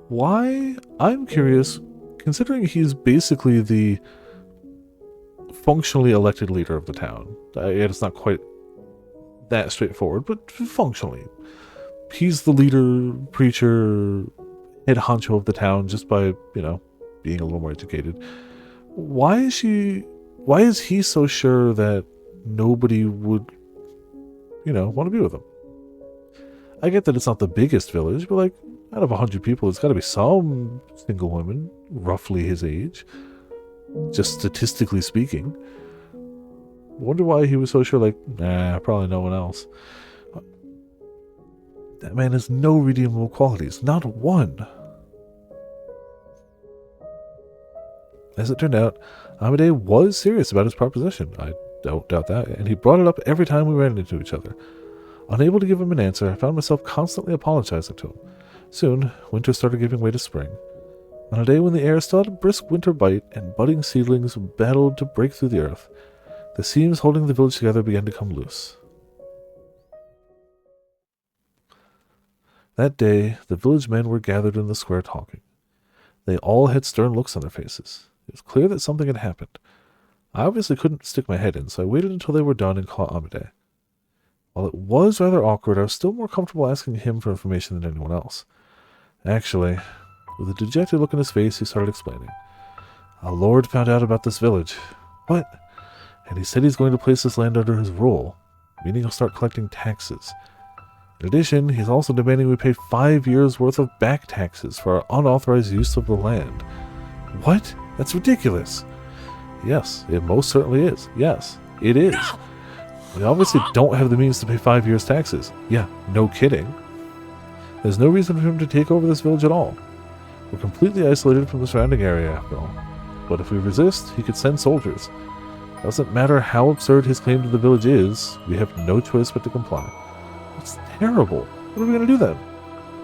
Why? I'm curious, considering he's basically the functionally elected leader of the town. It's not quite that straightforward, but functionally. He's the leader, preacher, head honcho of the town just by, being a little more educated. Why is he so sure that nobody would, want to be with him? I get that it's not the biggest village, but out of 100 people, there's got to be some single women roughly his age, just statistically speaking. Wonder why he was so sure, probably no one else. That man has no redeemable qualities, not one. As it turned out, Amade was serious about his proposition. I don't doubt that, and he brought it up every time we ran into each other. Unable to give him an answer, I found myself constantly apologizing to him. Soon, winter started giving way to spring. On a day when the air still had a brisk winter bite and budding seedlings battled to break through the earth, the seams holding the village together began to come loose. That day, the village men were gathered in the square talking. They all had stern looks on their faces. It was clear that something had happened. I obviously couldn't stick my head in, so I waited until they were done and caught Amade. While it was rather awkward, I was still more comfortable asking him for information than anyone else. Actually, with a dejected look on his face, he started explaining. A lord found out about this village. What? And he said he's going to place this land under his rule, meaning he'll start collecting taxes. In addition, he's also demanding we pay 5 years' worth of back taxes for our unauthorized use of the land. What? That's ridiculous. Yes, it most certainly is. Yes, it is. We obviously don't have the means to pay 5 years' taxes. Yeah, no kidding. There's no reason for him to take over this village at all. We're completely isolated from the surrounding area, after all. But if we resist, he could send soldiers. Doesn't matter how absurd his claim to the village is, we have no choice but to comply. It's terrible. What are we going to do then?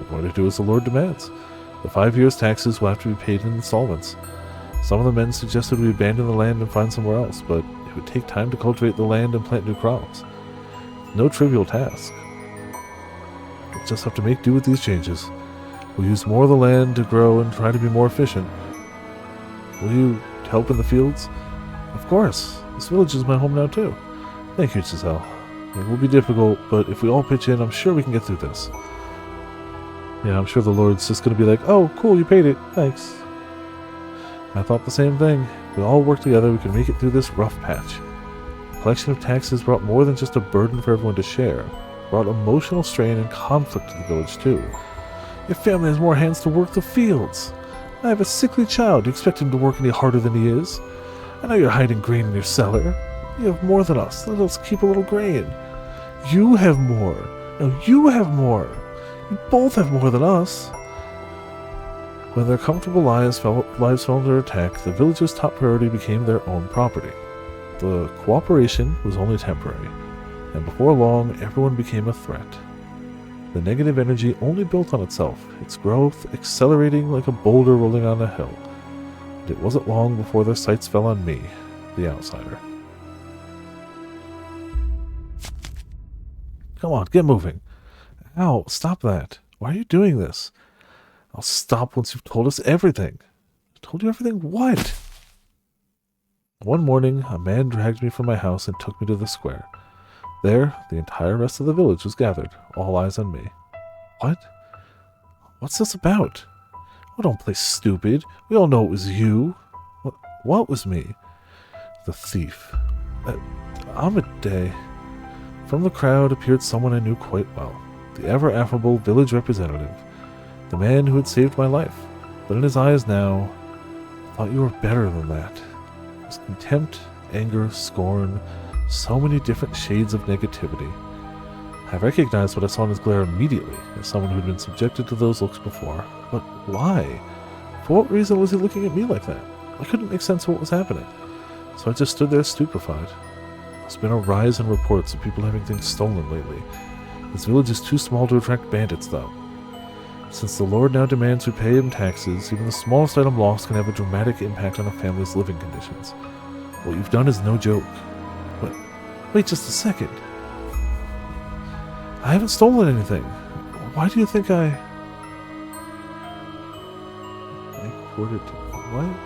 We're going to do as the Lord demands. The 5 years' taxes will have to be paid in installments. Some of the men suggested we abandon the land and find somewhere else, but it would take time to cultivate the land and plant new crops. No trivial task. We'll just have to make do with these changes. We'll use more of the land to grow and try to be more efficient. Will you help in the fields? Of course. This village is my home now too. Thank you, Giselle. It will be difficult, but if we all pitch in, I'm sure we can get through this. Yeah, I'm sure the Lord's just going to be like, oh, cool, you paid it. Thanks. I thought the same thing. If we all work together, we can make it through this rough patch. The collection of taxes brought more than just a burden for everyone to share. It brought emotional strain and conflict to the village, too. Your family has more hands to work the fields. I have a sickly child. Do you expect him to work any harder than he is? I know you're hiding grain in your cellar. You have more than us. Let us keep a little grain. You have more. No, you have more. You both have more than us. When their comfortable lives fell under attack, the village's top priority became their own property. The cooperation was only temporary, and before long, everyone became a threat. The negative energy only built on itself, its growth accelerating like a boulder rolling on a hill. And it wasn't long before their sights fell on me, the outsider. Come on, get moving. Ow, stop that. Why are you doing this? I'll stop once you've told us everything. I told you everything what? One morning, a man dragged me from my house and took me to the square. There, the entire rest of the village was gathered, all eyes on me. What? What's this about? Oh, don't play stupid. We all know it was you. What was me? The thief. Amade. From the crowd appeared someone I knew quite well. The ever-affable village representative. The man who had saved my life. But in his eyes now, I thought you were better than that. It was contempt, anger, scorn, so many different shades of negativity. I recognized what I saw in his glare immediately, as someone who had been subjected to those looks before. But why? For what reason was he looking at me like that? I couldn't make sense of what was happening. So I just stood there stupefied. There's been a rise in reports of people having things stolen lately. This village is too small to attract bandits, though. Since the Lord now demands we pay him taxes, even the smallest item lost can have a dramatic impact on a family's living conditions. What you've done is no joke. But wait just a second. I haven't stolen anything. Why do you think I quoted what?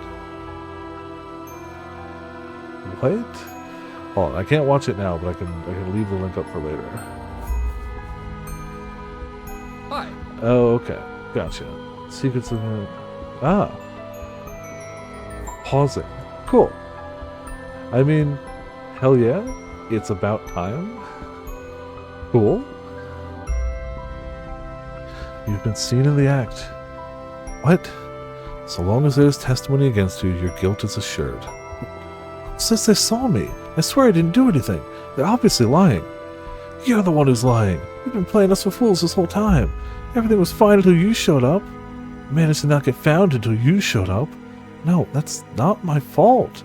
What? Oh, I can't watch it now, but I can leave the link up for later. Hi. Oh, okay. Gotcha. Secrets of the... Ah. Pausing. Cool. I mean, hell yeah. It's about time. Cool. You've been seen in the act. What? So long as there's testimony against you, your guilt is assured. Who says they saw me? I swear I didn't do anything. They're obviously lying. You're the one who's lying. You've been playing us for fools this whole time. Everything was fine until you showed up. I managed to not get found until you showed up. No, that's not my fault.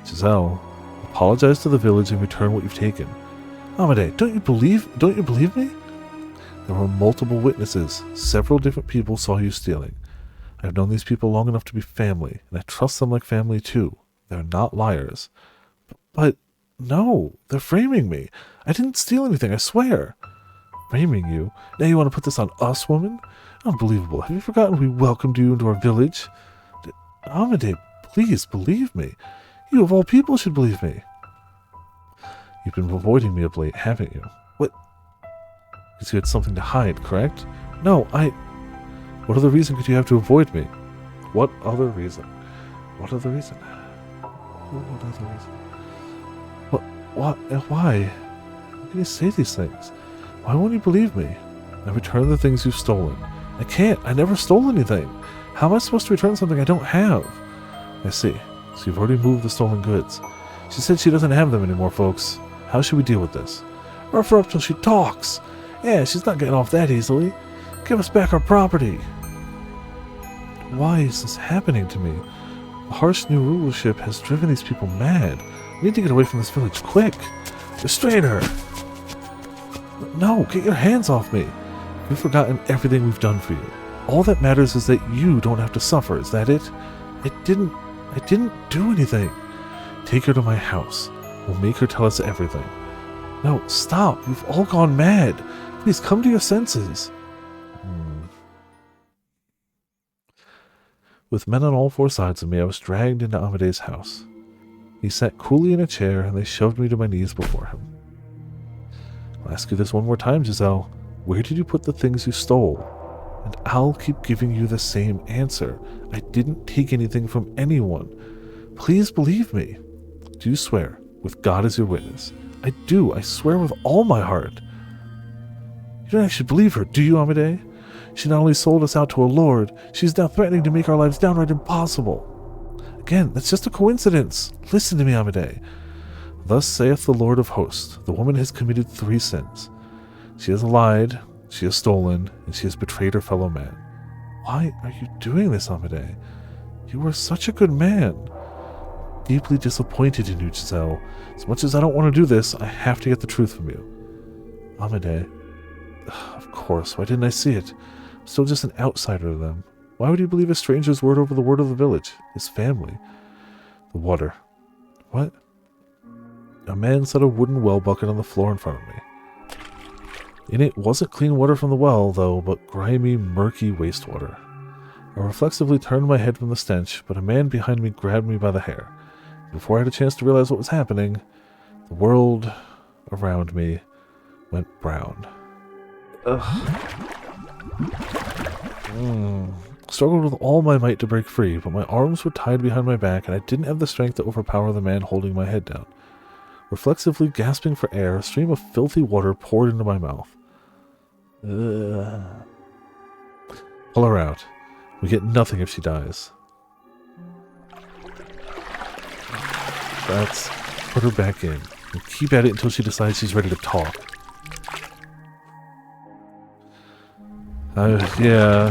Giselle, apologize to the village and return what you've taken. Amade, don't you believe me? There were multiple witnesses. Several different people saw you stealing. I've known these people long enough to be family, and I trust them like family too. They're not liars. But no, they're framing me. I didn't steal anything, I swear. Framing you? Now you want to put this on us, woman? Unbelievable. Have you forgotten we welcomed you into our village? Amade, please believe me. You of all people should believe me. You've been avoiding me of late, haven't you? What? Because you had something to hide, correct? No, What other reason could you have to avoid me? What other reason? What other reason? What other reason? What? Why? How can you say these things? Why won't you believe me? I returned the things you've stolen. I can't. I never stole anything. How am I supposed to return something I don't have? I see. So you've already moved the stolen goods. She said she doesn't have them anymore, folks. How should we deal with this? Rough her up till she talks. Yeah, she's not getting off that easily. Give us back our property. Why is this happening to me? The harsh new rulership has driven these people mad. We need to get away from this village quick. Restrain her. No, get your hands off me. We've forgotten everything we've done for you. All that matters is that you don't have to suffer. Is that it? I didn't do anything. Take her to my house. We'll make her tell us everything. No, stop. You've all gone mad. Please come to your senses. With men on all four sides of me, I was dragged into Amade's house. He sat coolly in a chair, and they shoved me to my knees before him. I'll ask you this one more time, Giselle. Where did you put the things you stole? And I'll keep giving you the same answer. I didn't take anything from anyone. Please believe me. Do you swear, with God as your witness? I do. I swear with all my heart. You don't actually believe her, do you, Amade? She not only sold us out to a lord, she's now threatening to make our lives downright impossible. Again, that's just a coincidence. Listen to me, Amade. Thus saith the Lord of Hosts, the woman has committed 3 sins. She has lied, she has stolen, and she has betrayed her fellow man. Why are you doing this, Amade? You were such a good man. Deeply disappointed in you, Giselle. As much as I don't want to do this, I have to get the truth from you. Amade. Of course, why didn't I see it? I'm still just an outsider to them. Why would you believe a stranger's word over the word of the village? His family. The water. What? A man set a wooden well bucket on the floor in front of me. In it wasn't clean water from the well, though, but grimy, murky wastewater. I reflexively turned my head from the stench, but a man behind me grabbed me by the hair. Before I had a chance to realize what was happening, the world around me went brown. Struggled with all my might to break free, but my arms were tied behind my back and I didn't have the strength to overpower the man holding my head down. Reflexively gasping for air, a stream of filthy water poured into my mouth. Pull her out. We get nothing if she dies. Let's put her back in and keep at it until she decides she's ready to talk. Yeah,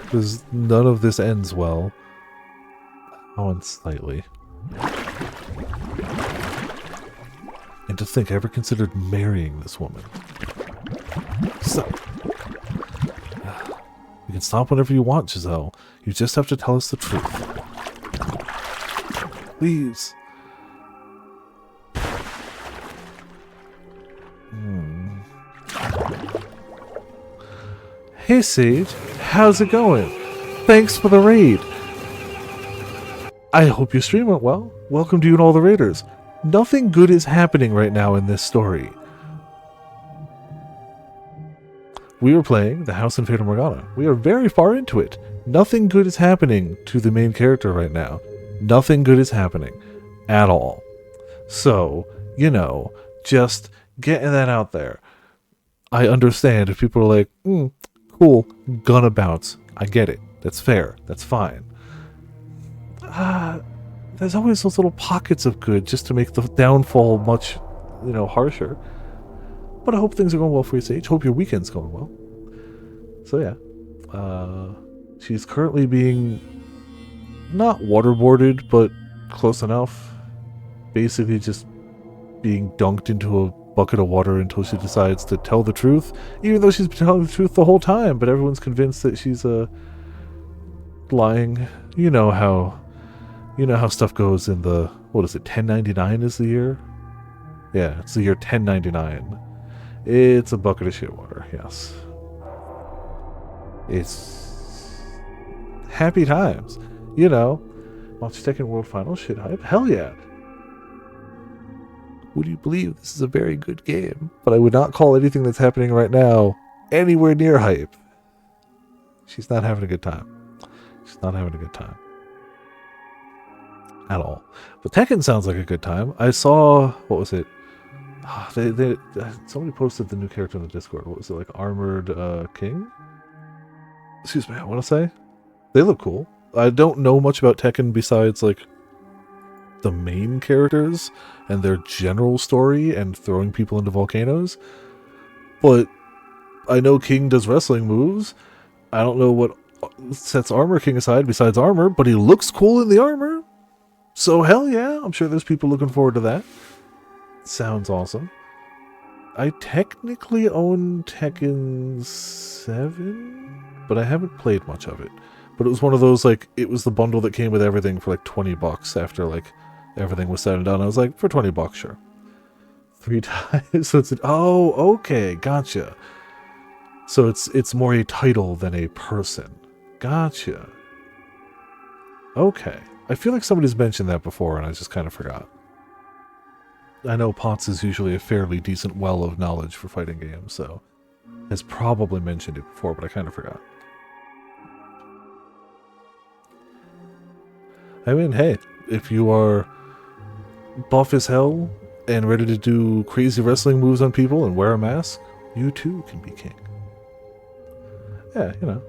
because none of this ends well. Oh, and slightly. And to think I ever considered marrying this woman. So, you can stop whenever you want, Giselle. You just have to tell us the truth. Please. Hey Sage, how's it going? Thanks for the raid. I hope your stream went well. Welcome to you and all the raiders. Nothing good is happening right now in this story. We are playing The House in Fata Morgana. We are very far into it. Nothing good is happening to the main character right now. Nothing good is happening. At all. So, you know, just getting that out there. I understand if people are like, cool, gonna bounce. I get it. That's fair. That's fine. There's always those little pockets of good just to make the downfall much, harsher. But I hope things are going well for you, Sage. Hope your weekend's going well. So yeah. She's currently being not waterboarded, but close enough. Basically just being dunked into a bucket of water until she decides to tell the truth, even though she's been telling the truth the whole time, but everyone's convinced that she's lying. You know how stuff goes in the, what is it, 1099 is the year? Yeah, it's the year 1099. It's a bucket of shit water, yes. It's happy times. You know, watch Tekken World Final shit hype? Hell yeah. Would you believe this is a very good game? But I would not call anything that's happening right now anywhere near hype. She's not having a good time. She's not having a good time. At all. But Tekken sounds like a good time. I saw, what was it? Somebody posted the new character in the Discord. What was it, like Armored King? Excuse me, I want to say. They look cool. I don't know much about Tekken besides, like, the main characters and their general story and throwing people into volcanoes. But I know King does wrestling moves. I don't know what sets Armor King aside besides armor, but he looks cool in the armor. So hell yeah, I'm sure there's people looking forward to that. Sounds awesome. I technically own Tekken 7, but I haven't played much of it. But it was one of those, like, it was the bundle that came with everything for like $20 after, like, everything was said and done. I was like, for $20, sure. 3 times. So it's oh, okay, gotcha. So it's more a title than a person. Gotcha. Okay. I feel like somebody's mentioned that before and I just kind of forgot. I know Potts is usually a fairly decent well of knowledge for fighting games, so has probably mentioned it before, but I kind of forgot. I mean, hey, if you are buff as hell and ready to do crazy wrestling moves on people and wear a mask, you too can be king. Yeah, you know.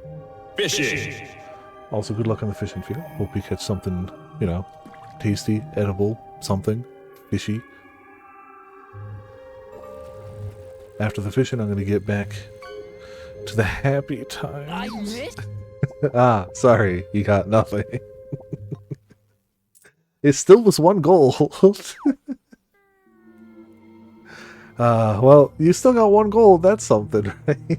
Fishing! Also, good luck on the fishing field. Hope you catch something, you know, tasty, edible, something, fishy. After the fishing, I'm going to get back to the happy times. I missed? Ah, sorry, you got nothing. It still was one goal. Well, you still got one goal. That's something, right?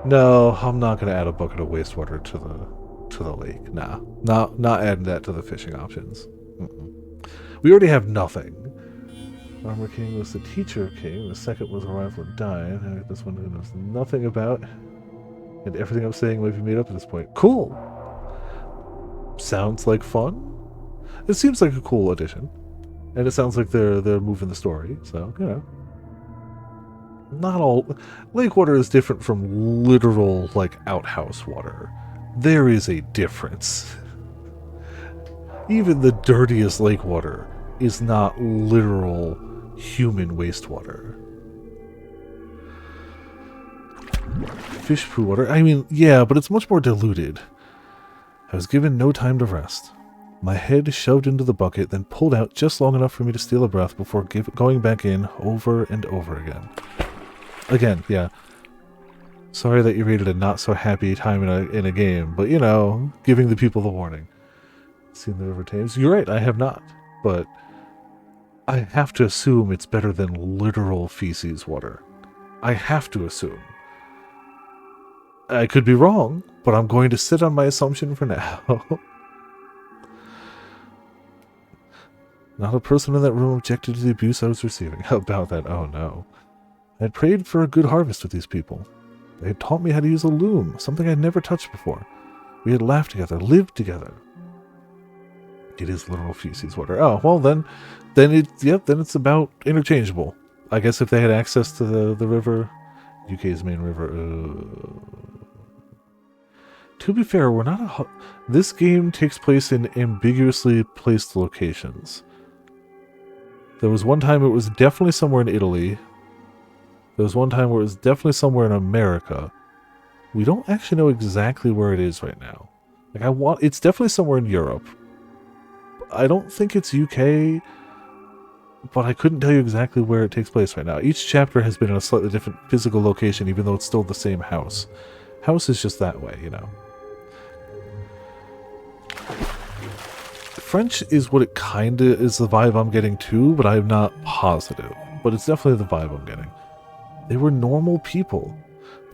No, I'm not gonna add a bucket of wastewater to the lake. Nah, not adding that to the fishing options. We already have nothing. Armor King was the teacher king. The second was a rival and died. This one who knows nothing about, and everything I'm saying might be made up at this point. Cool. Sounds like fun. It seems like a cool addition, and it sounds like they're moving the story. So you know. Not all lake water is different from literal, like, outhouse water. There is a difference. Even the dirtiest lake water is not literal human wastewater. Fish poo water, I mean, yeah, but it's much more diluted. I was given no time to rest. My head shoved into the bucket, then pulled out just long enough for me to steal a breath before going back in over and over again. Again, yeah. Sorry that you rated a not-so-happy time in a game, but, you know, giving the people the warning. Seen the River Thames? You're right, I have not. But I have to assume it's better than literal feces water. I have to assume. I could be wrong, but I'm going to sit on my assumption for now. Not a person in that room objected to the abuse I was receiving. How about that? Oh no. I had prayed for a good harvest with these people. They had taught me how to use a loom, something I'd never touched before. We had laughed together, lived together. It is literal feces water. Oh, well then it's about interchangeable. I guess if they had access to the river, UK's main river. To be fair, we're not this game takes place in ambiguously placed locations. There was one time it was definitely somewhere in Italy. There was one time where it was definitely somewhere in America. We don't actually know exactly where it is right now. Like it's definitely somewhere in Europe. I don't think it's UK, but I couldn't tell you exactly where it takes place right now. Each chapter has been in a slightly different physical location, even though it's still the same house. House is just that way, you know. French is what it kinda is the vibe I'm getting too, but I'm not positive. But it's definitely the vibe I'm getting. They were normal people.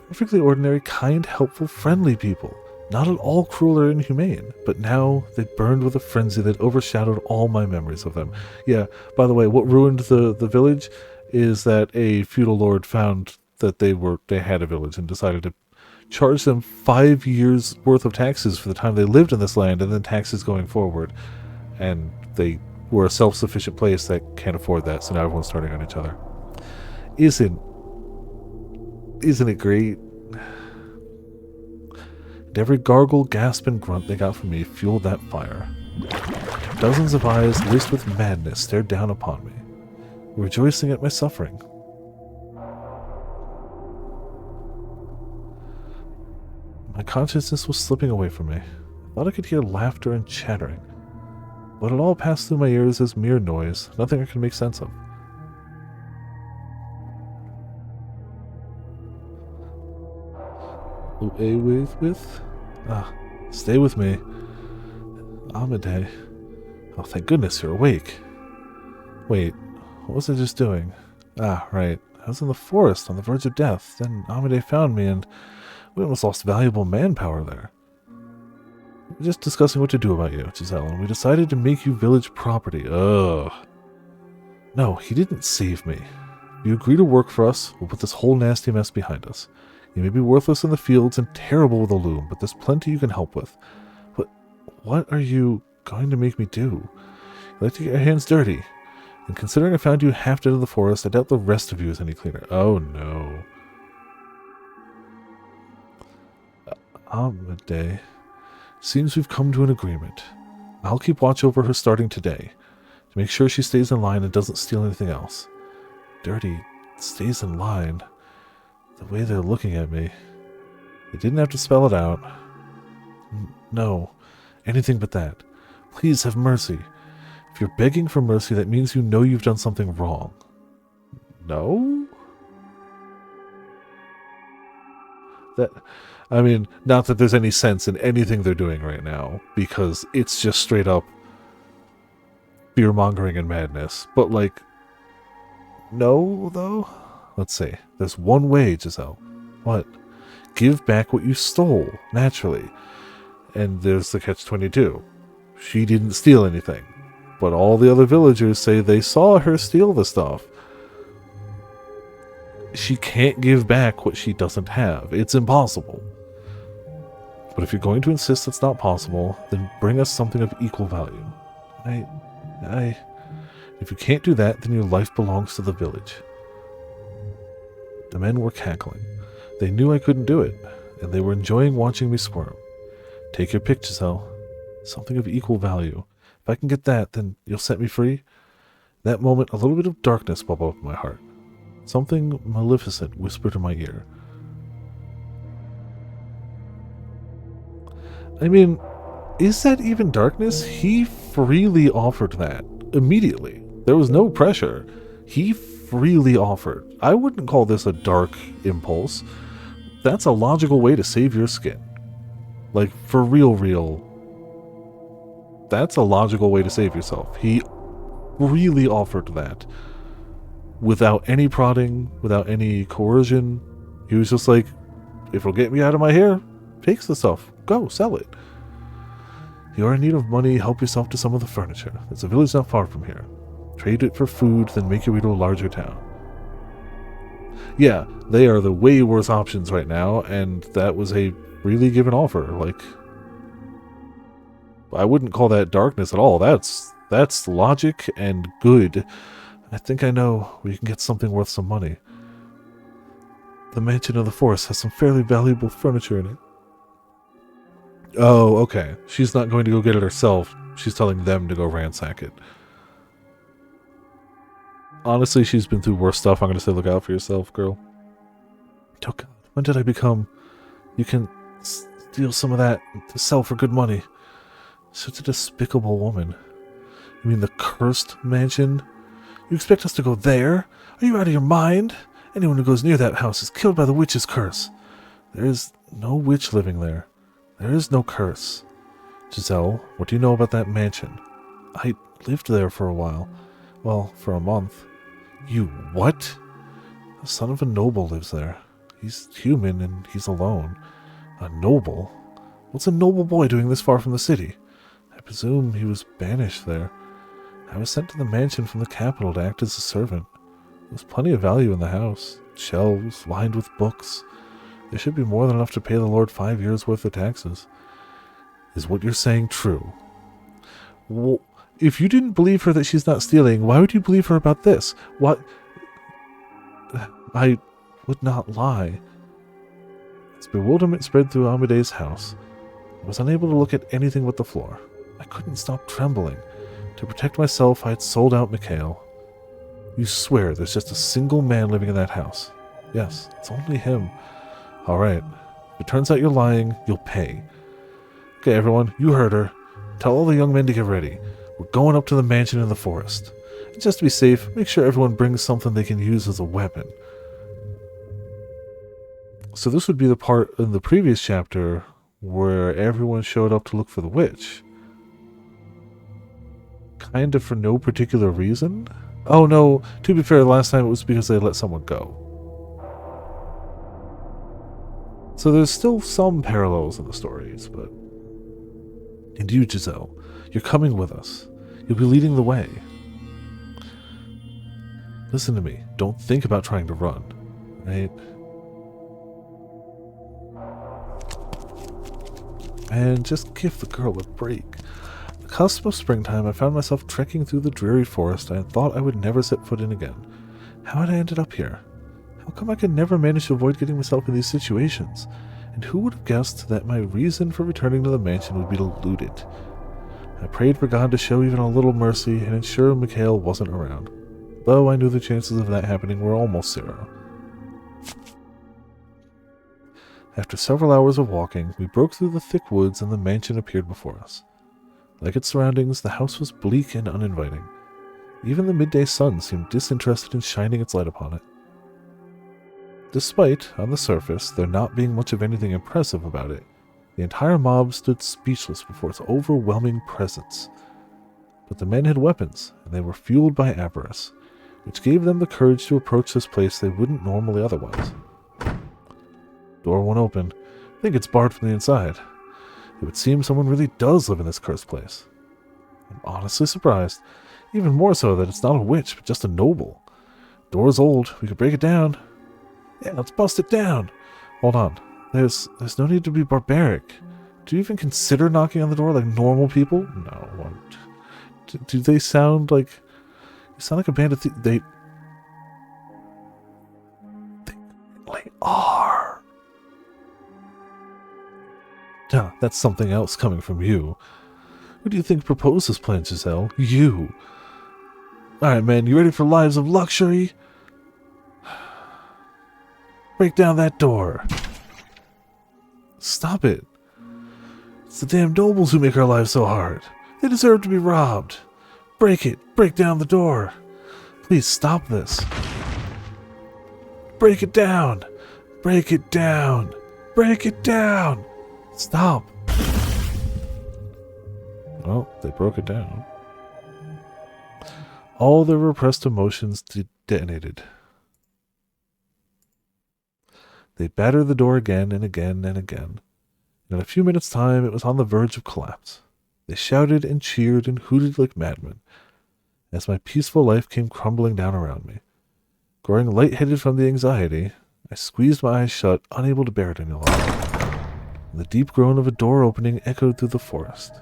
Perfectly ordinary, kind, helpful, friendly people. Not at all cruel or inhumane, but now they burned with a frenzy that overshadowed all my memories of them. Yeah, by the way, what ruined the village is that a feudal lord found that they had a village and decided to charge them 5 years worth of taxes for the time they lived in this land and then taxes going forward. And they were a self-sufficient place that can't afford that, so now everyone's turning on each other. Isn't it great? And every gargle, gasp, and grunt they got from me fueled that fire. Dozens of eyes, laced with madness, stared down upon me, rejoicing at my suffering. My consciousness was slipping away from me. I thought I could hear laughter and chattering, but it all passed through my ears as mere noise, nothing I could make sense of. Stay with me. Amade. Oh, thank goodness you're awake. Wait, what was I just doing? Ah, right. I was in the forest on the verge of death. Then Amade found me and we almost lost valuable manpower there. We were just discussing what to do about you, Giselle, and we decided to make you village property. Ugh. No, he didn't save me. If you agree to work for us, we'll put this whole nasty mess behind us. You may be worthless in the fields and terrible with a loom, but there's plenty you can help with. But what are you going to make me do? You like to get your hands dirty. And considering I found you half dead in the forest, I doubt the rest of you is any cleaner. Oh no. Amade. Seems we've come to an agreement. I'll keep watch over her starting today, to make sure she stays in line and doesn't steal anything else. Dirty stays in line. The way they're looking at me. They didn't have to spell it out. No, anything but that. Please have mercy. If you're begging for mercy, that means you know you've done something wrong. No? Not that there's any sense in anything they're doing right now, because it's just straight up fear-mongering and madness. But, like, no, though? Let's see. There's one way, Giselle. What? Give back what you stole, naturally. And there's the catch-22. She didn't steal anything. But all the other villagers say they saw her steal the stuff. She can't give back what she doesn't have. It's impossible. But if you're going to insist it's not possible, then bring us something of equal value. If you can't do that, then your life belongs to the village. The men were cackling. They knew I couldn't do it, and they were enjoying watching me squirm. Take your pick, Giselle. Something of equal value. If I can get that, then you'll set me free. That moment, a little bit of darkness bubbled up in my heart. Something maleficent whispered in my ear. Is that even darkness? He freely offered that. Immediately. There was no pressure. He freely offered. I wouldn't call this a dark impulse. That's a logical way to save your skin. Like, for real. That's a logical way to save yourself. He really offered that. Without any prodding, without any coercion. He was just like, if it'll get me out of my hair, take the stuff. Go, sell it. You're in need of money, help yourself to some of the furniture. There's a village not far from here. Trade it for food, then make your way to a larger town. Yeah, they are the way worse options right now, and that was a really given offer. Like, I wouldn't call that darkness at all. That's logic and good. I think I know where you can get something worth some money. The mansion of the forest has some fairly valuable furniture in it. Oh, okay. She's not going to go get it herself. She's telling them to go ransack it. Honestly, she's been through worse stuff. I'm going to say look out for yourself, girl. Oh God, when did I become... You can steal some of that to sell for good money. Such a despicable woman. You mean the cursed mansion? You expect us to go there? Are you out of your mind? Anyone who goes near that house is killed by the witch's curse. There is no witch living there. There is no curse. Giselle, what do you know about that mansion? I lived there for a while. Well, for a month. You what? The son of a noble lives there. He's human and he's alone. A noble? What's a noble boy doing this far from the city? I presume he was banished there. I was sent to the mansion from the capital to act as a servant. There was plenty of value in the house. Shelves lined with books. There should be more than enough to pay the Lord 5 years' worth of taxes. Is what you're saying true? Well, if you didn't believe her that she's not stealing, why would you believe her about this? What? I would not lie. As bewilderment spread through Amade's house, I was unable to look at anything but the floor. I couldn't stop trembling. To protect myself, I had sold out Mikhail. You swear there's just a single man living in that house? Yes, it's only him. All right. If it turns out you're lying, you'll pay. Okay, everyone, you heard her. Tell all the young men to get ready. We're going up to the mansion in the forest. And just to be safe, make sure everyone brings something they can use as a weapon. So this would be the part in the previous chapter where everyone showed up to look for the witch. Kind of for no particular reason. Oh no, to be fair, last time it was because they let someone go. So there's still some parallels in the stories, but... And you, Giselle, you're coming with us. You'll be leading the way. Listen to me. Don't think about trying to run. Right? And just give the girl a break. At the cusp of springtime, I found myself trekking through the dreary forest I had thought I would never set foot in again. How had I ended up here? How come I could never manage to avoid getting myself in these situations? And who would have guessed that my reason for returning to the mansion would be to loot it? I prayed for God to show even a little mercy and ensure Mikhail wasn't around, though I knew the chances of that happening were almost zero. After several hours of walking, we broke through the thick woods and the mansion appeared before us. Like its surroundings, the house was bleak and uninviting. Even the midday sun seemed disinterested in shining its light upon it. Despite, on the surface, there not being much of anything impressive about it, the entire mob stood speechless before its overwhelming presence. But the men had weapons, and they were fueled by avarice, which gave them the courage to approach this place they wouldn't normally otherwise. Door won't open. I think it's barred from the inside. It would seem someone really does live in this cursed place. I'm honestly surprised, even more so that it's not a witch, but just a noble. Door's old. We could break it down. Yeah, let's bust it down. Hold on. There's no need to be barbaric. Do you even consider knocking on the door like normal people? No. Do they sound like... They sound like a band of They really are. Nah, that's something else coming from you. Who do you think proposed this plan, Giselle? You. Alright, man, you ready for lives of luxury? Break down that door. Stop it. It's the damn nobles who make our lives so hard. They deserve to be robbed. Break it. Break down the door. Please stop this. Break it down. Break it down. Break it down. Stop. Well, they broke it down. All their repressed emotions detonated. They battered the door again and again and again. In a few minutes' time, it was on the verge of collapse. They shouted and cheered and hooted like madmen, as my peaceful life came crumbling down around me. Growing lightheaded from the anxiety, I squeezed my eyes shut, unable to bear it any longer. And the deep groan of a door opening echoed through the forest.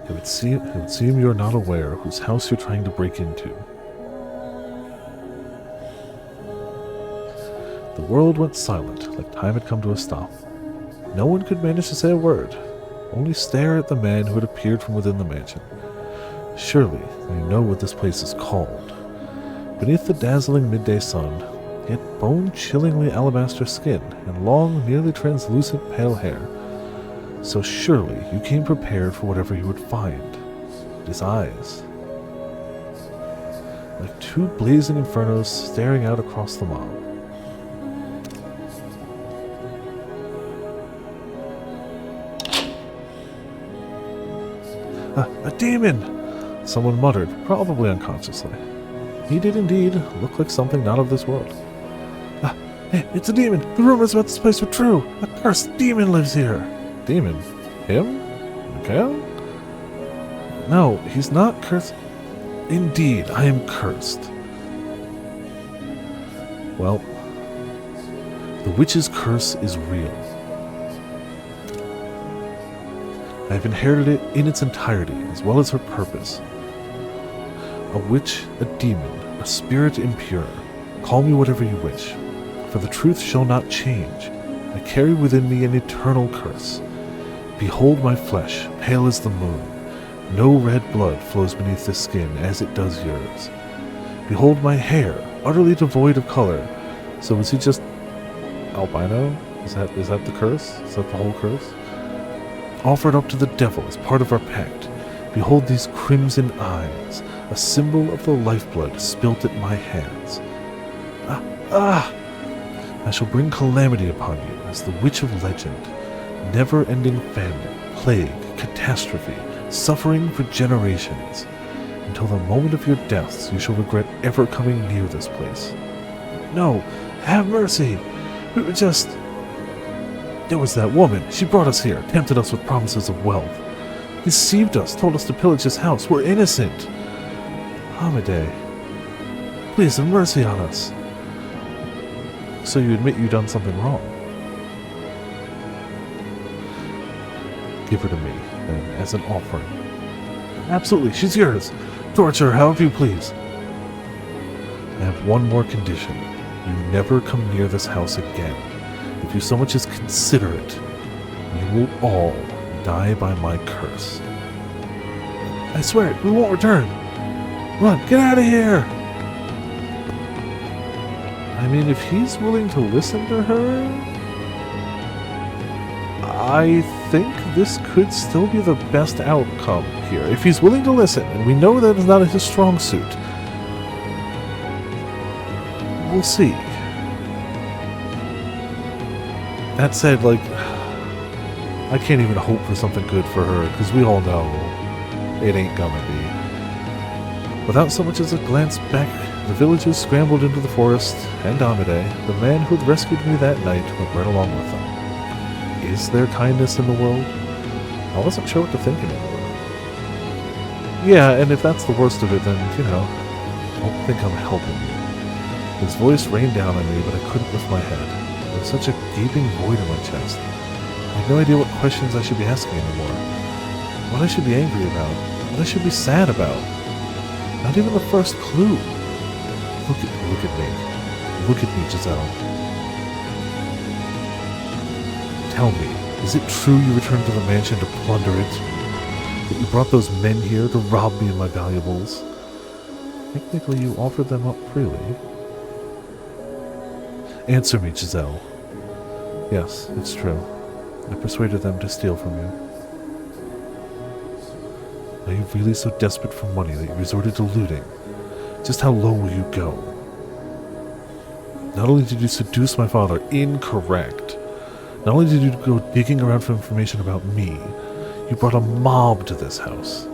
It would seem you are not aware whose house you're trying to break into. The world went silent, like time had come to a stop. No one could manage to say a word, only stare at the man who had appeared from within the mansion. Surely, you know what this place is called. Beneath the dazzling midday sun, he had bone-chillingly alabaster skin and long, nearly translucent pale hair. So surely you came prepared for whatever you would find. His eyes, like two blazing infernos staring out across the mob. A demon! Someone muttered, probably unconsciously. He did indeed look like something not of this world. Hey, it's a demon! The rumors about this place are true! A cursed demon lives here! Demon? Him? Miguel? No, he's not cursed. Indeed, I am cursed. Well, the witch's curse is real. I have inherited it in its entirety, as well as her purpose. A witch, a demon, a spirit impure. Call me whatever you wish, for the truth shall not change. I carry within me an eternal curse. Behold my flesh, pale as the moon. No red blood flows beneath this skin as it does yours. Behold my hair, utterly devoid of color. So is he just albino? Is that the curse? Is that the whole curse? Offered up to the devil as part of our pact. Behold these crimson eyes, a symbol of the lifeblood spilt at my hands. I shall bring calamity upon you as the witch of legend. Never-ending famine, plague, catastrophe, suffering for generations. Until the moment of your deaths, you shall regret ever coming near this place. No, have mercy. We were just... There was that woman. She brought us here, tempted us with promises of wealth. Deceived us, told us to pillage his house. We're innocent. Hamide, please have mercy on us. So you admit you've done something wrong? Give her to me, then, as an offering. Absolutely, she's yours. Torture her however you please. I have one more condition. You never come near this house again. If you so much as consider it, you will all die by my curse. I swear it, we won't return. Run, get out of here! I mean, if he's willing to listen to her, I think this could still be the best outcome here. If he's willing to listen, and we know that is not his strong suit, we'll see. That said, like, I can't even hope for something good for her, because we all know it ain't gonna be. Without so much as a glance back, the villagers scrambled into the forest, and Amide, the man who had rescued me that night, went right along with them. Is there kindness in the world? I wasn't sure what to think anymore. Yeah, and if that's the worst of it, then, don't think I'm helping you. His voice rained down on me, but I couldn't lift my head. There was such a gaping void in my chest. I had no idea what questions I should be asking anymore. What I should be angry about. What I should be sad about. Not even the first clue. Look at me. Look at me, Giselle. Tell me, is it true you returned to the mansion to plunder it? That you brought those men here to rob me of my valuables? Technically, you offered them up freely. Answer me, Giselle. Yes, it's true. I persuaded them to steal from you. Are you really so desperate for money that you resorted to looting? Just how low will you go? Not only did you seduce my father, incorrect. Not only did you go digging around for information about me, you brought a mob to this house.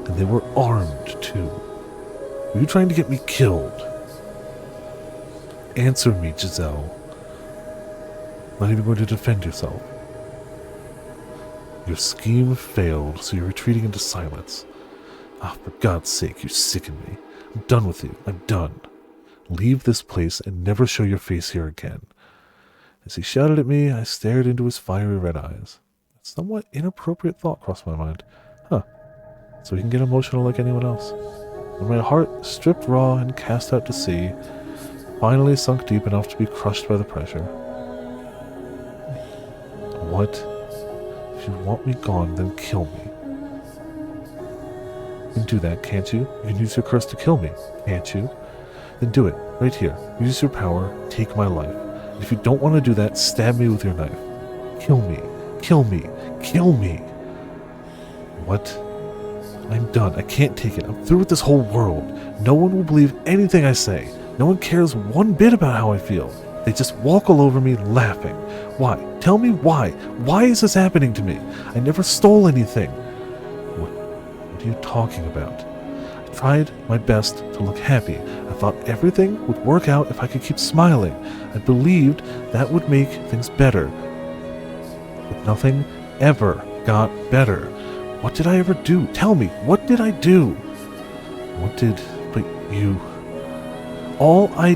And they were armed, too. Were you trying to get me killed? Answer me, Giselle. Not even going to defend yourself. Your scheme failed, so you're retreating into silence. For God's sake, you sicken me. I'm done with you. I'm done. Leave this place and never show your face here again. As he shouted at me, I stared into his fiery red eyes. A somewhat inappropriate thought crossed my mind. So he can get emotional like anyone else. When my heart, stripped raw and cast out to sea, finally sunk deep enough to be crushed by the pressure. What? If you want me gone, then kill me. You can do that, can't you? You can use your curse to kill me, can't you? Then do it, right here. Use your power, take my life. And if you don't want to do that, stab me with your knife. Kill me, kill me, kill me. What? I'm done. I can't take it. I'm through with this whole world. No one will believe anything I say. No one cares one bit about how I feel. They just walk all over me laughing. Why? Tell me why. Why is this happening to me? I never stole anything. you talking about? I tried my best to look happy. I thought everything would work out if I could keep smiling. I believed that would make things better. But nothing ever got better. What did I ever do? Tell me, what did I do? But you... All I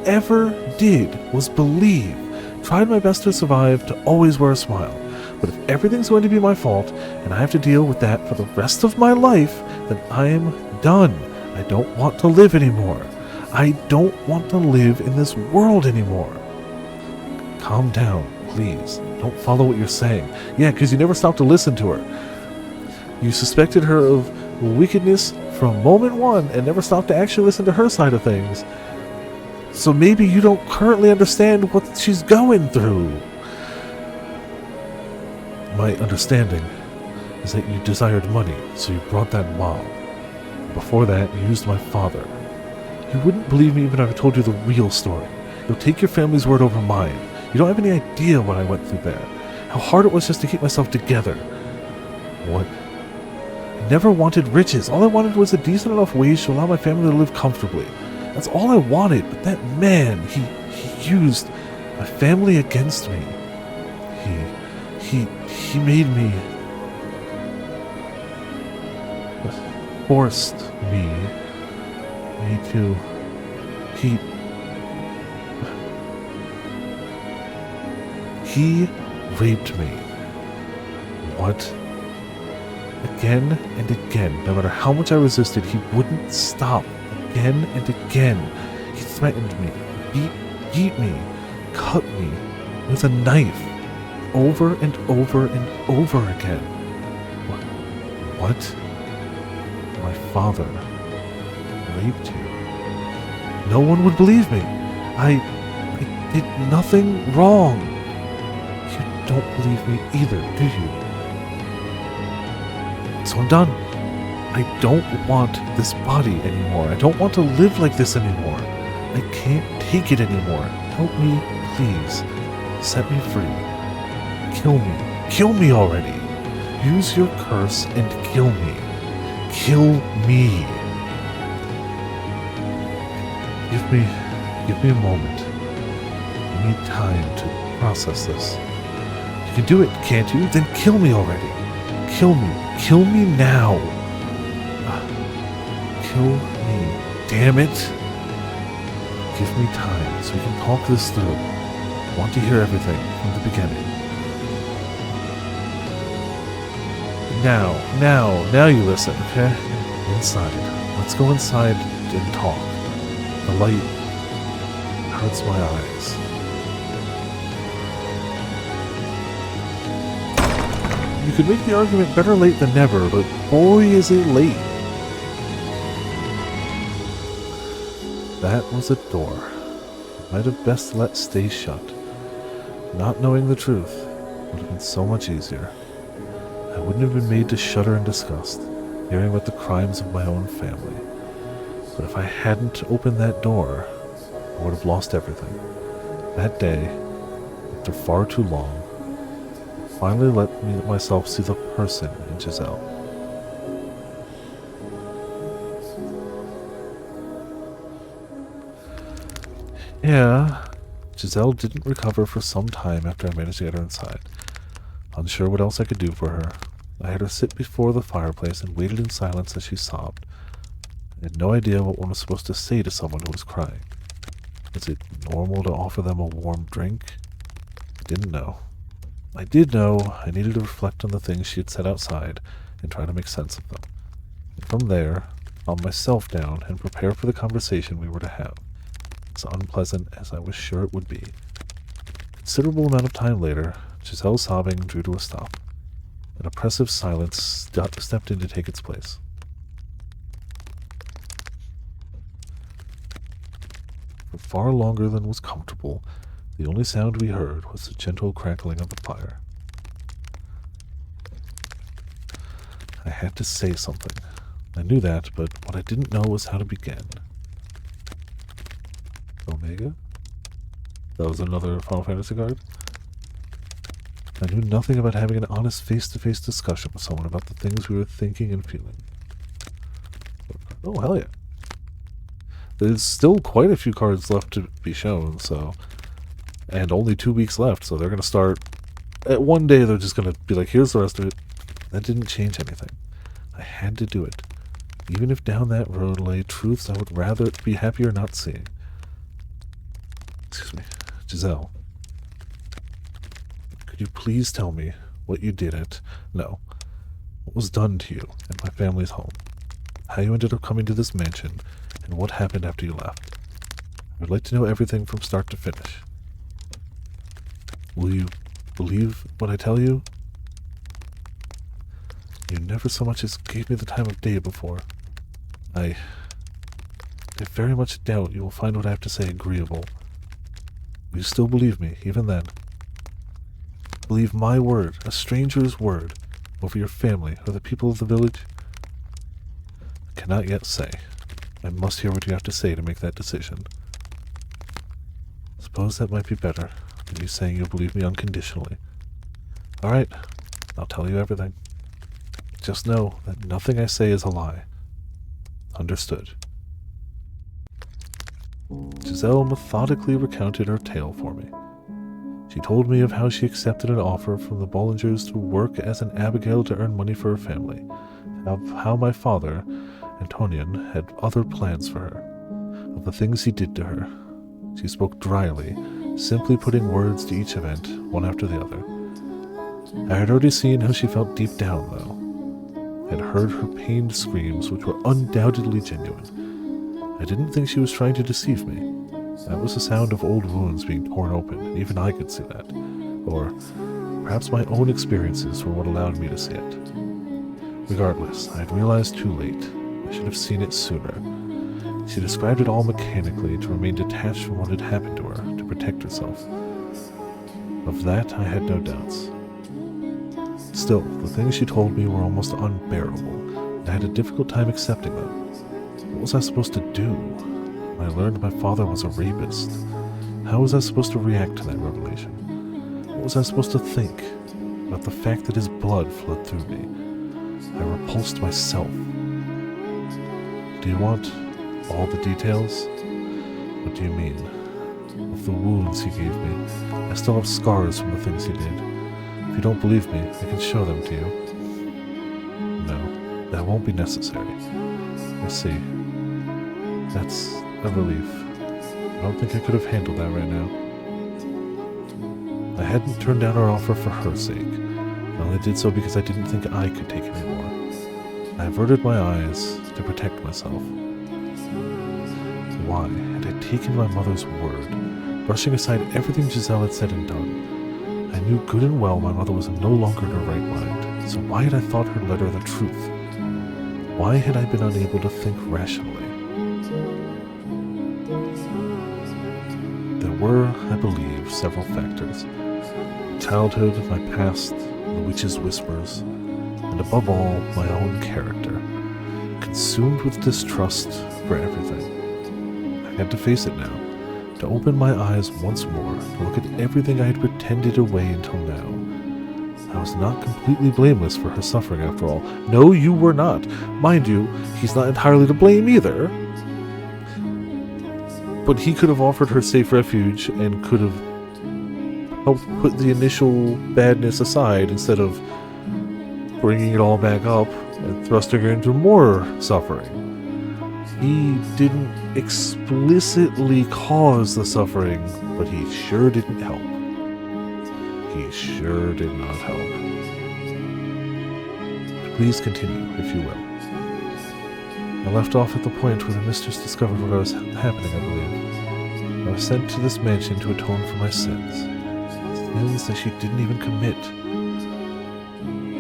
ever did was believe. Tried my best to survive, to always wear a smile. But if everything's going to be my fault, and I have to deal with that for the rest of my life, then I'm done. I don't want to live anymore. I don't want to live in this world anymore. Calm down, please. Don't follow what you're saying. Yeah, because you never stopped to listen to her. You suspected her of wickedness from moment one and never stopped to actually listen to her side of things. So maybe you don't currently understand what she's going through. My understanding is that you desired money, so you brought that mob. Before that, you used my father. You wouldn't believe me even if I told you the real story. You'll take your family's word over mine. You don't have any idea what I went through there. How hard it was just to keep myself together. What? I never wanted riches. All I wanted was a decent enough wage to allow my family to live comfortably. That's all I wanted, but that man, he used my family against me. He made me... forced me to... He raped me. What? Again and again. No matter how much I resisted, he wouldn't stop. Again and again. He threatened me, beat me, cut me with a knife. Over and over and over again. What? My father raped you. No one would believe me. I did nothing wrong. You don't believe me either, do you? So I'm done. I don't want this body anymore. I don't want to live like this anymore. I can't take it anymore. Help me, please. Set me free. Kill me. Kill me already. Use your curse and kill me. Kill me. Give me a moment. I need time to process this. You can do it, can't you? Then kill me already. Kill me. Kill me now. Kill me. Damn it. Give me time so we can talk this through. I want to hear everything from the beginning. Now you listen, okay? Inside. Let's go inside and talk. The light hurts my eyes. You could make the argument better late than never, but boy is it late. That was a door. Might have best let stay shut. Not knowing the truth would have been so much easier. I wouldn't have been made to shudder in disgust, hearing about the crimes of my own family. But if I hadn't opened that door, I would have lost everything. That day, after far too long, finally let myself see the person in Giselle. Yeah, Giselle didn't recover for some time after I managed to get her inside. Unsure what else I could do for her, I had her sit before the fireplace and waited in silence as she sobbed. I had no idea what one was supposed to say to someone who was crying. Was it normal to offer them a warm drink? I didn't know. I did know I needed to reflect on the things she had said outside and try to make sense of them. And from there, calm myself down and prepare for the conversation we were to have, as unpleasant as I was sure it would be. A considerable amount of time later, Giselle's sobbing drew to a stop. An oppressive silence stepped in to take its place. For far longer than was comfortable, the only sound we heard was the gentle crackling of the fire. I had to say something. I knew that, but what I didn't know was how to begin. Omega? That was another Final Fantasy card? I knew nothing about having an honest face-to-face discussion with someone about the things we were thinking and feeling. Oh, hell yeah. There's still quite a few cards left to be shown, so... And only 2 weeks left, so they're going to start... At one day, they're just going to be like, here's the rest of it. That didn't change anything. I had to do it. Even if down that road lay truths I would rather be happier not seeing. Excuse me. Giselle. Could you please tell me what you did at... No. What was done to you at my family's home? How you ended up coming to this mansion, and what happened after you left. I would like to know everything from start to finish. Will you believe what I tell you? You never so much as gave me the time of day before. I very much doubt you will find what I have to say agreeable. Will you still believe me, even then? Believe my word, a stranger's word, over your family or the people of the village? I cannot yet say. I must hear what you have to say to make that decision. Suppose that might be better than you saying you'll believe me unconditionally. Alright, I'll tell you everything. Just know that nothing I say is a lie. Understood. Giselle methodically recounted her tale for me. She told me of how she accepted an offer from the Bollingers to work as an Abigail to earn money for her family, of how my father, Antonian, had other plans for her, of the things he did to her. She spoke dryly, simply putting words to each event, one after the other. I had already seen how she felt deep down, though. I had heard her pained screams, which were undoubtedly genuine. I didn't think she was trying to deceive me. That was the sound of old wounds being torn open, and even I could see that. Or perhaps my own experiences were what allowed me to see it. Regardless, I had realized too late. I should have seen it sooner. She described it all mechanically to remain detached from what had happened to her, to protect herself. Of that, I had no doubts. Still, the things she told me were almost unbearable, and I had a difficult time accepting them. What was I supposed to do? When I learned my father was a rapist, how was I supposed to react to that revelation? What was I supposed to think about the fact that his blood flowed through me? I repulsed myself. Do you want all the details? What do you mean? Of the wounds he gave me. I still have scars from the things he did. If you don't believe me, I can show them to you. No, that won't be necessary. I see. That's a relief. I don't think I could have handled that right now. I hadn't turned down her offer for her sake. I only did so because I didn't think I could take anymore. I averted my eyes to protect myself. Why had I taken my mother's word, brushing aside everything Giselle had said and done? I knew good and well my mother was no longer in her right mind, so why had I thought her letter the truth? Why had I been unable to think rationally? There were, I believe, several factors. My childhood, my past, the witch's whispers, and above all, my own character, consumed with distrust for everything. I had to face it now, to open my eyes once more, to look at everything I had pretended away until now. I was not completely blameless for her suffering after all. No, you were not. Mind you, he's not entirely to blame either. But he could have offered her safe refuge and could have helped put the initial badness aside instead of bringing it all back up and thrusting her into more suffering. He didn't explicitly cause the suffering, but he sure didn't help. He sure did not help. Please continue, if you will. I left off at the point where the mistress discovered what was happening, I believe. I was sent to this mansion to atone for my sins. Sins that she didn't even commit.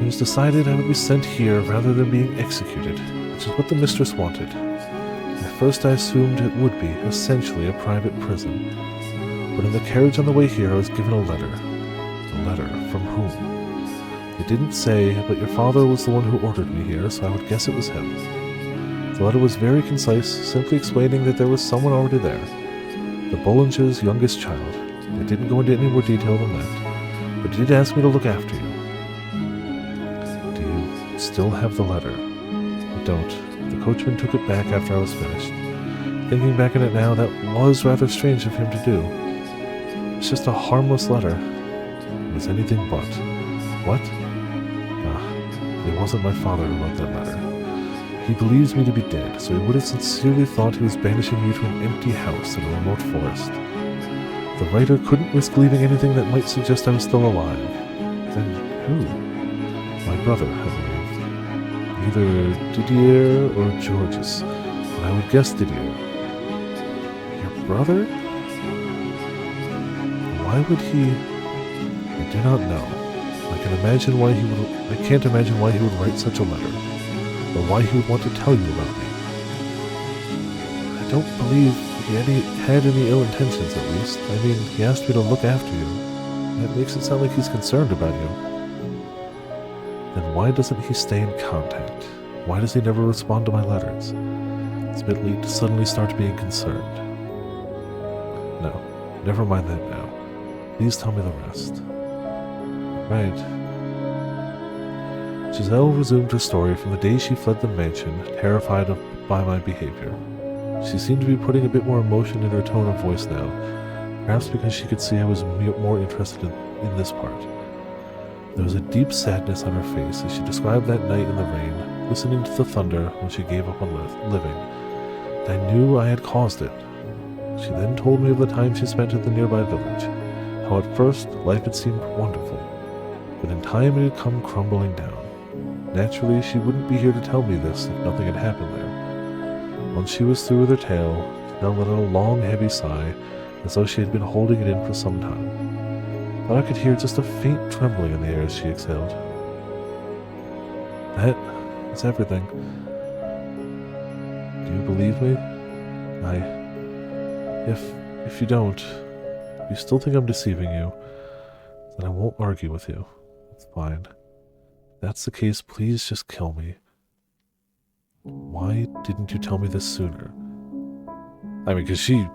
It was decided I would be sent here rather than being executed, which is what the mistress wanted. At first I assumed it would be essentially a private prison, but in the carriage on the way here I was given a letter. A letter from whom? It didn't say, but your father was the one who ordered me here, so I would guess it was him. The letter was very concise, simply explaining that there was someone already there. The Bollingers' youngest child. It didn't go into any more detail than that. but he did ask me to look after you. Do you still have the letter? I don't. The coachman took it back after I was finished. Thinking back on it now, that was rather strange of him to do. It's just a harmless letter. It was anything but. What? It wasn't my father who wrote that letter. He believes me to be dead, so he would have sincerely thought he was banishing me to an empty house in a remote forest. The writer couldn't risk leaving anything that might suggest I was still alive. Then who? My brother, I believe. Either Didier or Georges, but I would guess Didier. Your brother? Why would he? I do not know. I can't imagine why he would write such a letter, or why he would want to tell you about me. I don't believe he had any ill intentions, at least. I mean, he asked me to look after you. That makes it sound like he's concerned about you. Then why doesn't he stay in contact? Why does he never respond to my letters? It's a bit late to suddenly start being concerned. No, never mind that now. Please tell me the rest. Right. Giselle resumed her story from the day she fled the mansion, terrified by my behavior. She seemed to be putting a bit more emotion in her tone of voice now, perhaps because she could see I was more interested in this part. There was a deep sadness on her face as she described that night in the rain, listening to the thunder when she gave up on living. And I knew I had caused it. She then told me of the time she spent at the nearby village, how at first life had seemed wonderful, but in time it had come crumbling down. Naturally, she wouldn't be here to tell me this if nothing had happened there. Once she was through with her tale, she now let out a long, heavy sigh, as though she had been holding it in for some time. Thought I could hear just a faint trembling in the air as she exhaled. That is everything. Do you believe me? If you don't, if you still think I'm deceiving you, then I won't argue with you. It's fine. If that's the case, please just kill me. Why didn't you tell me this sooner? I mean, because she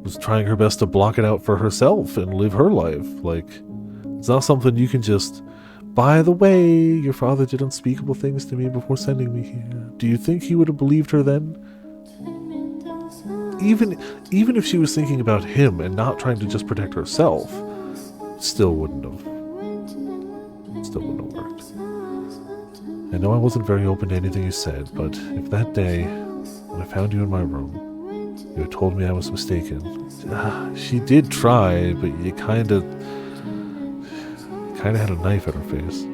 was trying her best to block it out for herself and live her life. Like, it's not something you can just, by the way, your father did unspeakable things to me before sending me here. Do you think he would have believed her then? Even if she was thinking about him and not trying to just protect herself, still wouldn't have worked. I know I wasn't very open to anything you said, but if that day, when I found you in my room, you had told me I was mistaken, she did try, but you kinda had a knife at her face.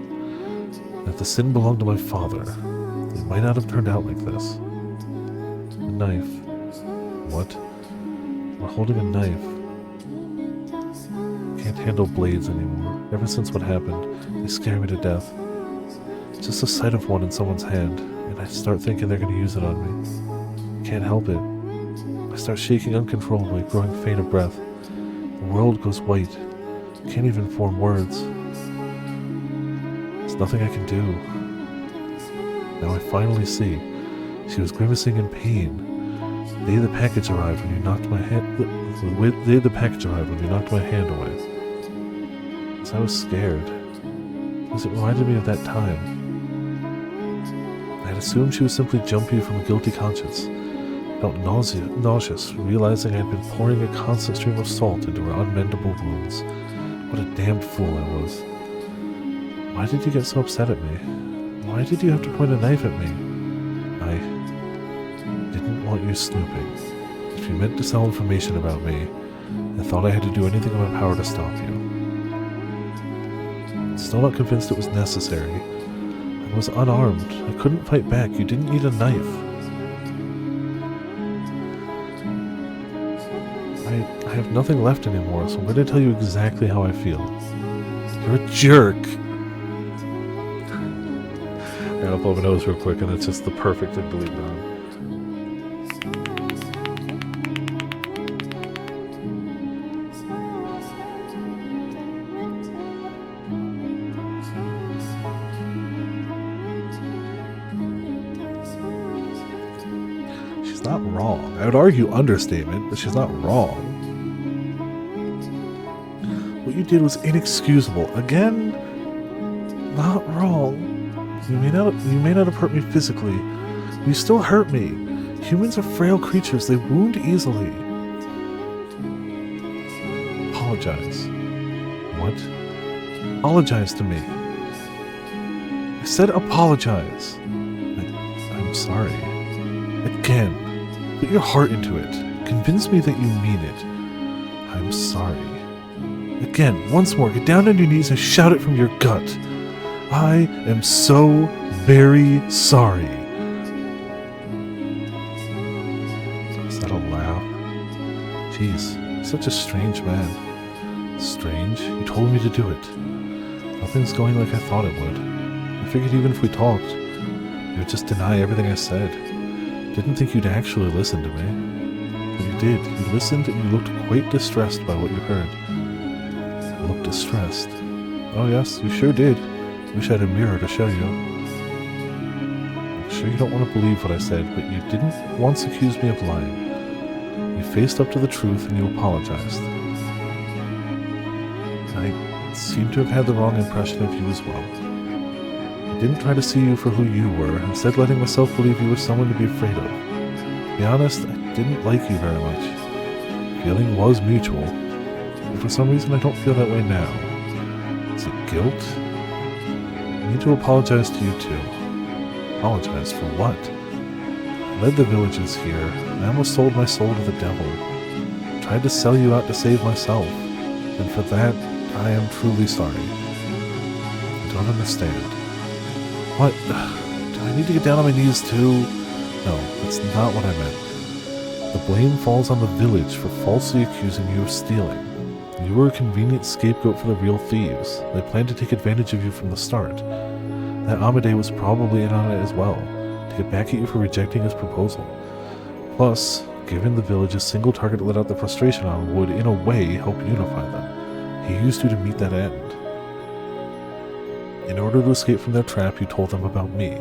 That the sin belonged to my father, it might not have turned out like this. A knife. What? We're holding a knife. Can't handle blades anymore. Ever since what happened, they scare me to death. Just the sight of one in someone's hand, and I start thinking they're going to use it on me. Can't help it. I start shaking uncontrollably, growing faint of breath. The world goes white. Can't even form words. There's nothing I can do. Now I finally see. She was grimacing in pain. The day the package arrived when you knocked my hand. The day the package arrived when you knocked my hand away. As I was scared, because it reminded me of that time. I had assumed she was simply jumpy from a guilty conscience. Felt nauseous, realizing I had been pouring a constant stream of salt into her unmendable wounds. What a damned fool I was. Why did you get so upset at me? Why did you have to point a knife at me? I didn't want you snooping. If you meant to sell information about me, I thought I had to do anything in my power to stop you. Still not convinced it was necessary. I was unarmed. I couldn't fight back. You didn't need a knife. I have nothing left anymore, so I'm going to tell you exactly how I feel. You're a jerk. I gotta blow my nose real quick, and it's just the perfect thing to leave it on. She's not wrong. I would argue understatement, but she's not wrong. What you did was inexcusable. Again, not wrong. You may not have hurt me physically, but you still hurt me. Humans are frail creatures. They wound easily. Apologize. What? Apologize to me. I said apologize. I'm sorry. Again, put your heart into it. Convince me that you mean it. I'm sorry. Again, once more, get down on your knees and shout it from your gut. I am so very sorry. Is that a laugh? Jeez, such a strange man. Strange? You told me to do it. Nothing's going like I thought it would. I figured even if we talked, you would just deny everything I said. Didn't think you'd actually listen to me. But you did. You listened and you looked quite distressed by what you heard. You looked distressed. Oh yes, you sure did. Wish I had a mirror to show you. I'm sure you don't want to believe what I said, but you didn't once accuse me of lying. You faced up to the truth and you apologized. I seem to have had the wrong impression of you as well. I didn't try to see you for who you were, instead letting myself believe you were someone to be afraid of. To be honest, I didn't like you very much. Feeling was mutual, but for some reason I don't feel that way now. Is it guilt? I need to apologize to you too. Apologize for what? I led the villagers here, and I almost sold my soul to the devil. I tried to sell you out to save myself, and for that, I am truly sorry. I don't understand. What? Do I need to get down on my knees too? No, that's not what I meant. The blame falls on the village for falsely accusing you of stealing. You were a convenient scapegoat for the real thieves. They planned to take advantage of you from the start. That Amade was probably in on it as well, to get back at you for rejecting his proposal. Plus, giving the village a single target to let out the frustration on would, in a way, help unify them. He used you to meet that end. In order to escape from their trap, you told them about me.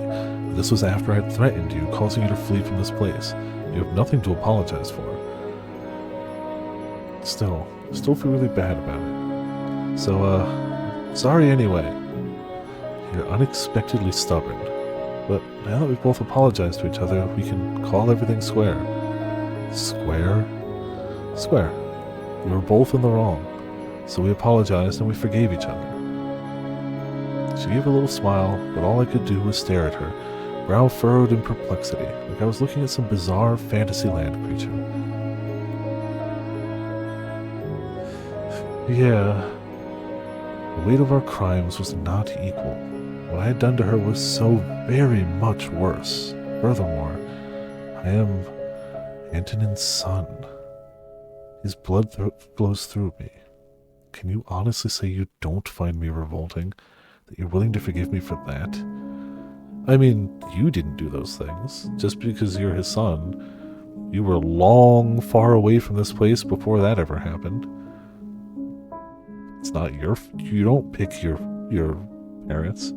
This was after I had threatened you, causing you to flee from this place. You have nothing to apologize for. Still feel really bad about it. So, sorry anyway. You're unexpectedly stubborn. But now that we've both apologized to each other, we can call everything square. Square? Square. We were both in the wrong. So we apologized and we forgave each other. She gave a little smile, but all I could do was stare at her, brow furrowed in perplexity, like I was looking at some bizarre Fantasyland creature. Yeah, the weight of our crimes was not equal. What I had done to her was so very much worse. Furthermore, I am Antonin's son. His blood flows through me. Can you honestly say you don't find me revolting? That you're willing to forgive me for that? I mean, you didn't do those things. Just because you're his son. You were long far away from this place before that ever happened. It's not you don't pick your parents.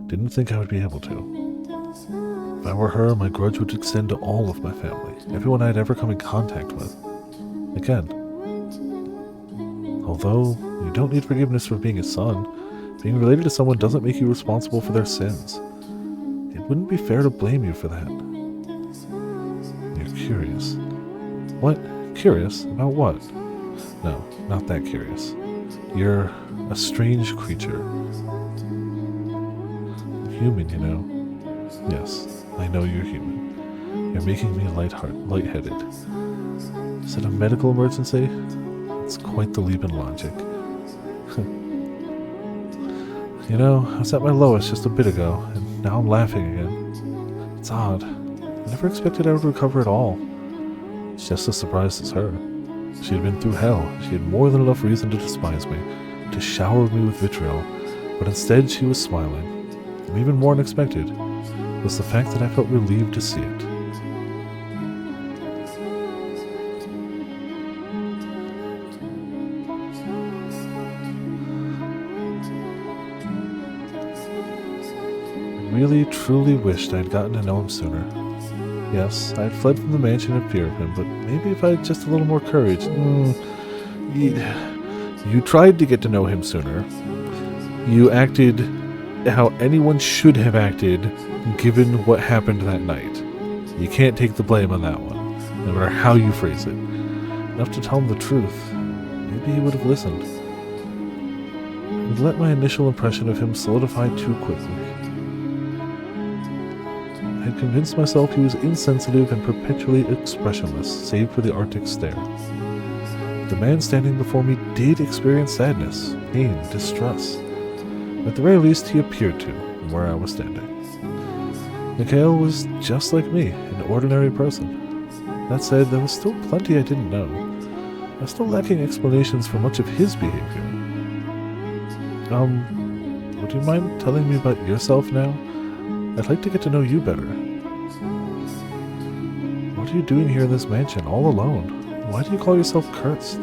Didn't think I would be able to. If I were her, my grudge would extend to all of my family, everyone I'd ever come in contact with. Again. Although, you don't need forgiveness for being his son, being related to someone doesn't make you responsible for their sins. It wouldn't be fair to blame you for that. You're curious. What? Curious? About what? No, not that curious. You're a strange creature. Human, you know. Yes, I know you're human. You're making me lightheaded. Is it a medical emergency? It's quite the leap in logic. You know, I was at my lowest just a bit ago, and now I'm laughing again. It's odd. I never expected I would recover at all. It's just as surprised as her. She had been through hell. She had more than enough reason to despise me, to shower me with vitriol, but instead she was smiling. And even more unexpected was the fact that I felt relieved to see it. I really, truly wished I had gotten to know him sooner. Yes, I had fled from the mansion in fear of him, but maybe if I had just a little more courage, You tried to get to know him sooner. You acted how anyone should have acted given what happened that night. You can't take the blame on that one, no matter how you phrase it. Enough to tell him the truth. Maybe he would have listened. I'd let my initial impression of him solidify too quickly. I had convinced myself he was insensitive and perpetually expressionless, save for the Arctic stare. The man standing before me did experience sadness, pain, distress. At the very least, he appeared to, from where I was standing. Mikhail was just like me, an ordinary person. That said, there was still plenty I didn't know. I was still lacking explanations for much of his behavior. Would you mind telling me about yourself now? I'd like to get to know you better. What are you doing here in this mansion, all alone? Why do you call yourself cursed?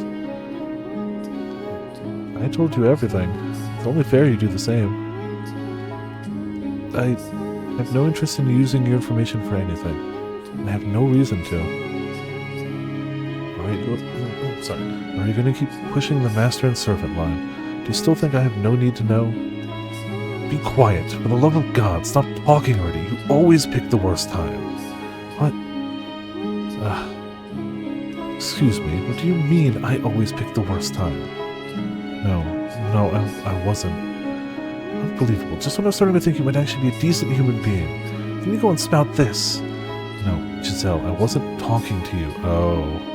I told you everything. It's only fair you do the same. I have no interest in using your information for anything. I have no reason to. Are you going to keep pushing the master and servant line? Do you still think I have no need to know? Be quiet. For the love of God, stop talking already. You always pick the worst time. What? Excuse me, what do you mean I always pick the worst time? No, I wasn't. Unbelievable. Just when I was starting to think you might actually be a decent human being, then you go and spout this. No, Giselle, I wasn't talking to you. Oh.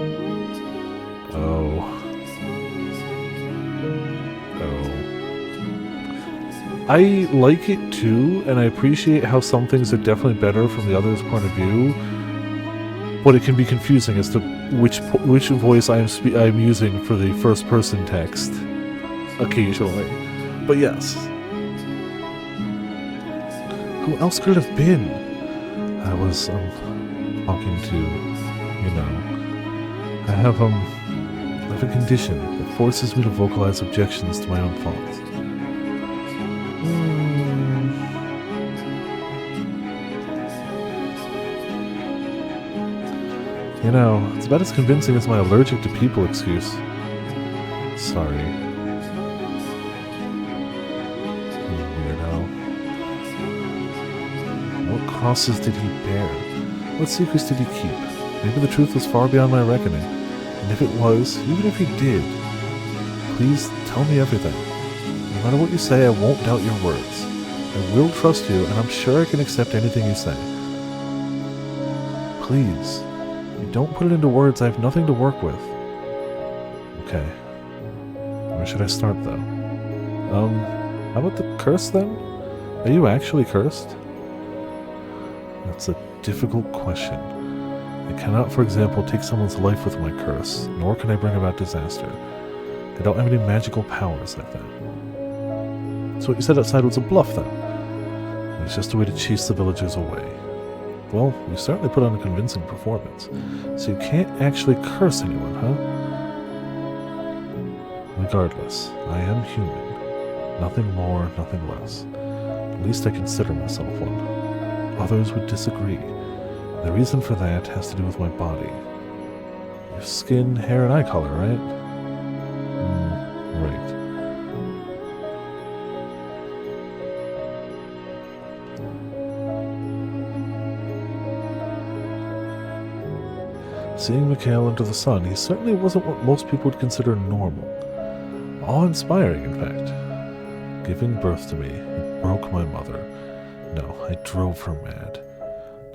I like it too, and I appreciate how some things are definitely better from the other's point of view, but it can be confusing as to which voice I'm using for the first person text, occasionally. But yes. Who else could it have been? I was, talking to, I have a condition that forces me to vocalize objections to my own thoughts. It's about as convincing as my allergic to people excuse. Sorry. You weirdo. What crosses did he bear? What secrets did he keep? Maybe the truth was far beyond my reckoning. And if it was, even if he did, please tell me everything. No matter what you say, I won't doubt your words. I will trust you, and I'm sure I can accept anything you say. Please. If you don't put it into words, I have nothing to work with. Okay. Where should I start, though? How about the curse, then? Are you actually cursed? That's a difficult question. I cannot, for example, take someone's life with my curse, nor can I bring about disaster. I don't have any magical powers like that. So what you said outside was a bluff, then? It was just a way to chase the villagers away. Well, you certainly put on a convincing performance. So you can't actually curse anyone, huh? Regardless, I am human. Nothing more, nothing less. At least I consider myself one. Others would disagree. The reason for that has to do with my body. Your skin, hair, and eye color, right? Right. Seeing Mikhail enter the sun, he certainly wasn't what most people would consider normal. Awe-inspiring, in fact. Giving birth to me, it broke my mother. No, I drove her mad.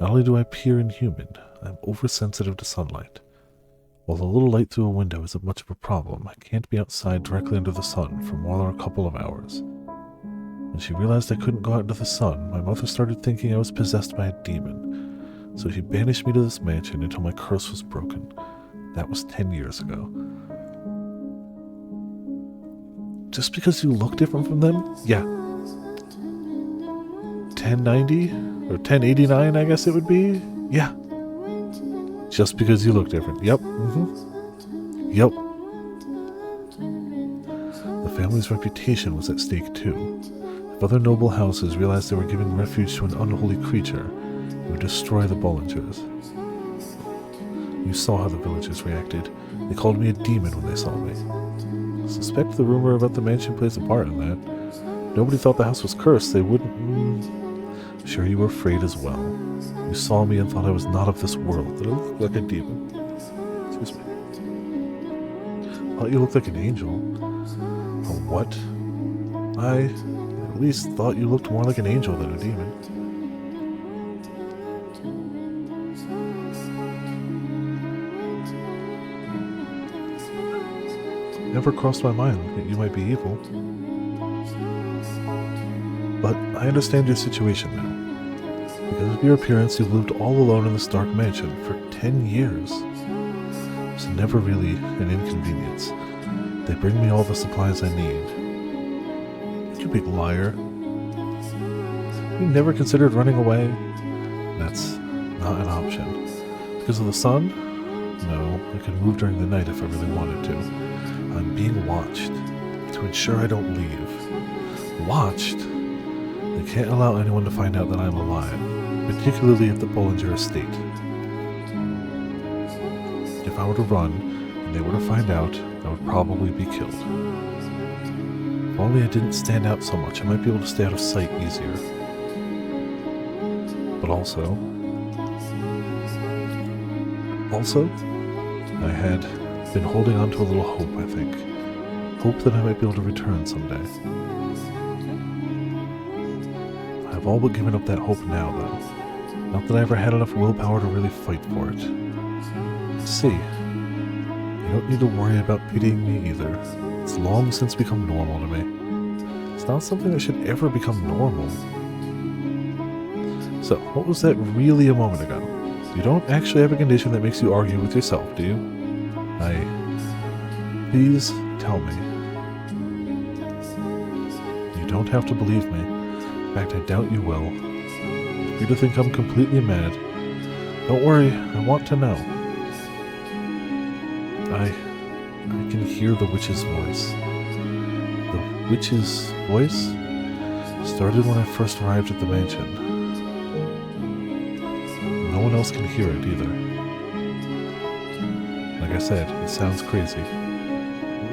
Not only do I appear inhuman, I'm oversensitive to sunlight. While the little light through a window isn't much of a problem, I can't be outside directly under the sun for more than a couple of hours. When she realized I couldn't go out into the sun, my mother started thinking I was possessed by a demon. So she banished me to this mansion until my curse was broken. That was 10 years ago. Just because you look different from them? Yeah. 1090? Or 1089, I guess it would be? Yeah. Just because you look different. Yep. Yep. The family's reputation was at stake too. If other noble houses realized they were giving refuge to an unholy creature, it would destroy the Bollingers. You saw how the villagers reacted. They called me a demon when they saw me. suspect the rumor about the mansion plays a part in that. Nobody thought the house was cursed. They wouldn't... Sure, you were afraid as well. You saw me and thought I was not of this world, that I looked like a demon. Excuse me. Thought you looked like an angel. A what? I at least thought you looked more like an angel than a demon. Never crossed my mind that you might be evil. But I understand your situation now. Because of your appearance, you've lived all alone in this dark mansion for 10 years. It's never really an inconvenience. They bring me all the supplies I need. You big liar. You never considered running away? That's not an option. Because of the sun? No, I could move during the night if I really wanted to. I'm being watched to ensure I don't leave. Watched? They can't allow anyone to find out that I'm alive, particularly at the Bollinger estate. If I were to run and they were to find out, I would probably be killed. If only I didn't stand out so much, I might be able to stay out of sight easier. But also, I had been holding on to a little hope, I think. Hope that I might be able to return someday. I've all but given up that hope now, though. Not that I ever had enough willpower to really fight for it. See, you don't need to worry about pitying me either. It's long since become normal to me. It's not something that should ever become normal. So, what was that really a moment ago? You don't actually have a condition that makes you argue with yourself, do you? Please tell me. You don't have to believe me. In fact, I doubt you will. If you to think I'm completely mad, don't worry, I want to know. I can hear the witch's voice. The witch's voice started when I first arrived at the mansion. No one else can hear it either. Like I said, it sounds crazy.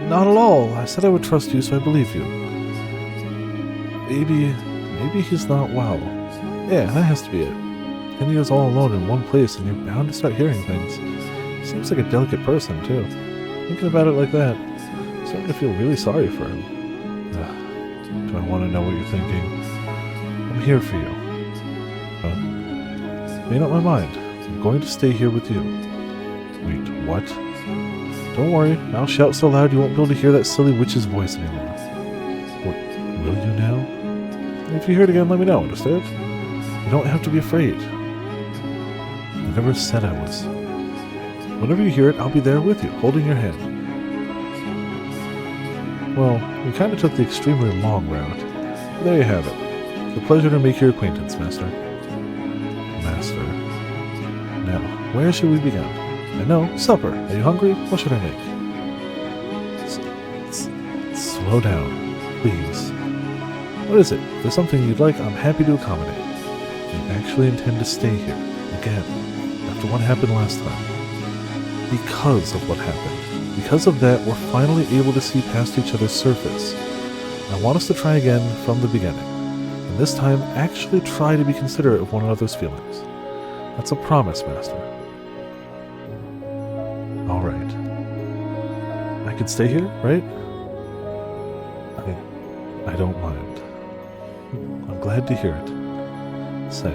Not at all. I said I would trust you, so I believe you. Maybe he's not well. Yeah, that has to be it. 10 years all alone in one place, and you're bound to start hearing things. Seems like a delicate person, too. Thinking about it like that, I'm starting to feel really sorry for him. Do I want to know what you're thinking? I'm here for you. But, made up my mind. I'm going to stay here with you. Wait, what? Don't worry, I'll shout so loud you won't be able to hear that silly witch's voice anymore. What, will you now? If you hear it again, let me know, understand? You don't have to be afraid. I never said I was. Whenever you hear it, I'll be there with you, holding your hand. Well, we kind of took the extremely long route. There you have it. It's a pleasure to make your acquaintance, Master. Master. Now, where should we begin? I know, supper. Are you hungry? What should I make? Slow down, please. What is it? If there's something you'd like, I'm happy to accommodate. You actually intend to stay here, again, after what happened last time. Because of what happened. Because of that, we're finally able to see past each other's surface. I want us to try again from the beginning. And this time, actually try to be considerate of one another's feelings. That's a promise, Master. Alright. I can stay here, right? I don't mind. I'm glad to hear it. Say.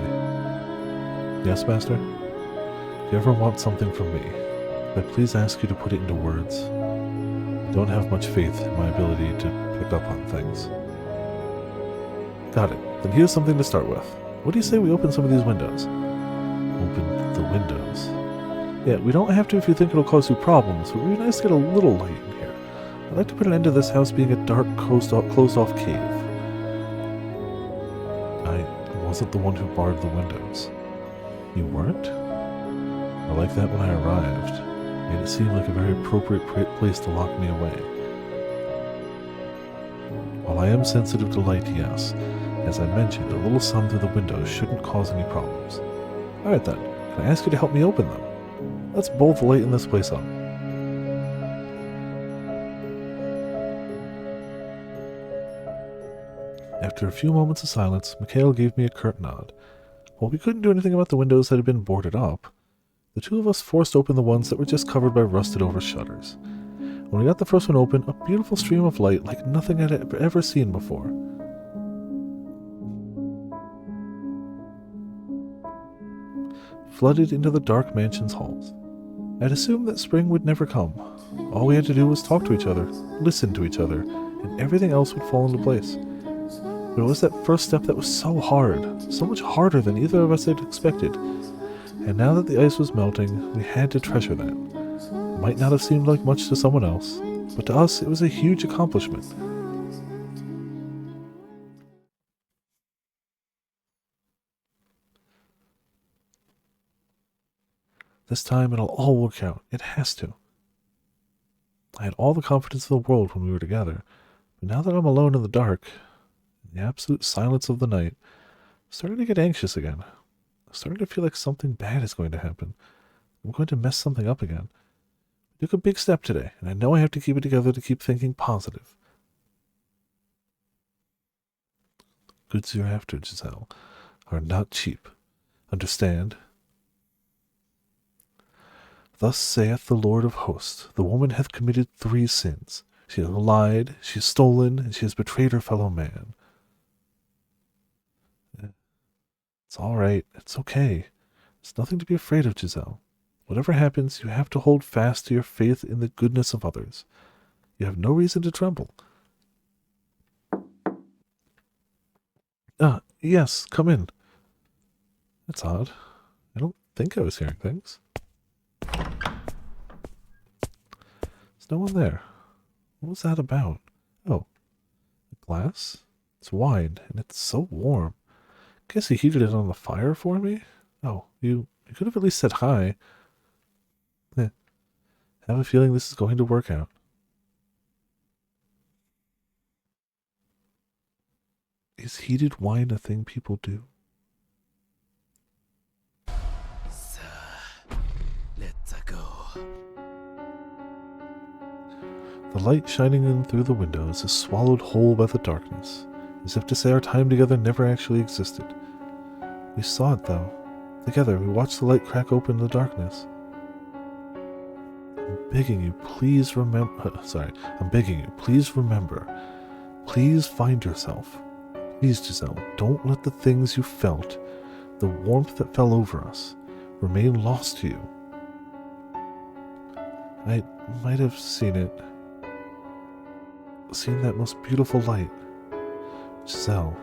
Yes, Master? If you ever want something from me, I please ask you to put it into words. I don't have much faith in my ability to pick up on things. Got it. Then here's something to start with. What do you say we open some of these windows? Open the windows. Yeah, we don't have to if you think it'll cause you problems, but it would be nice to get a little light in here. I'd like to put an end to this house being a dark, closed-off cave. I wasn't the one who barred the windows. You weren't? I like that when I arrived. Made it seem like a very appropriate place to lock me away. While I am sensitive to light, yes. As I mentioned, a little sun through the windows shouldn't cause any problems. Alright then, can I ask you to help me open them? Let's both lighten this place up. After a few moments of silence, Mikhail gave me a curt nod. While we couldn't do anything about the windows that had been boarded up, the two of us forced open the ones that were just covered by rusted-over shutters. When we got the first one open, a beautiful stream of light like nothing I'd ever seen before. Flooded into the dark mansion's halls. I'd assumed that spring would never come. All we had to do was talk to each other, listen to each other, and everything else would fall into place. But it was that first step that was so hard, so much harder than either of us had expected. And now that the ice was melting, we had to treasure that. It might not have seemed like much to someone else, but to us it was a huge accomplishment. This time it'll all work out. It has to. I had all the confidence in the world when we were together, but now that I'm alone in the dark, in the absolute silence of the night, I'm starting to get anxious again. I'm starting to feel like something bad is going to happen. I'm going to mess something up again. I took a big step today, and I know I have to keep it together to keep thinking positive. Goods you're after, Giselle, are not cheap. Understand? Thus saith the Lord of hosts, the woman hath committed 3 sins. She has lied, she has stolen, and she has betrayed her fellow man. It's all right. It's okay. There's nothing to be afraid of, Giselle. Whatever happens, you have to hold fast to your faith in the goodness of others. You have no reason to tremble. Yes, come in. That's odd. I don't think I was hearing things. There's no one there. What was that about? Oh, a glass? It's wine, and it's so warm. Guess he heated it on the fire for me? Oh, you could have at least said hi. I have a feeling this is going to work out. Is heated wine a thing people do? So, let's go. The light shining in through the windows is swallowed whole by the darkness, as if to say our time together never actually existed. We saw it, though. Together, we watched the light crack open in the darkness. I'm begging you, please remember. I'm begging you, please remember. Please find yourself. Please, Giselle, don't let the things you felt, the warmth that fell over us, remain lost to you. I might have seen that most beautiful light. Giselle,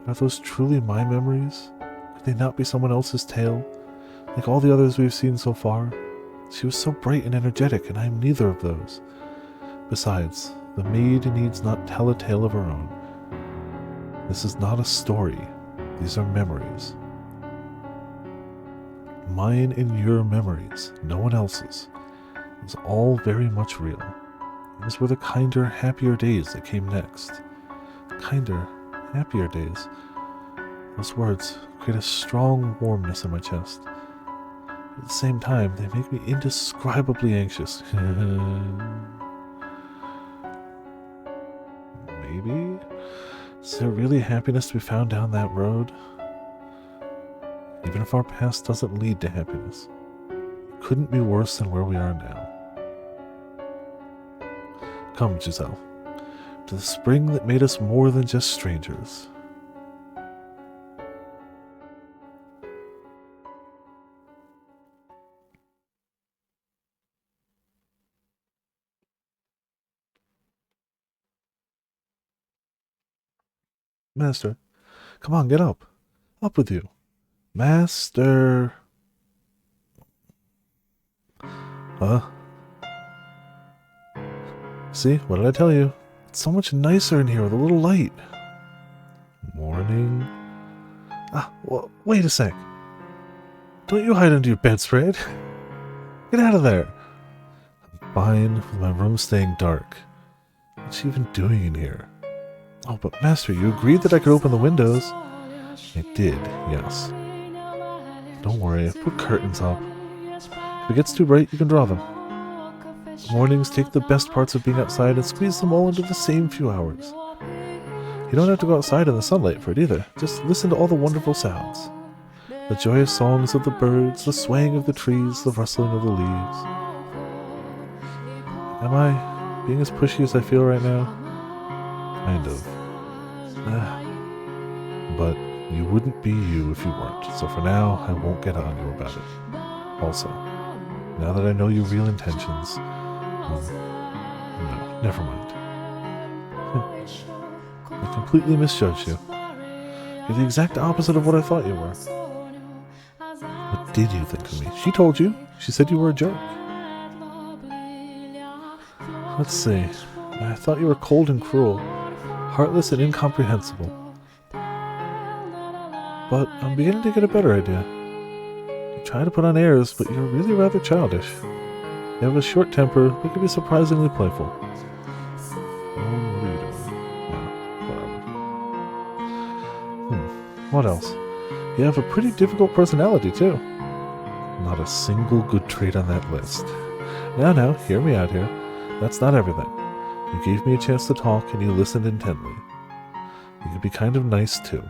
are those truly my memories? Could they not be someone else's tale? Like all the others we've seen so far? She was so bright and energetic, and I am neither of those. Besides, the maid needs not tell a tale of her own. This is not a story. These are memories. Mine and your memories, no one else's. It was all very much real. These were the kinder, happier days that came next. Kinder, happier days. Those words create a strong warmness in my chest. At the same time, they make me indescribably anxious. Maybe? Is there really happiness to be found down that road? Even if our past doesn't lead to happiness, it couldn't be worse than where we are now. Come, Giselle, to the spring that made us more than just strangers. Master, come on, get up. Up with you. Master. Huh? See, what did I tell you? It's so much nicer in here with a little light. Morning. Well, wait a sec. Don't you hide under your bedspread. Get out of there. I'm fine with my room staying dark. What's she even doing in here? Oh, but Master, you agreed that I could open the windows. I did, yes. Don't worry, I've put curtains up. If it gets too bright, you can draw them. Mornings take the best parts of being outside and squeeze them all into the same few hours. You don't have to go outside in the sunlight for it either. Just listen to all the wonderful sounds. The joyous songs of the birds, the swaying of the trees, the rustling of the leaves. Am I being as pushy as I feel right now? Kind of. But you wouldn't be you if you weren't, so for now, I won't get on you about it. Also, now that I know your real intentions, no, never mind. I completely misjudged you. You're the exact opposite of what I thought you were. What did you think of me? She told you. She said you were a jerk. Let's see. I thought you were cold and cruel, heartless and incomprehensible. But I'm beginning to get a better idea. You try to put on airs, but you're really rather childish. You have a short temper, but can be surprisingly playful. What else? You have a pretty difficult personality, too. Not a single good trait on that list. Now, hear me out here. That's not everything. You gave me a chance to talk, and you listened intently. You could be kind of nice, too.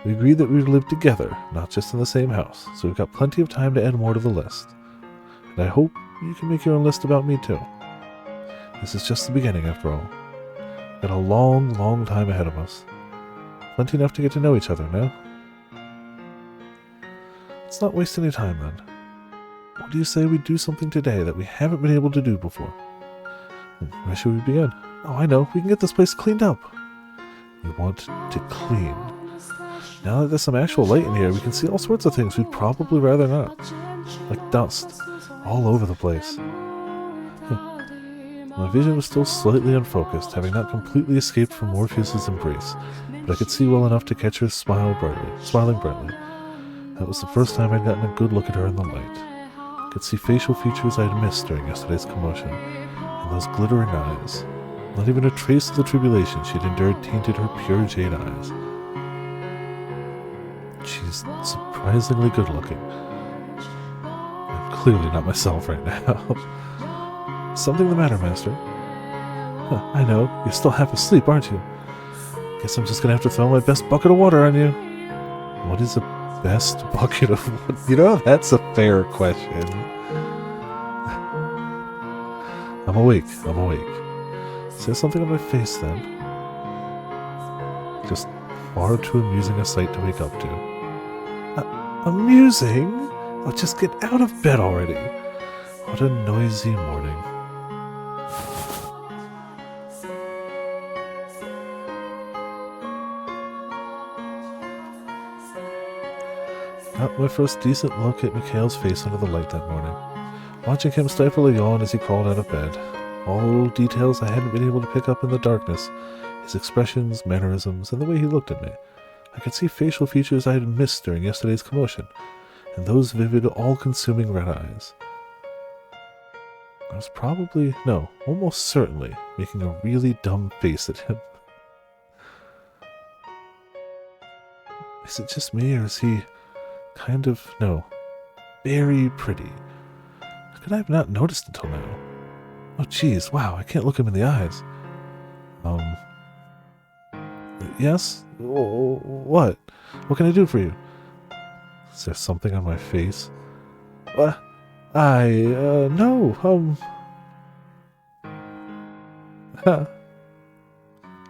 We agreed that we would live together, not just in the same house, so we've got plenty of time to add more to the list. And I hope you can make your own list about me, too. This is just the beginning, after all. Got a long, long time ahead of us. Plenty enough to get to know each other, no? Let's not waste any time, then. What do you say we do something today that we haven't been able to do before? Where should we begin? Oh, I know. We can get this place cleaned up. We want to clean. Now that there's some actual light in here, we can see all sorts of things we'd probably rather not. Like dust, all over the place. My vision was still slightly unfocused, having not completely escaped from Morpheus's embrace, but I could see well enough to catch her smiling brightly. That was the first time I'd gotten a good look at her in the light. I could see facial features I'd missed during yesterday's commotion, and those glittering eyes. Not even a trace of the tribulation she'd endured tainted her pure jade eyes. She's surprisingly good looking. I'm clearly not myself right now. Something the matter, Master? Huh, I know. You're still half asleep, aren't you? Guess I'm just gonna have to throw my best bucket of water on you. What is a best bucket of water? You know, that's a fair question. I'm awake. Is there something on my face, then? Just far too amusing a sight to wake up to. Amusing? Oh, just get out of bed already. What a noisy morning. Got my first decent look at Mikhail's face under the light that morning. Watching him stifle a yawn as he crawled out of bed. All details I hadn't been able to pick up in the darkness. His expressions, mannerisms, and the way he looked at me. I could see facial features I had missed during yesterday's commotion, and those vivid, all-consuming red eyes. I was almost certainly making a really dumb face at him. Is it just me, or is he very pretty? How could I have not noticed until now? Oh, geez, wow, I can't look him in the eyes. Yes? What? What can I do for you? Is there something on my face? What? No,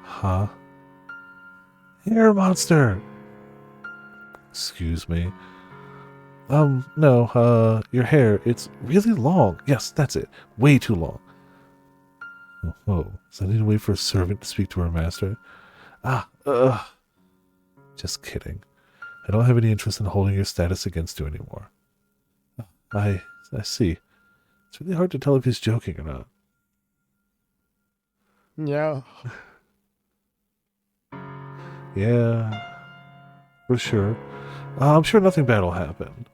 Huh? Hair monster! Excuse me. No, your hair, it's really long. Yes, that's it. Way too long. Oh, does I need to wait for a servant to speak to her master? Just kidding. I don't have any interest in holding your status against you anymore. I see. It's really hard to tell if he's joking or not. Yeah. Yeah, for sure. I'm sure nothing bad will happen.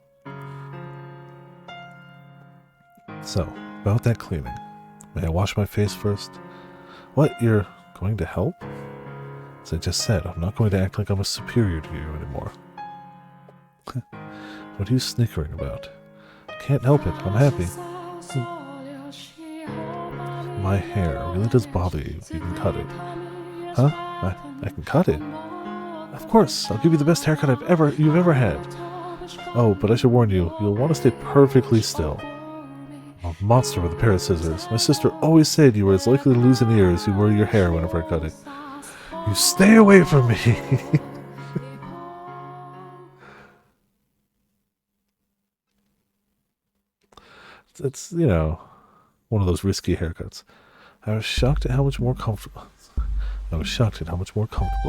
So, about that cleaning. May I wash my face first? What, you're going to help? As I just said, I'm not going to act like I'm a superior to you anymore. What are you snickering about? Can't help it, I'm happy. My hair really does bother you. You can cut it. Huh? I can cut it? Of course, I'll give you the best haircut you've ever had. Oh, but I should warn you, you'll want to stay perfectly still. I'm a monster with a pair of scissors. My sister always said you were as likely to lose an ear as you were your hair whenever I cut it. You stay away from me! It's, you know, one of those risky haircuts. I was shocked at how much more comfortable I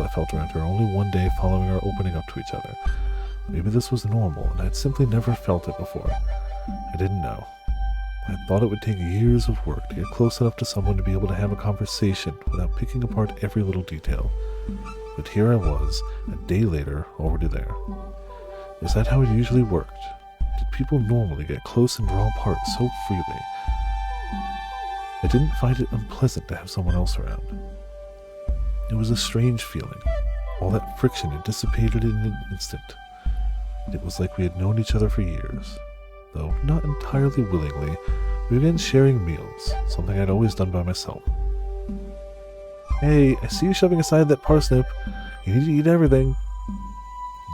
felt around her only one day following our opening up to each other. Maybe this was normal, and I'd simply never felt it before. I didn't know. I thought it would take years of work to get close enough to someone to be able to have a conversation without picking apart every little detail. But here I was, a day later, already there. Is that how it usually worked? Did people normally get close and draw apart so freely? I didn't find it unpleasant to have someone else around. It was a strange feeling. All that friction had dissipated in an instant. It was like we had known each other for years. Though not entirely willingly, we began sharing meals, something I'd always done by myself. Hey, I see you shoving aside that parsnip. You need to eat everything.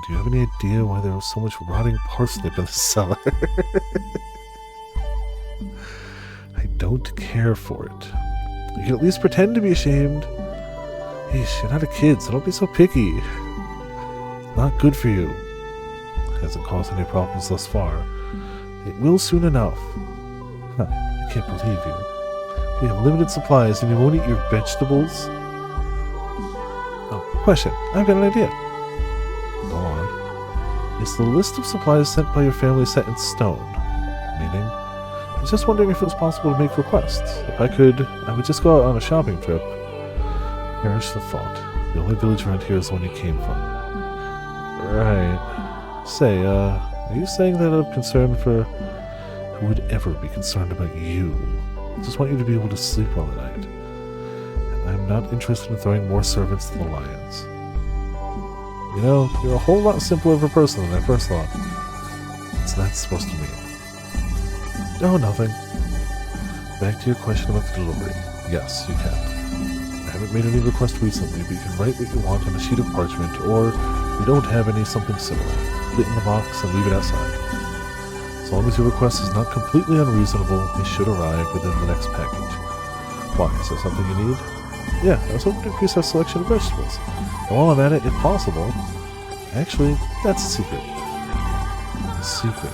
Do you have any idea why there was so much rotting parsnip in the cellar? I don't care for it. You can at least pretend to be ashamed. Yeesh, you're not a kid, so don't be so picky. It's not good for you. It hasn't caused any problems thus far. It will soon enough. Huh, I can't believe you. We have limited supplies and you won't eat your vegetables? Oh, question. I've got an idea. Go on. Is the list of supplies sent by your family set in stone? Meaning? I was just wondering if it was possible to make requests. If I could, I would just go out on a shopping trip. Perish the thought. The only village around here is the one you came from. Right. Say, are you saying that I'm concerned for... Who would ever be concerned about you? I just want you to be able to sleep well at night. And I'm not interested in throwing more servants to the lions. You know, you're a whole lot simpler of a person than I first thought. What's that supposed to mean? Oh, nothing. Back to your question about the delivery. Yes, you can. I haven't made any request recently, but you can write what you want on a sheet of parchment, or if you don't have any, something similar. Put it in the box and leave it outside. As long as your request is not completely unreasonable, it should arrive within the next package. Why, is there something you need? Yeah, I was hoping to increase our selection of vegetables. And while I'm at it, if possible... Actually, that's a secret. A secret?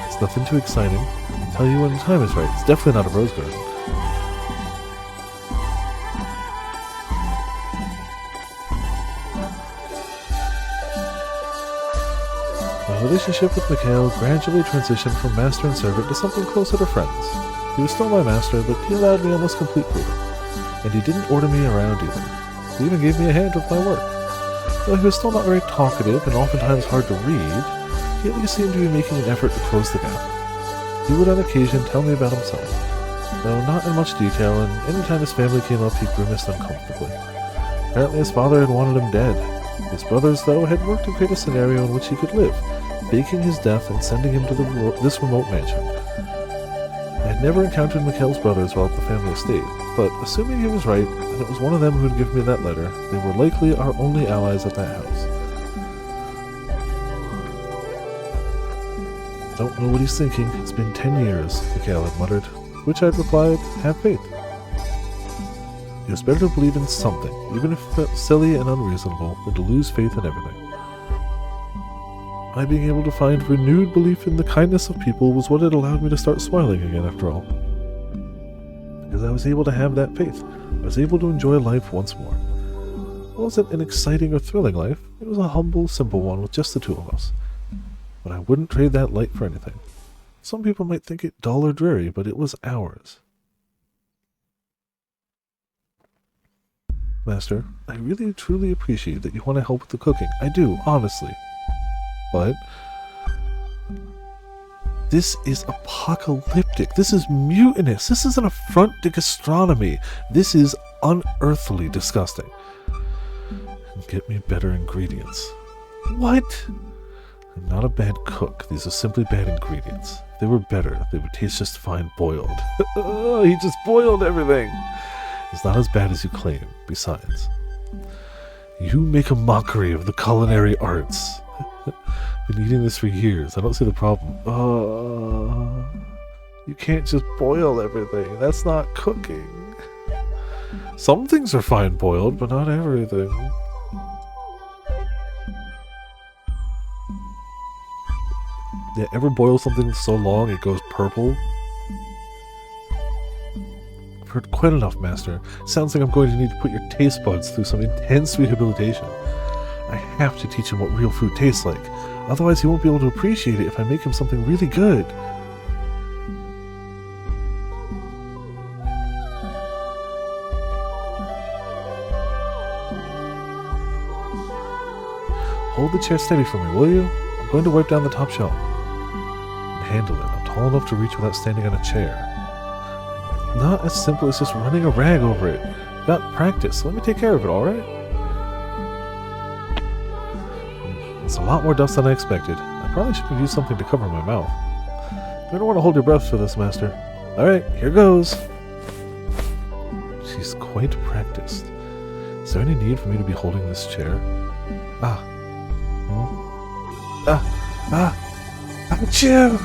It's nothing too exciting. I'll tell you when the time is right. It's definitely not a rose garden. My relationship with Mikhail gradually transitioned from master and servant to something closer to friends. He was still my master, but he allowed me almost complete freedom. And he didn't order me around either. He even gave me a hand with my work. Though he was still not very talkative and oftentimes hard to read, he at least seemed to be making an effort to close the gap. He would on occasion tell me about himself, though not in much detail, and any time his family came up he grimaced uncomfortably. Apparently his father had wanted him dead. His brothers, though, had worked to create a scenario in which he could live, faking his death and sending him to this remote mansion. I had never encountered Mikhail's brothers while at the family estate, but assuming he was right, and it was one of them who had given me that letter, they were likely our only allies at that house. I don't know what he's thinking. It's been 10 years, Mikhail had muttered, to which I had replied, have faith. It was better to believe in something, even if it felt silly and unreasonable, than to lose faith in everything. My being able to find renewed belief in the kindness of people was what had allowed me to start smiling again after all. Because I was able to have that faith. I was able to enjoy life once more. It wasn't an exciting or thrilling life. It was a humble, simple one with just the two of us. But I wouldn't trade that light for anything. Some people might think it dull or dreary, but it was ours. Master, I really truly appreciate that you want to help with the cooking. I do, honestly. But this is apocalyptic. This is mutinous. This is an affront to gastronomy. This is unearthly disgusting. And get me better ingredients. What? I'm not a bad cook. These are simply bad ingredients. If they were better, they would taste just fine boiled. Oh, he just boiled everything. It's not as bad as you claim. Besides, you make a mockery of the culinary arts. Been eating this for years. I don't see the problem. You can't just boil everything. That's not cooking. Some things are fine boiled, but not everything. Yeah, ever boil something so long it goes purple? I've heard quite enough, Master. Sounds like I'm going to need to put your taste buds through some intense rehabilitation. I have to teach him what real food tastes like. Otherwise he won't be able to appreciate it if I make him something really good. Hold the chair steady for me, will you? I'm going to wipe down the top shelf. And handle it. I'm tall enough to reach without standing on a chair. Not as simple as just running a rag over it. Got practice. Let me take care of it, alright? It's a lot more dust than I expected. I probably should have used something to cover my mouth. I don't want to hold your breath for this, Master. Alright, here goes. She's quite practiced. Is there any need for me to be holding this chair? Achoo!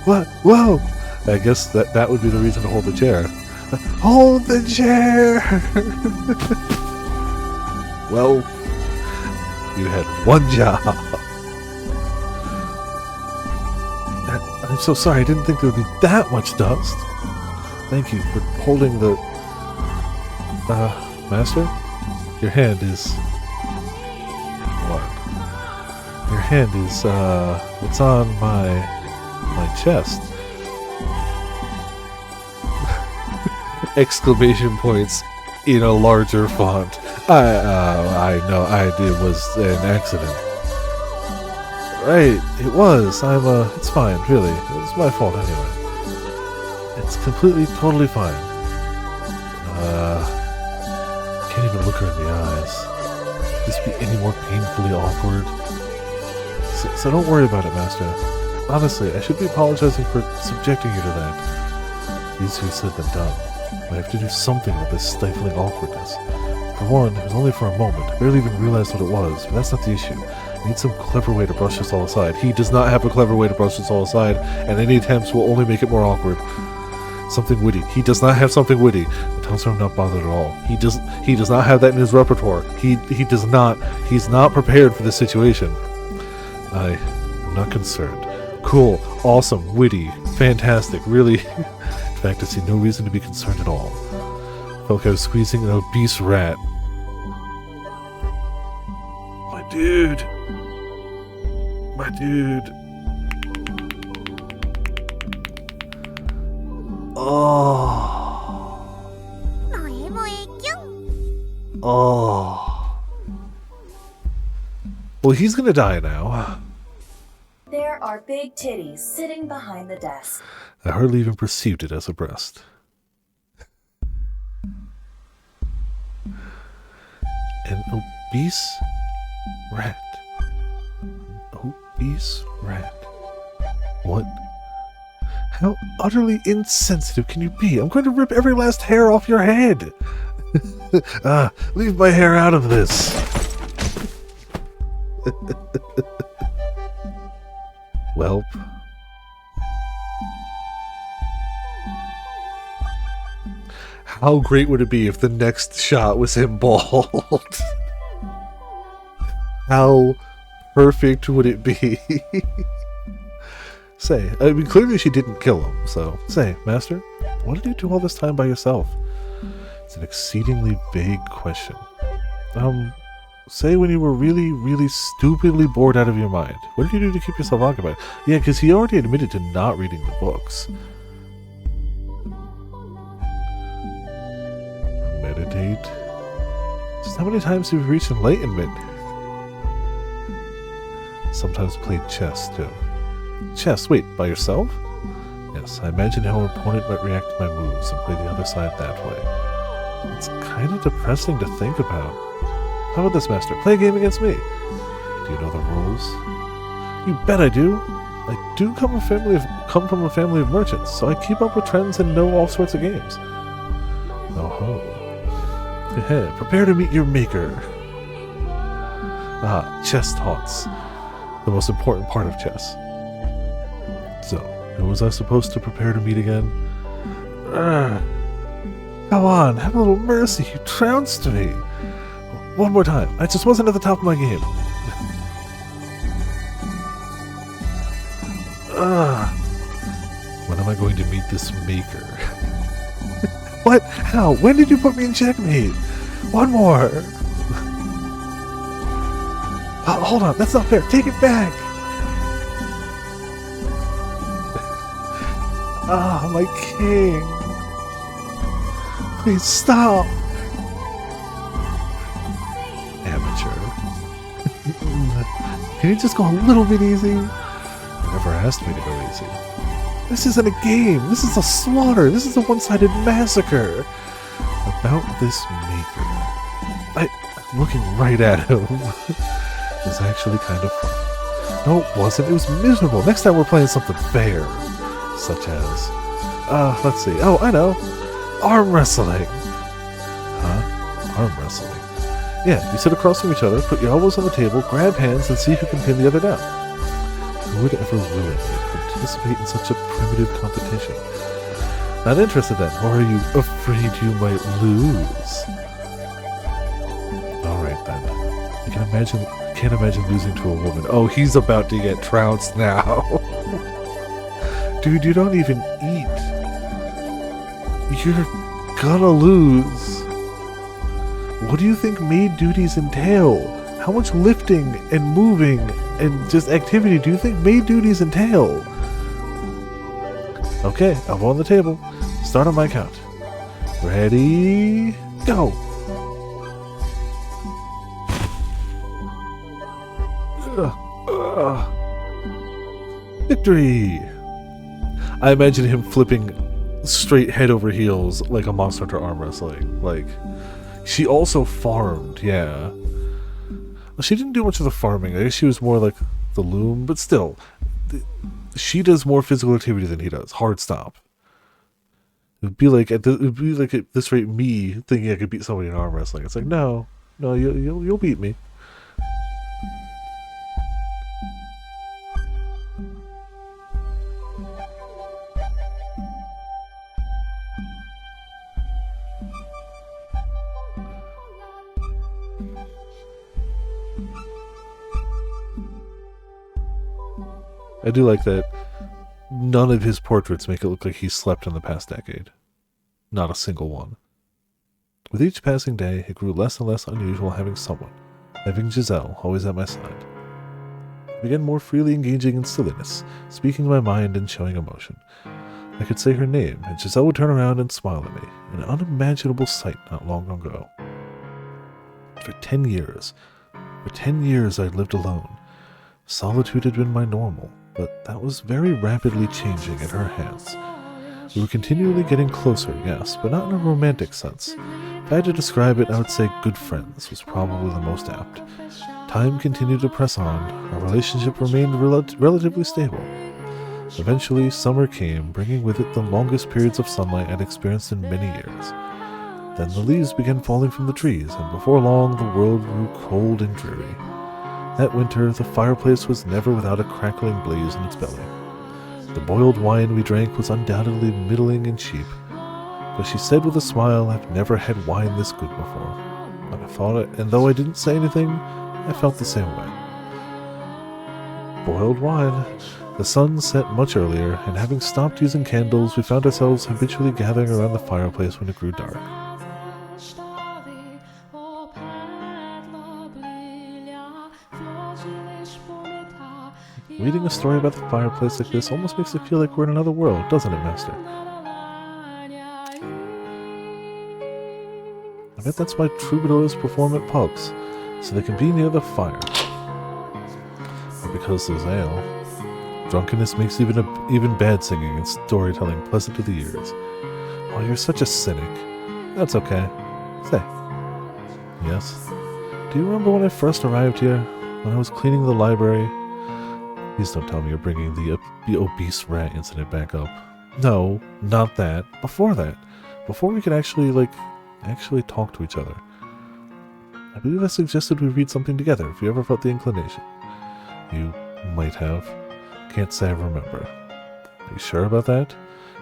What? Whoa! I guess that would be the reason to hold the chair. Hold the chair! Well, you had one job. I'm so sorry, I didn't think there would be that much dust. Thank you for holding the... Master? Your hand is... What? Your hand is, it's on my chest. Exclamation points in a larger font. I know, it was an accident. Right, it was. It's fine, really. It's my fault anyway. It's completely, totally fine. Can't even look her in the eyes. Could this be any more painfully awkward? So don't worry about it, Master. Honestly, I should be apologizing for subjecting you to that. Easier said than done. I have to do something with this stifling awkwardness. For one, it was only for a moment. I barely even realized what it was, but that's not the issue. I need some clever way to brush this all aside. He does not have a clever way to brush this all aside, and any attempts will only make it more awkward. Something witty. He does not have something witty. The tells her I'm not bothered at all. He does not have that in his repertoire. He does not. He's not prepared for this situation. I'm not concerned. Cool. Awesome. Witty. Fantastic. Really. In fact, I see no reason to be concerned at all. Felt like I was squeezing an obese rat. My dude. My dude. Oh. Oh. Well, he's gonna die now. There are big titties sitting behind the desk. I hardly even perceived it as a breast. An obese rat. Obese rat. What? How utterly insensitive can you be? I'm going to rip every last hair off your head. Leave my hair out of this. Welp. How great would it be if the next shot was him bald? How perfect would it be? Say, I mean, clearly she didn't kill him, so... Say, Master, what did you do all this time by yourself? It's an exceedingly vague question. Say when you were really, really stupidly bored out of your mind. What did you do to keep yourself occupied? Yeah, because he already admitted to not reading the books. Meditate. Just how many times have you reached enlightenment? Sometimes played chess, too. Chess? Wait, by yourself? Yes, I imagine how an opponent might react to my moves and play the other side that way. It's kind of depressing to think about. How about this, Master? Play a game against me. Do you know the rules? You bet I do. I do come from a family of merchants, so I keep up with trends and know all sorts of games. Oh ho. Prepare to meet your maker. Ah, chess taunts. The most important part of chess. So, who was I supposed to prepare to meet again? Come on, have a little mercy. You trounced me. One more time. I just wasn't at the top of my game. When am I going to meet this maker? What? How? When did you put me in checkmate? One more. Hold on, that's not fair. Take it back. My king. Please stop. Amateur. Can you just go a little bit easy? You never asked me to go easy. This isn't a game. This is a slaughter. This is a one-sided massacre. About this maker. I'm looking right at him. It was actually kind of fun. No, it wasn't. It was miserable. Next time we're playing something fair. Such as... let's see. Oh, I know. Arm wrestling. Huh? Arm wrestling. Yeah, you sit across from each other, put your elbows on the table, grab hands, and see who can pin the other down. Who would ever willingly participate in such a primitive competition? Not interested then, or are you afraid you might lose? Alright then. I can't imagine losing to a woman. Oh, he's about to get trounced now. Dude, you don't even eat. You're gonna lose. What do you think maid duties entail? How much lifting and moving and just activity do you think maid duties entail? Okay, elbow on the table. Start on my count. Ready, go! Victory! I imagine him flipping straight head over heels like a Monster Hunter arm wrestling. Like, she also farmed, yeah. Well, she didn't do much of the farming. I guess she was more like the loom, but still. She does more physical activity than he does. Hard stop. It would be like at this rate me thinking I could beat somebody in arm wrestling. It's like, no, you'll beat me. I do like that none of his portraits make it look like he slept in the past decade. Not a single one. With each passing day, it grew less and less unusual having Giselle, always at my side. I began more freely engaging in silliness, speaking my mind and showing emotion. I could say her name, and Giselle would turn around and smile at me, an unimaginable sight not long ago. For 10 years I'd lived alone. Solitude had been my normal, but that was very rapidly changing in her hands. We were continually getting closer, yes, but not in a romantic sense. If I had to describe it, I would say good friends was probably the most apt. Time continued to press on, our relationship remained relatively stable. Eventually, summer came, bringing with it the longest periods of sunlight I'd experienced in many years. Then the leaves began falling from the trees, and before long the world grew cold and dreary. That winter, the fireplace was never without a crackling blaze in its belly. The boiled wine we drank was undoubtedly middling and cheap, but she said with a smile, I've never had wine this good before. And I thought it, and though I didn't say anything, I felt the same way. Boiled wine. The sun set much earlier, and having stopped using candles, we found ourselves habitually gathering around the fireplace when it grew dark. Reading a story about the fireplace like this almost makes it feel like we're in another world, doesn't it, Master? I bet that's why troubadours perform at pubs, so they can be near the fire. Or because there's ale. Drunkenness makes even bad singing and storytelling pleasant to the ears. Oh, you're such a cynic. That's okay. Stay. Yes? Do you remember when I first arrived here? When I was cleaning the library? Please don't tell me you're bringing the obese rat incident back up. No, not that. Before that. Before we could actually talk to each other. I believe I suggested we read something together if you ever felt the inclination. You might have. Can't say I remember. Are you sure about that?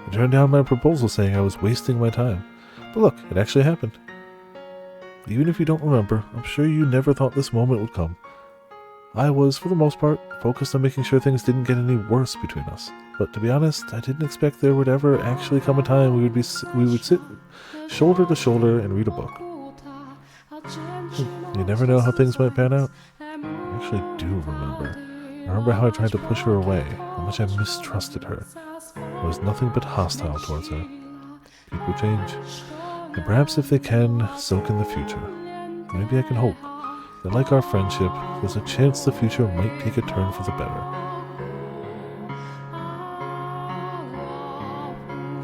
I turned down my proposal saying I was wasting my time. But look, it actually happened. Even if you don't remember, I'm sure you never thought this moment would come. I was, for the most part, focused on making sure things didn't get any worse between us. But to be honest, I didn't expect there would ever actually come a time we would sit shoulder to shoulder and read a book. You never know how things might pan out. I actually do remember. I remember how I tried to push her away, how much I mistrusted her. I was nothing but hostile towards her. People change. And perhaps if they can, so can the future. Maybe I can hope that like our friendship, there's a chance the future might take a turn for the better.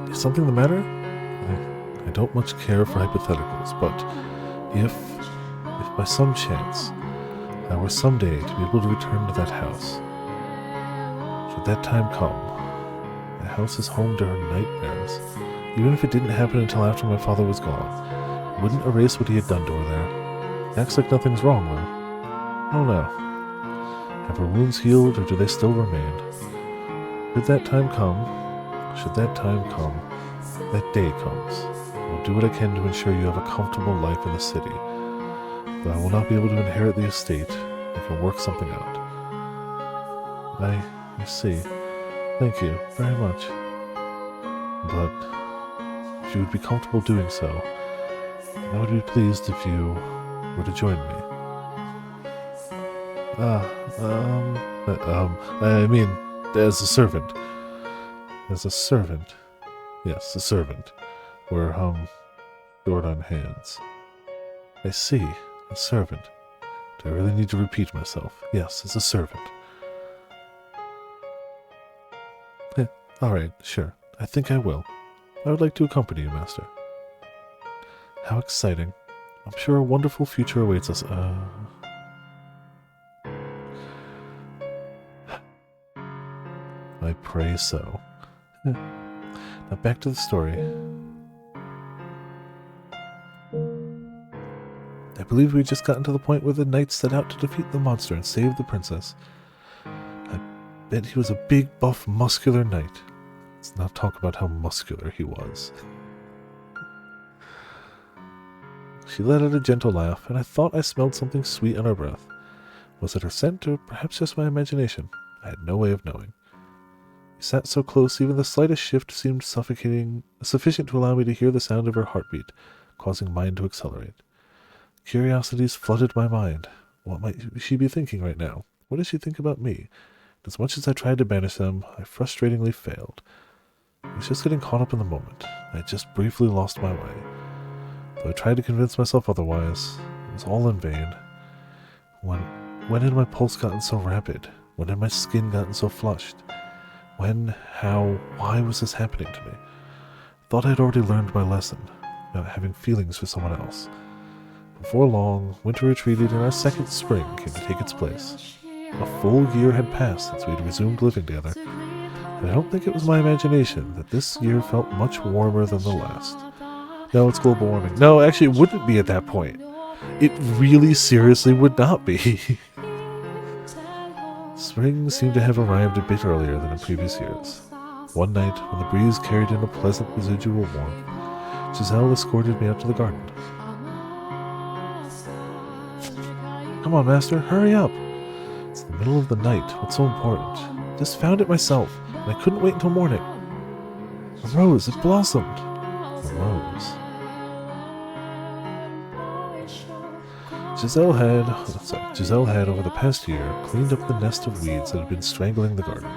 Is something the matter? I don't much care for hypotheticals, but if by some chance I were someday to be able to return to that house, should that time come, the house is home to her nightmares. Even if it didn't happen until after my father was gone, it wouldn't erase what he had done to her there. It acts like nothing's wrong, though. I don't know. Have her wounds healed, or do they still remain? Should that time come, that day comes, I'll do what I can to ensure you have a comfortable life in the city. Though I will not be able to inherit the estate, I can work something out. I see. Thank you very much. But if you would be comfortable doing so, I would be pleased if you were to join me. I mean, as a servant. As a servant. Yes, a servant. We're, short on hands. I see. A servant. Do I really need to repeat myself? Yes, as a servant. Alright, sure. I think I will. I would like to accompany you, Master. How exciting. I'm sure a wonderful future awaits us. I pray so. Now back to the story. I believe we just gotten to the point where the knights set out to defeat the monster and save the princess. I bet he was a big, buff, muscular knight. Let's not talk about how muscular he was. She let out a gentle laugh, and I thought I smelled something sweet on her breath. Was it her scent, or perhaps just my imagination? I had no way of knowing. We sat so close, even the slightest shift seemed suffocating, sufficient to allow me to hear the sound of her heartbeat, causing mine to accelerate. Curiosities flooded my mind. What might she be thinking right now? What does she think about me? As much as I tried to banish them, I frustratingly failed. I was just getting caught up in the moment. I had just briefly lost my way. Though I tried to convince myself otherwise, it was all in vain. When had my pulse gotten so rapid? When had my skin gotten so flushed? When, how, why was this happening to me? I thought I had already learned my lesson, about having feelings for someone else. Before long, winter retreated and our second spring came to take its place. A full year had passed since we had resumed living together, and I don't think it was my imagination that this year felt much warmer than the last. No, it's global warming. No, actually, it wouldn't be at that point. It really seriously would not be. Spring seemed to have arrived a bit earlier than in previous years. One night, when the breeze carried in a pleasant residual warmth, Giselle escorted me out to the garden. Come on, Master, hurry up! It's the middle of the night. What's so important? Just found it myself, and I couldn't wait until morning. A rose, it blossomed. A rose. Giselle had, over the past year, cleaned up the nest of weeds that had been strangling the garden.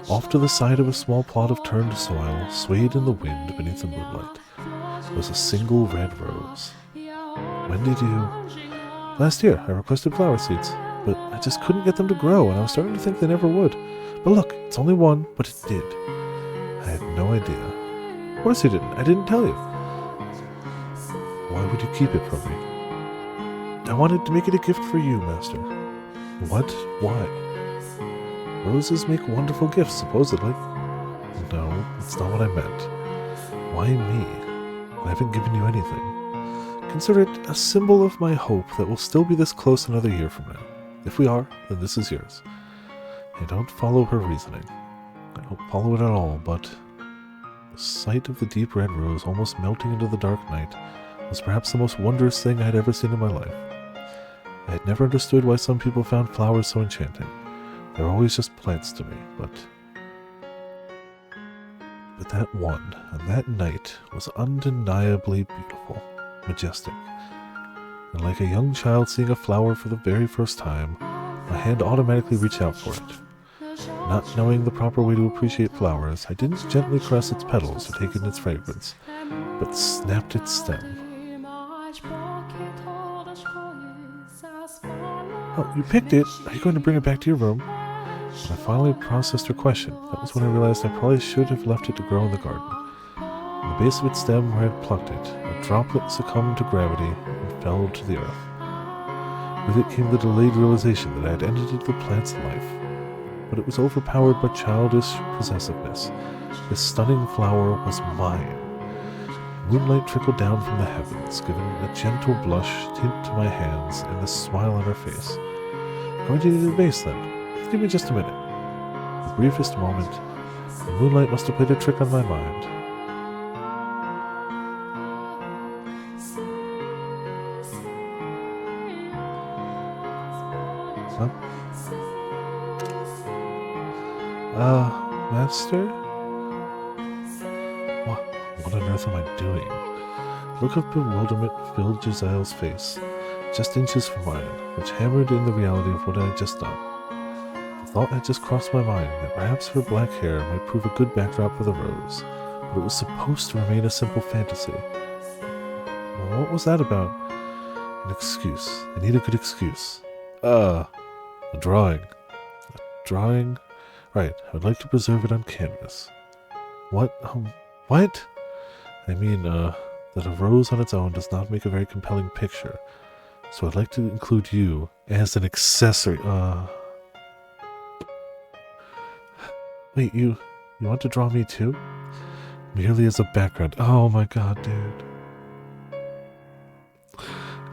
Off to the side of a small plot of turned soil, swayed in the wind beneath the moonlight, was a single red rose. When did you... Last year, I requested flower seeds, but I just couldn't get them to grow, and I was starting to think they never would. But look, it's only one, but it did. I had no idea. Of course you didn't. I didn't tell you. Why would you keep it from me? I wanted to make it a gift for you, Master. What? Why? Roses make wonderful gifts, supposedly. No, that's not what I meant. Why me? I haven't given you anything. Consider it a symbol of my hope that we'll still be this close another year from now. If we are, then this is yours. I don't follow her reasoning. I don't follow it at all, but the sight of the deep red rose almost melting into the dark night was perhaps the most wondrous thing I had ever seen in my life. I had never understood why some people found flowers so enchanting. They were always just plants to me, but that one, and that night, was undeniably beautiful, majestic. And like a young child seeing a flower for the very first time, my hand automatically reached out for it. Not knowing the proper way to appreciate flowers, I didn't gently caress its petals or take in its fragrance, but snapped its stem. Oh, you picked it. Are you going to bring it back to your room? When I finally processed her question, that was when I realized I probably should have left it to grow in the garden. On the base of its stem where I had plucked it, a droplet succumbed to gravity and fell to the earth. With it came the delayed realization that I had ended the plant's life. But it was overpowered by childish possessiveness. This stunning flower was mine. Moonlight trickled down from the heavens, giving a gentle blush tint to my hands and the smile on her face. Going to need a vase then. Give me just a minute. The briefest moment, the moonlight must have played a trick on my mind. Huh? Master? What on earth am I doing? A look of bewilderment filled Josiah's face, just inches from mine, which hammered in the reality of what I had just done. The thought had just crossed my mind that perhaps her black hair might prove a good backdrop for the rose, but it was supposed to remain a simple fantasy. Well, what was that about? An excuse. I need a good excuse. A drawing. A drawing? Right, I would like to preserve it on canvas. What? What? I mean, that a rose on its own does not make a very compelling picture, so I'd like to include you as an accessory. Wait, you want to draw me too? Merely as a background. Oh my god, dude.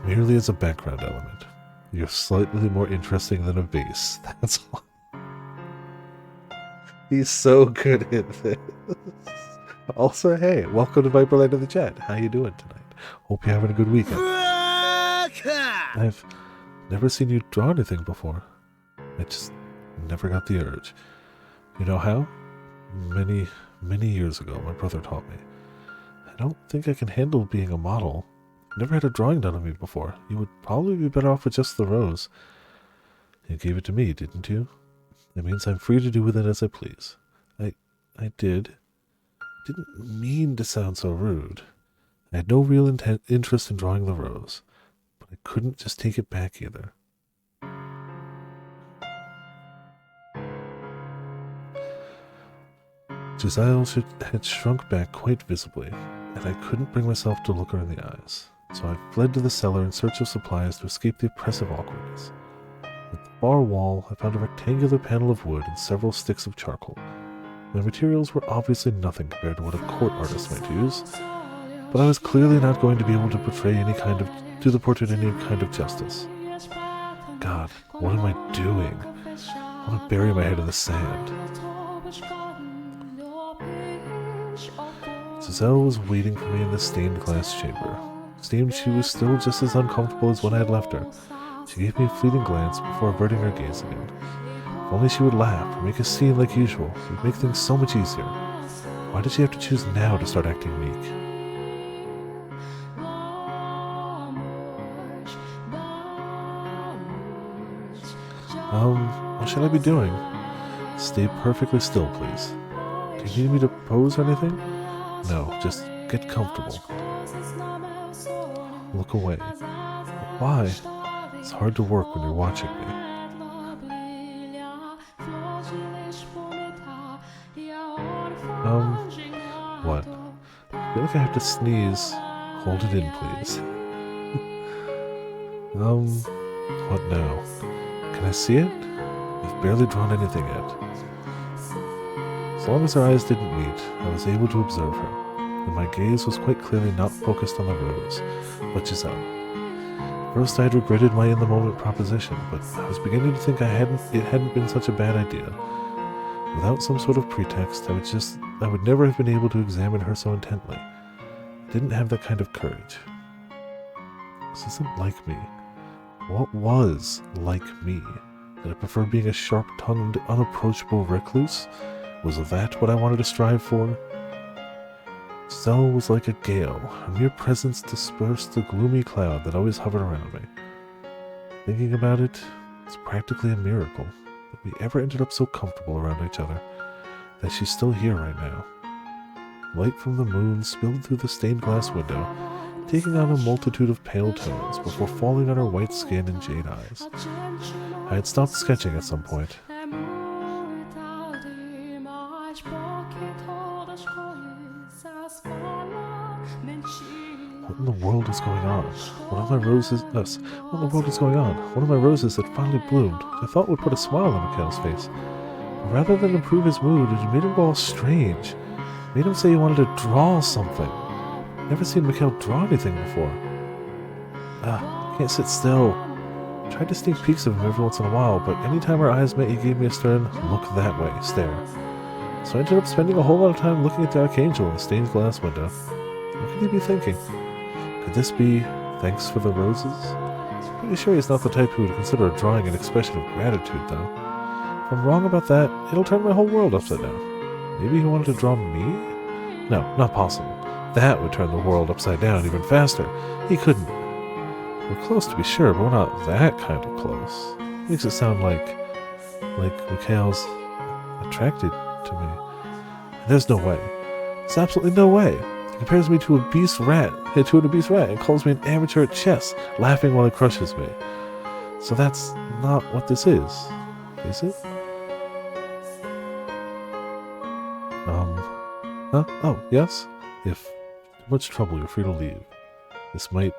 Merely as a background element. You're slightly more interesting than a vase. That's all. He's so good at this. Also, hey, welcome to Viperland in the chat. How you doing tonight? Hope you're having a good weekend. I've never seen you draw anything before. I just never got the urge. You know how? Many, many years ago, my brother taught me. I don't think I can handle being a model. Never had a drawing done of me before. You would probably be better off with just the rose. You gave it to me, didn't you? That means I'm free to do with it as I please. I did. Didn't mean to sound so rude. I had no real interest in drawing the rose, but I couldn't just take it back either. Josiah had shrunk back quite visibly, and I couldn't bring myself to look her in the eyes, so I fled to the cellar in search of supplies to escape the oppressive awkwardness. At the far wall, I found a rectangular panel of wood and several sticks of charcoal. My materials were obviously nothing compared to what a court artist might use, but I was clearly not going to be able to portray to the portrait any kind of justice. God, what am I doing? I want to bury my head in the sand. Giselle was waiting for me in the stained glass chamber. It seemed she was still just as uncomfortable as when I had left her. She gave me a fleeting glance before averting her gaze again. If only she would laugh or make a scene like usual, it would make things so much easier. Why did she have to choose now to start acting meek? What should I be doing? Stay perfectly still, please. Do you need me to pose or anything? No, just get comfortable. Look away. Why? It's hard to work when you're watching me. What? I feel like I have to sneeze. Hold it in, please. What now? Can I see it? I've barely drawn anything yet. As long as our eyes didn't meet, I was able to observe her, and my gaze was quite clearly not focused on the rose, but Giselle. First, I had regretted my in-the-moment proposition, but I was beginning to think it hadn't been such a bad idea. Without some sort of pretext, I would never have been able to examine her so intently. I didn't have that kind of courage. This isn't like me. What was like me? Did I prefer being a sharp-tongued, unapproachable recluse? Was that what I wanted to strive for? Giselle was like a gale. Her mere presence dispersed the gloomy cloud that always hovered around me. Thinking about it, it's practically a miracle that we ever ended up so comfortable around each other, that she's still here right now. Light from the moon spilled through the stained glass window, taking on a multitude of pale tones before falling on her white skin and jade eyes. I had stopped sketching at some point. What in the world is going on? One of my roses... what in the world is going on? One of my roses had finally bloomed, which I thought would put a smile on Mikhail's face. But rather than improve his mood, it made him go all strange. It made him say he wanted to draw something. Never seen Mikhail draw anything before. Can't sit still. Tried to sneak peeks of him every once in a while, but anytime our eyes met, he gave me a stern, look that way, stare. So I ended up spending a whole lot of time looking at the archangel in the stained glass window. What could he be thinking? Could this be thanks for the roses? Pretty sure he's not the type who would consider a drawing an expression of gratitude, though. If I'm wrong about that, it'll turn my whole world upside down. Maybe he wanted to draw me? No, not possible. That would turn the world upside down even faster. He couldn't. We're close to be sure, but we're not that kind of close. Makes it sound like Mikhail's attracted to me. There's no way. There's absolutely no way. He compares me to an obese rat, and calls me an amateur at chess, laughing while he crushes me. So that's not what this is it? Huh? Oh, yes? If too much trouble, you're free to leave. This might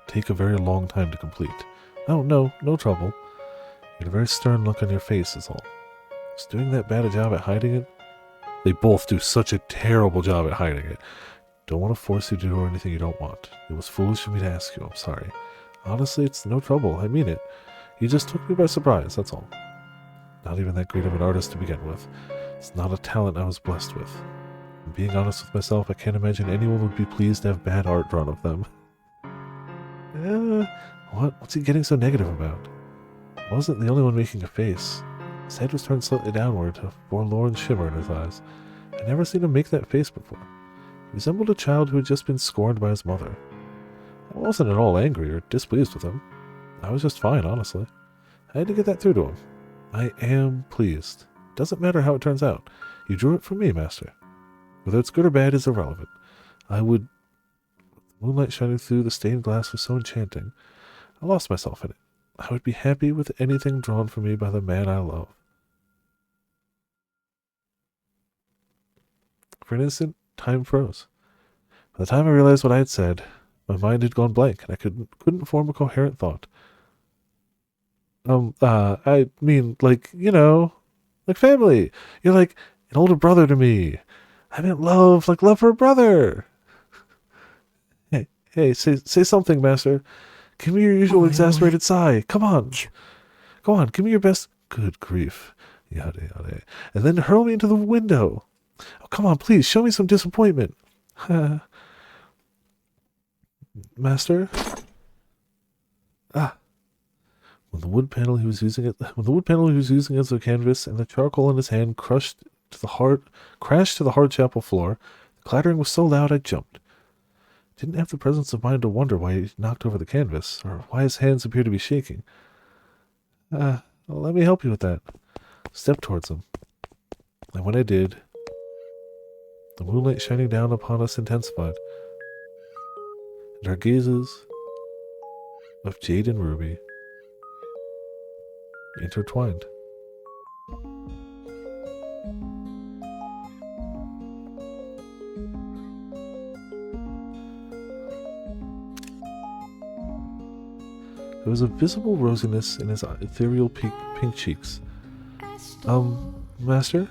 take a very long time to complete. Oh, no trouble. You had a very stern look on your face is all. Just doing that bad a job at hiding it? They both do such a terrible job at hiding it. Don't want to force you to do anything you don't want. It was foolish for me to ask you, I'm sorry. Honestly, it's no trouble, I mean it. You just took me by surprise, that's all. Not even that great of an artist to begin with. It's not a talent I was blessed with. And being honest with myself, I can't imagine anyone would be pleased to have bad art drawn of them. What's he getting so negative about? I wasn't the only one making a face. His head was turned slightly downward, a forlorn shimmer in his eyes. I'd never seen him make that face before. He resembled a child who had just been scorned by his mother. I wasn't at all angry or displeased with him. I was just fine, honestly. I had to get that through to him. I am pleased. Doesn't matter how it turns out. You drew it for me, Master. Whether it's good or bad is irrelevant. The moonlight shining through the stained glass was so enchanting. I lost myself in it. I would be happy with anything drawn for me by the man I love. For an instant, time froze. By the time I realized what I had said, my mind had gone blank, and I couldn't form a coherent thought. I mean, like family. You're like an older brother to me. I meant love, like love for a brother. Hey, say something, Master. Give me your usual exasperated sigh. Come on. Go on, give me your best. Good grief. Yada, yada. And then hurl me into the window. Oh, come on, please, show me some disappointment. Master? When the wood panel he was using as a canvas and the charcoal in his hand crashed to the hard chapel floor, the clattering was so loud I jumped. Didn't have the presence of mind to wonder why he knocked over the canvas, or why his hands appeared to be shaking. Let me help you with that. Stepped towards him. And when I did, the moonlight shining down upon us intensified, and our gazes of jade and ruby intertwined. There was a visible rosiness in his ethereal pink cheeks. Master?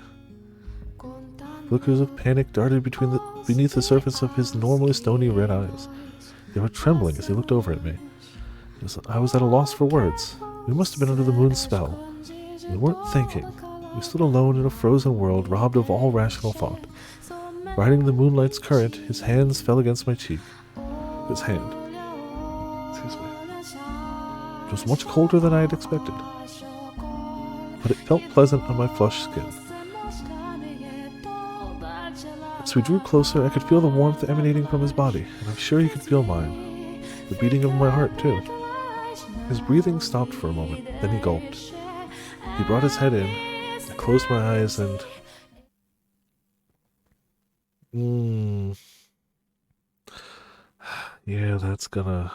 Flickers of panic darted beneath the surface of his normally stony red eyes. They were trembling as he looked over at me. I was at a loss for words. We must have been under the moon's spell. We weren't thinking. We stood alone in a frozen world, robbed of all rational thought. Riding the moonlight's current, his hands fell against my cheek. His hand. Excuse me. It was much colder than I had expected, but it felt pleasant on my flushed skin. As we drew closer, I could feel the warmth emanating from his body, and I'm sure he could feel mine. The beating of my heart, too. His breathing stopped for a moment, then he gulped. He brought his head in. I closed my eyes and... Yeah, that's gonna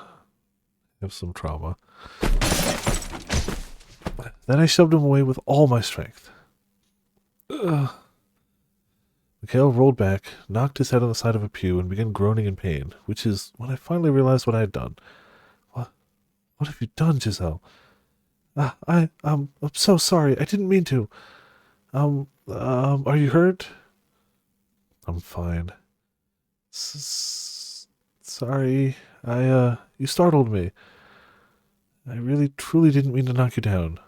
have some trauma. Then I shoved him away with all my strength. Mikhail rolled back, knocked his head on the side of a pew, and began groaning in pain, which is when I finally realized what I had done. What have you done, Giselle? I'm so sorry. I didn't mean to. Are you hurt? I'm fine. Sorry. You startled me. I really, truly didn't mean to knock you down.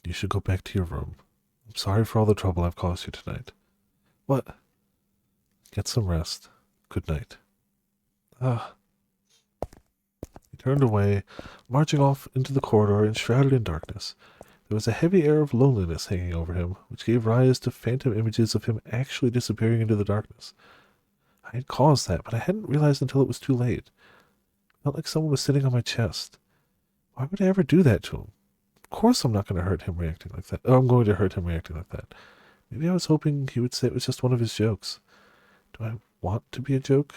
You should go back to your room. I'm sorry for all the trouble I've caused you tonight. What? Get some rest. Good night. He turned away, marching off into the corridor enshrouded in darkness. There was a heavy air of loneliness hanging over him, which gave rise to phantom images of him actually disappearing into the darkness. I had caused that, but I hadn't realized until it was too late. It felt like someone was sitting on my chest. Why would I ever do that to him? Of course I'm not going to hurt him reacting like that. Oh, I'm going to hurt him reacting like that. Maybe I was hoping he would say it was just one of his jokes. Do I want to be a joke?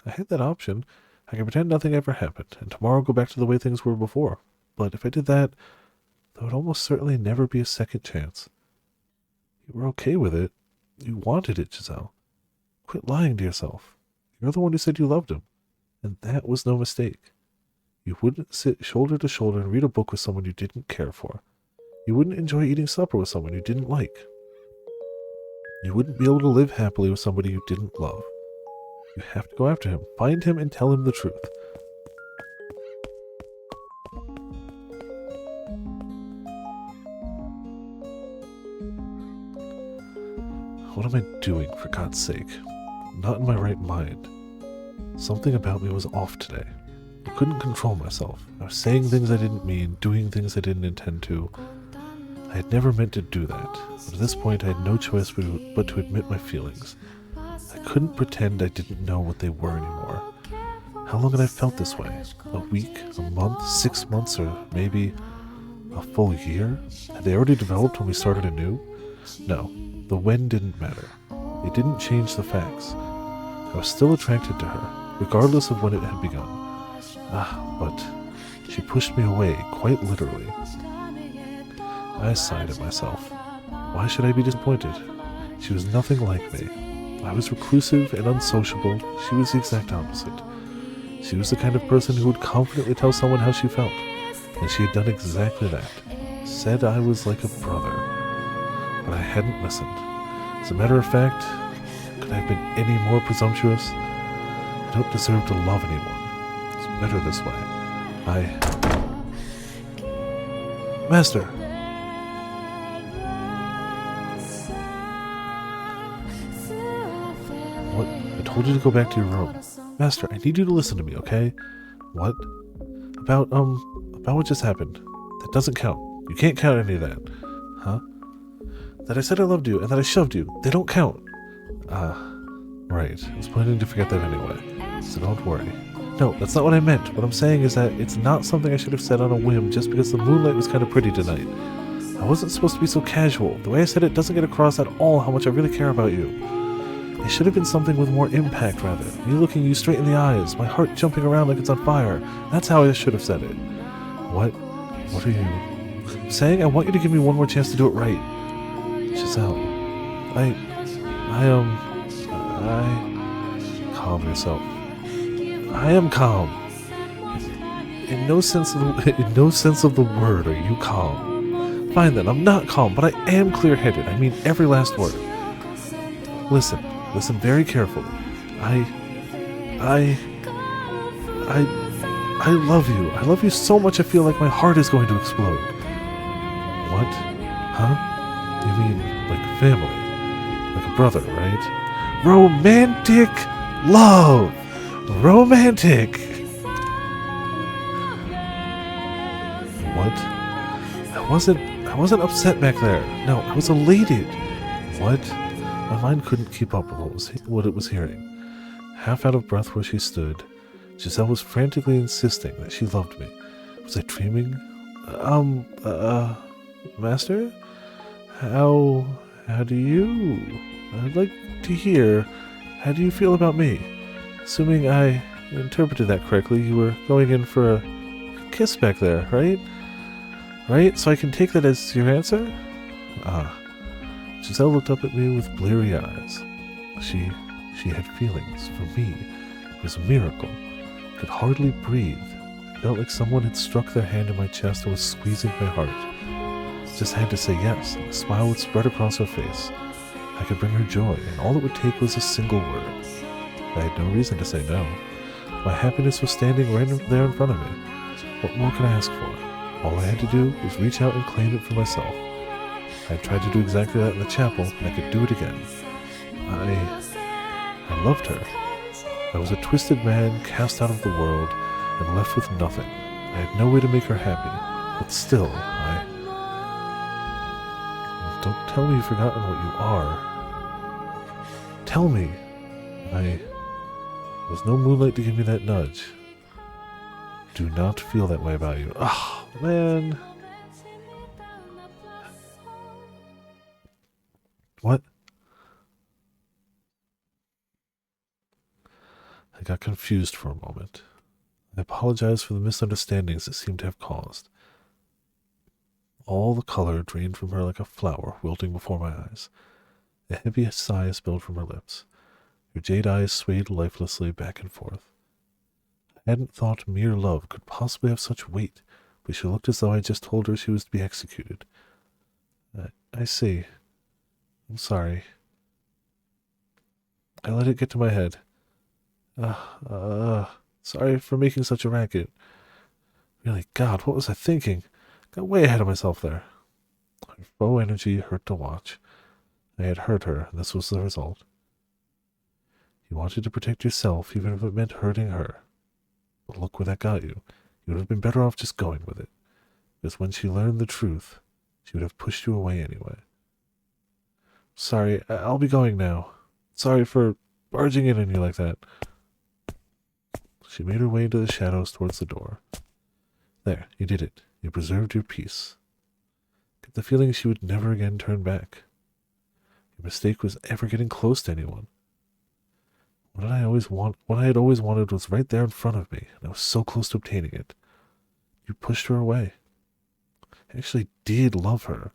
I had that option. I could pretend nothing ever happened, and tomorrow go back to the way things were before. But if I did that, there would almost certainly never be a second chance. You were okay with it. You wanted it, Giselle. Quit lying to yourself. You're the one who said you loved him, and that was no mistake. You wouldn't sit shoulder to shoulder and read a book with someone you didn't care for. You wouldn't enjoy eating supper with someone you didn't like. You wouldn't be able to live happily with somebody you didn't love. You have to go after him, find him, and tell him the truth. What am I doing, for God's sake? I'm not in my right mind. Something about me was off today. I couldn't control myself. I was saying things I didn't mean, doing things I didn't intend to. I had never meant to do that, but at this point I had no choice but to admit my feelings. I couldn't pretend I didn't know what they were anymore. How long had I felt this way? A week? A month? 6 months? Or maybe a full year? Had they already developed when we started anew? No, the when didn't matter. It didn't change the facts. I was still attracted to her, regardless of when it had begun. But she pushed me away, quite literally. I sighed at myself. Why should I be disappointed? She was nothing like me. I was reclusive and unsociable. She was the exact opposite. She was the kind of person who would confidently tell someone how she felt, and she had done exactly that. Said I was like a brother. But I hadn't listened. As a matter of fact, could I have been any more presumptuous? I don't deserve to love anyone. It's better this way. Master! What? I told you to go back to your room. Master, I need you to listen to me, okay? What? About what just happened. That doesn't count. You can't count any of that. Huh? That I said I loved you and that I shoved you. They don't count. Right. I was planning to forget that anyway. So don't worry. No, that's not what I meant. What I'm saying is that it's not something I should have said on a whim just because the moonlight was kind of pretty tonight. I wasn't supposed to be so casual. The way I said it doesn't get across at all how much I really care about you. It should have been something with more impact, rather. Me looking you straight in the eyes, my heart jumping around like it's on fire. That's how I should have said it. What? What are you saying? I want you to give me one more chance to do it right. Giselle, calm yourself. I am calm. In no sense of the word are you calm. Fine then, I'm not calm, but I am clear-headed. I mean every last word. Listen very carefully. I love you. I love you so much I feel like my heart is going to explode. What? Huh? You mean like family? Like a brother, right? Romantic love! Romantic! What? I wasn't upset back there. No, I was elated. What? My mind couldn't keep up with what it was hearing. Half out of breath where she stood, Giselle was frantically insisting that she loved me. Was I dreaming? Master? How do you... I'd like to hear, how do you feel about me? Assuming I interpreted that correctly, you were going in for a kiss back there, right? Right? So I can take that as your answer? Giselle looked up at me with bleary eyes. She had feelings for me. It was a miracle. I could hardly breathe. I felt like someone had struck their hand in my chest and was squeezing my heart. Just had to say yes, and a smile would spread across her face. I could bring her joy, and all it would take was a single word. I had no reason to say no. My happiness was standing right there in front of me. What more could I ask for? All I had to do was reach out and claim it for myself. I had tried to do exactly that in the chapel, and I could do it again. I loved her. I was a twisted man cast out of the world and left with nothing. I had no way to make her happy, but still, Don't tell me you've forgotten what you are. Tell me. There's no moonlight to give me that nudge. Do not feel that way about you. Oh, man. What? I got confused for a moment. I apologized for the misunderstandings it seemed to have caused. All the color drained from her like a flower wilting before my eyes. A heavy sigh spilled from her lips. Her jade eyes swayed lifelessly back and forth. I hadn't thought mere love could possibly have such weight, but she looked as though I had just told her she was to be executed. I see. I'm sorry. I let it get to my head. Sorry for making such a racket. Really, God, what was I thinking? Got way ahead of myself there. Her faux energy hurt to watch. I had hurt her, and this was the result. You wanted to protect yourself, even if it meant hurting her. But look where that got you. You would have been better off just going with it. Because when she learned the truth, she would have pushed you away anyway. Sorry, I'll be going now. Sorry for barging in on you like that. She made her way into the shadows towards the door. There, you did it. You preserved your peace. Get the feeling she would never again turn back. Your mistake was ever getting close to anyone. What I had always wanted was right there in front of me, and I was so close to obtaining it. You pushed her away. I actually did love her.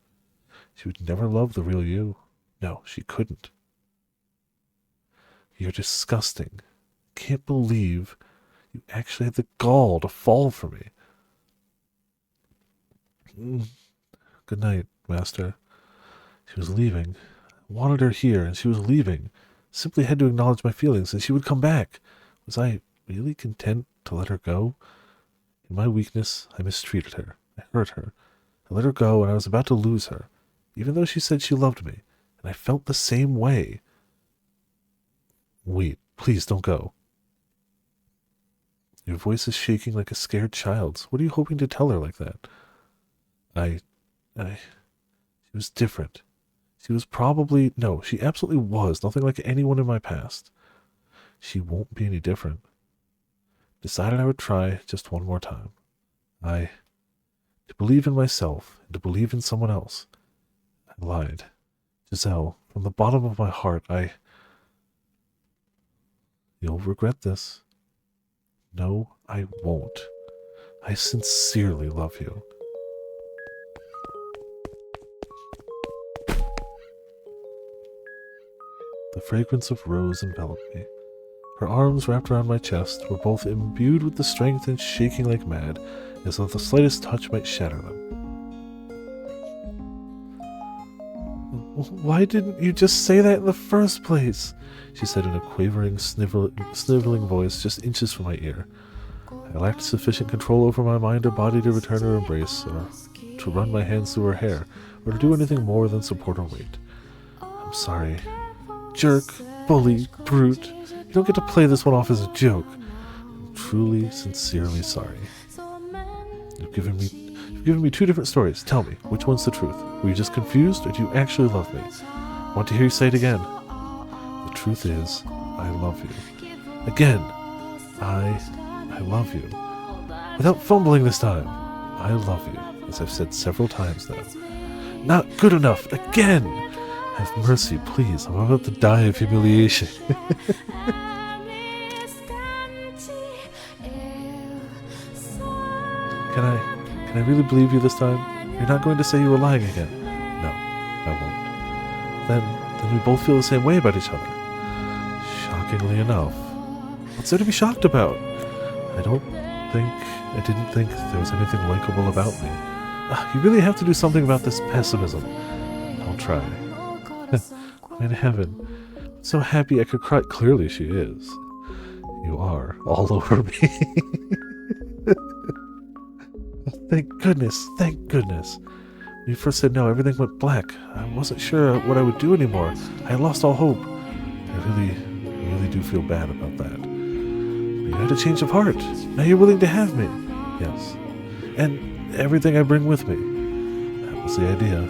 She would never love the real you. No, she couldn't. You're disgusting. I can't believe you actually had the gall to fall for me. Good night, Master. She was leaving. I wanted her here, and she was leaving. Simply had to acknowledge my feelings, and she would come back. Was I really content to let her go? In my weakness, I mistreated her. I hurt her. I let her go, and I was about to lose her, even though she said she loved me, and I felt the same way. Wait, please don't go. Your voice is shaking like a scared child's. What are you hoping to tell her like that? She was different. She was probably, no, she absolutely was nothing like anyone in my past. She won't be any different. Decided I would try just one more time. To believe in myself and to believe in someone else. I lied. Giselle, from the bottom of my heart, You'll regret this. No, I won't. I sincerely love you. The fragrance of rose enveloped me. Her arms wrapped around my chest were both imbued with the strength and shaking like mad, as though the slightest touch might shatter them. "Why didn't you just say that in the first place?" she said in a quavering, sniveling voice just inches from my ear. I lacked sufficient control over my mind or body to return her embrace, or to run my hands through her hair, or to do anything more than support her weight. "I'm sorry. Jerk, bully, brute. You don't get to play this one off as a joke. I'm truly, sincerely sorry. You've given me two different stories. Tell me, which one's the truth? Were you just confused, or do you actually love me? I want to hear you say it again." "The truth is, I love you. Again, I love you. Without fumbling this time. I love you, as I've said several times now. Not good enough. Again! Have mercy, please. I'm about to die of humiliation." Can I really believe you this time? You're not going to say you were lying again? No, I won't. Then we both feel the same way about each other. Shockingly enough. What's there to be shocked about? I didn't think there was anything likable about me. You really have to do something about this pessimism. I'll try. I'm in heaven. I'm so happy I could cry. Clearly she is. You are all over me. Thank goodness, thank goodness. When you first said no, everything went black. I wasn't sure what I would do anymore. I lost all hope. I really do feel bad about that. You had a change of heart. Now you're willing to have me. Yes. And everything I bring with me. That was the idea.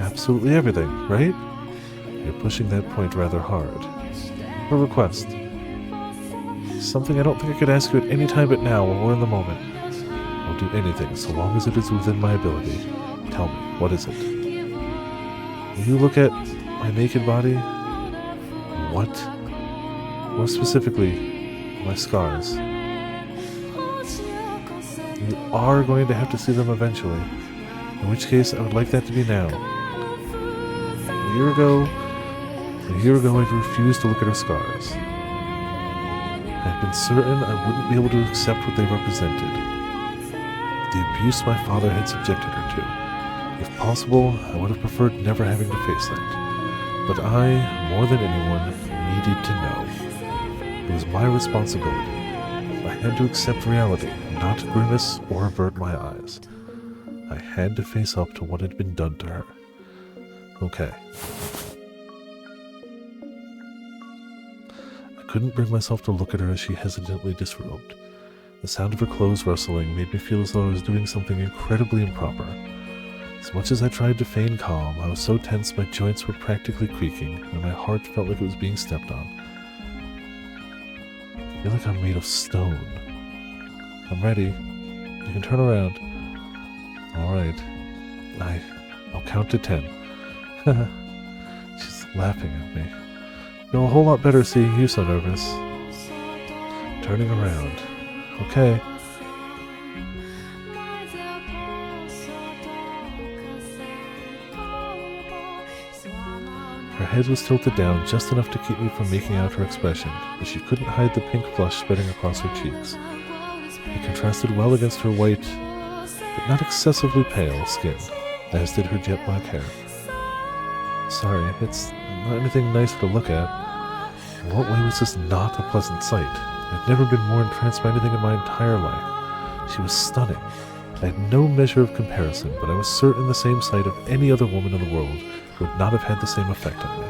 Absolutely everything, right? You're pushing that point rather hard. A request. Something I don't think I could ask you at any time but now, when we're in the moment. I'll do anything, so long as it is within my ability. Tell me, what is it? Will you look at my naked body? What? More specifically, my scars. You are going to have to see them eventually, in which case I would like that to be now. A year ago, I refused to look at her scars. I had been certain I wouldn't be able to accept what they represented. The abuse my father had subjected her to. If possible, I would have preferred never having to face that. But I, more than anyone, needed to know. It was my responsibility. I had to accept reality, not grimace or avert my eyes. I had to face up to what had been done to her. Okay. I couldn't bring myself to look at her as she hesitantly disrobed. The sound of her clothes rustling made me feel as though I was doing something incredibly improper. As much as I tried to feign calm, I was so tense my joints were practically creaking, and my heart felt like it was being stepped on. I feel like I'm made of stone. I'm ready. You can turn around. Alright. I'll count to 10. She's laughing at me. Feel a whole lot better seeing you so nervous. Turning around. Okay. Her head was tilted down just enough to keep me from making out her expression, but she couldn't hide the pink flush spreading across her cheeks. It contrasted well against her white, but not excessively pale, skin, as did her jet black hair. Sorry, it's not anything nice to look at. In what way was this not a pleasant sight? I'd never been more entranced by anything in my entire life. She was stunning. I had no measure of comparison, but I was certain the same sight of any other woman in the world would not have had the same effect on me.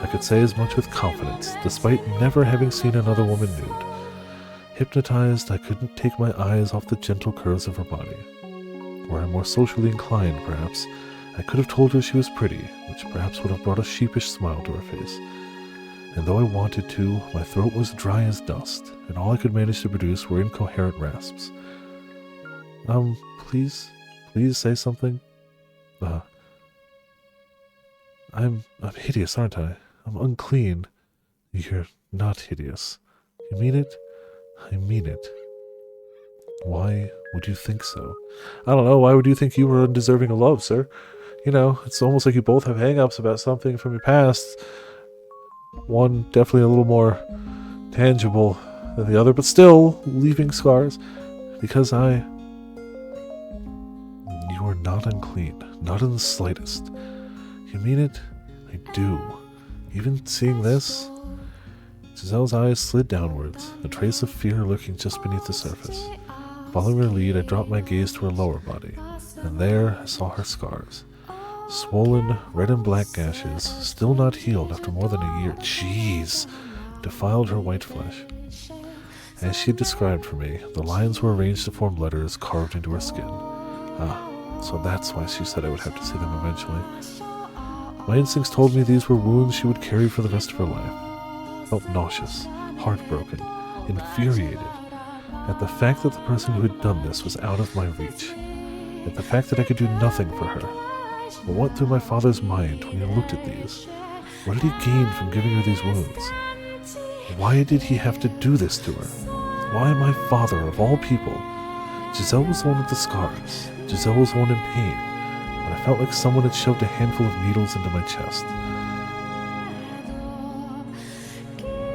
I could say as much with confidence, despite never having seen another woman nude. Hypnotized, I couldn't take my eyes off the gentle curves of her body. Were I more socially inclined, perhaps, I could have told her she was pretty, which perhaps would have brought a sheepish smile to her face. And though I wanted to, my throat was dry as dust, and all I could manage to produce were incoherent rasps. Please say something? I'm hideous, aren't I? I'm unclean. You're not hideous. You mean it? I mean it. Why would you think so? I don't know, why would you think you were undeserving of love, sir? You know, it's almost like you both have hang-ups about something from your past. One definitely a little more tangible than the other, but still leaving scars. Because you are not unclean, not in the slightest. You mean it? I do. Even seeing this, Giselle's eyes slid downwards, a trace of fear lurking just beneath the surface. Following her lead, I dropped my gaze to her lower body, and there I saw her scars. Swollen, red and black gashes, still not healed after more than a year. Jeez! Defiled her white flesh. As she described for me, the lines were arranged to form letters carved into her skin. Ah, so that's why she said I would have to see them eventually. My instincts told me these were wounds she would carry for the rest of her life. I felt nauseous, heartbroken, infuriated at the fact that the person who had done this was out of my reach, at the fact that I could do nothing for her. What went through my father's mind when he looked at these? What did he gain from giving her these wounds? Why did he have to do this to her? Why my father, of all people? Giselle was the one with the scars. Giselle was the one in pain. And I felt like someone had shoved a handful of needles into my chest.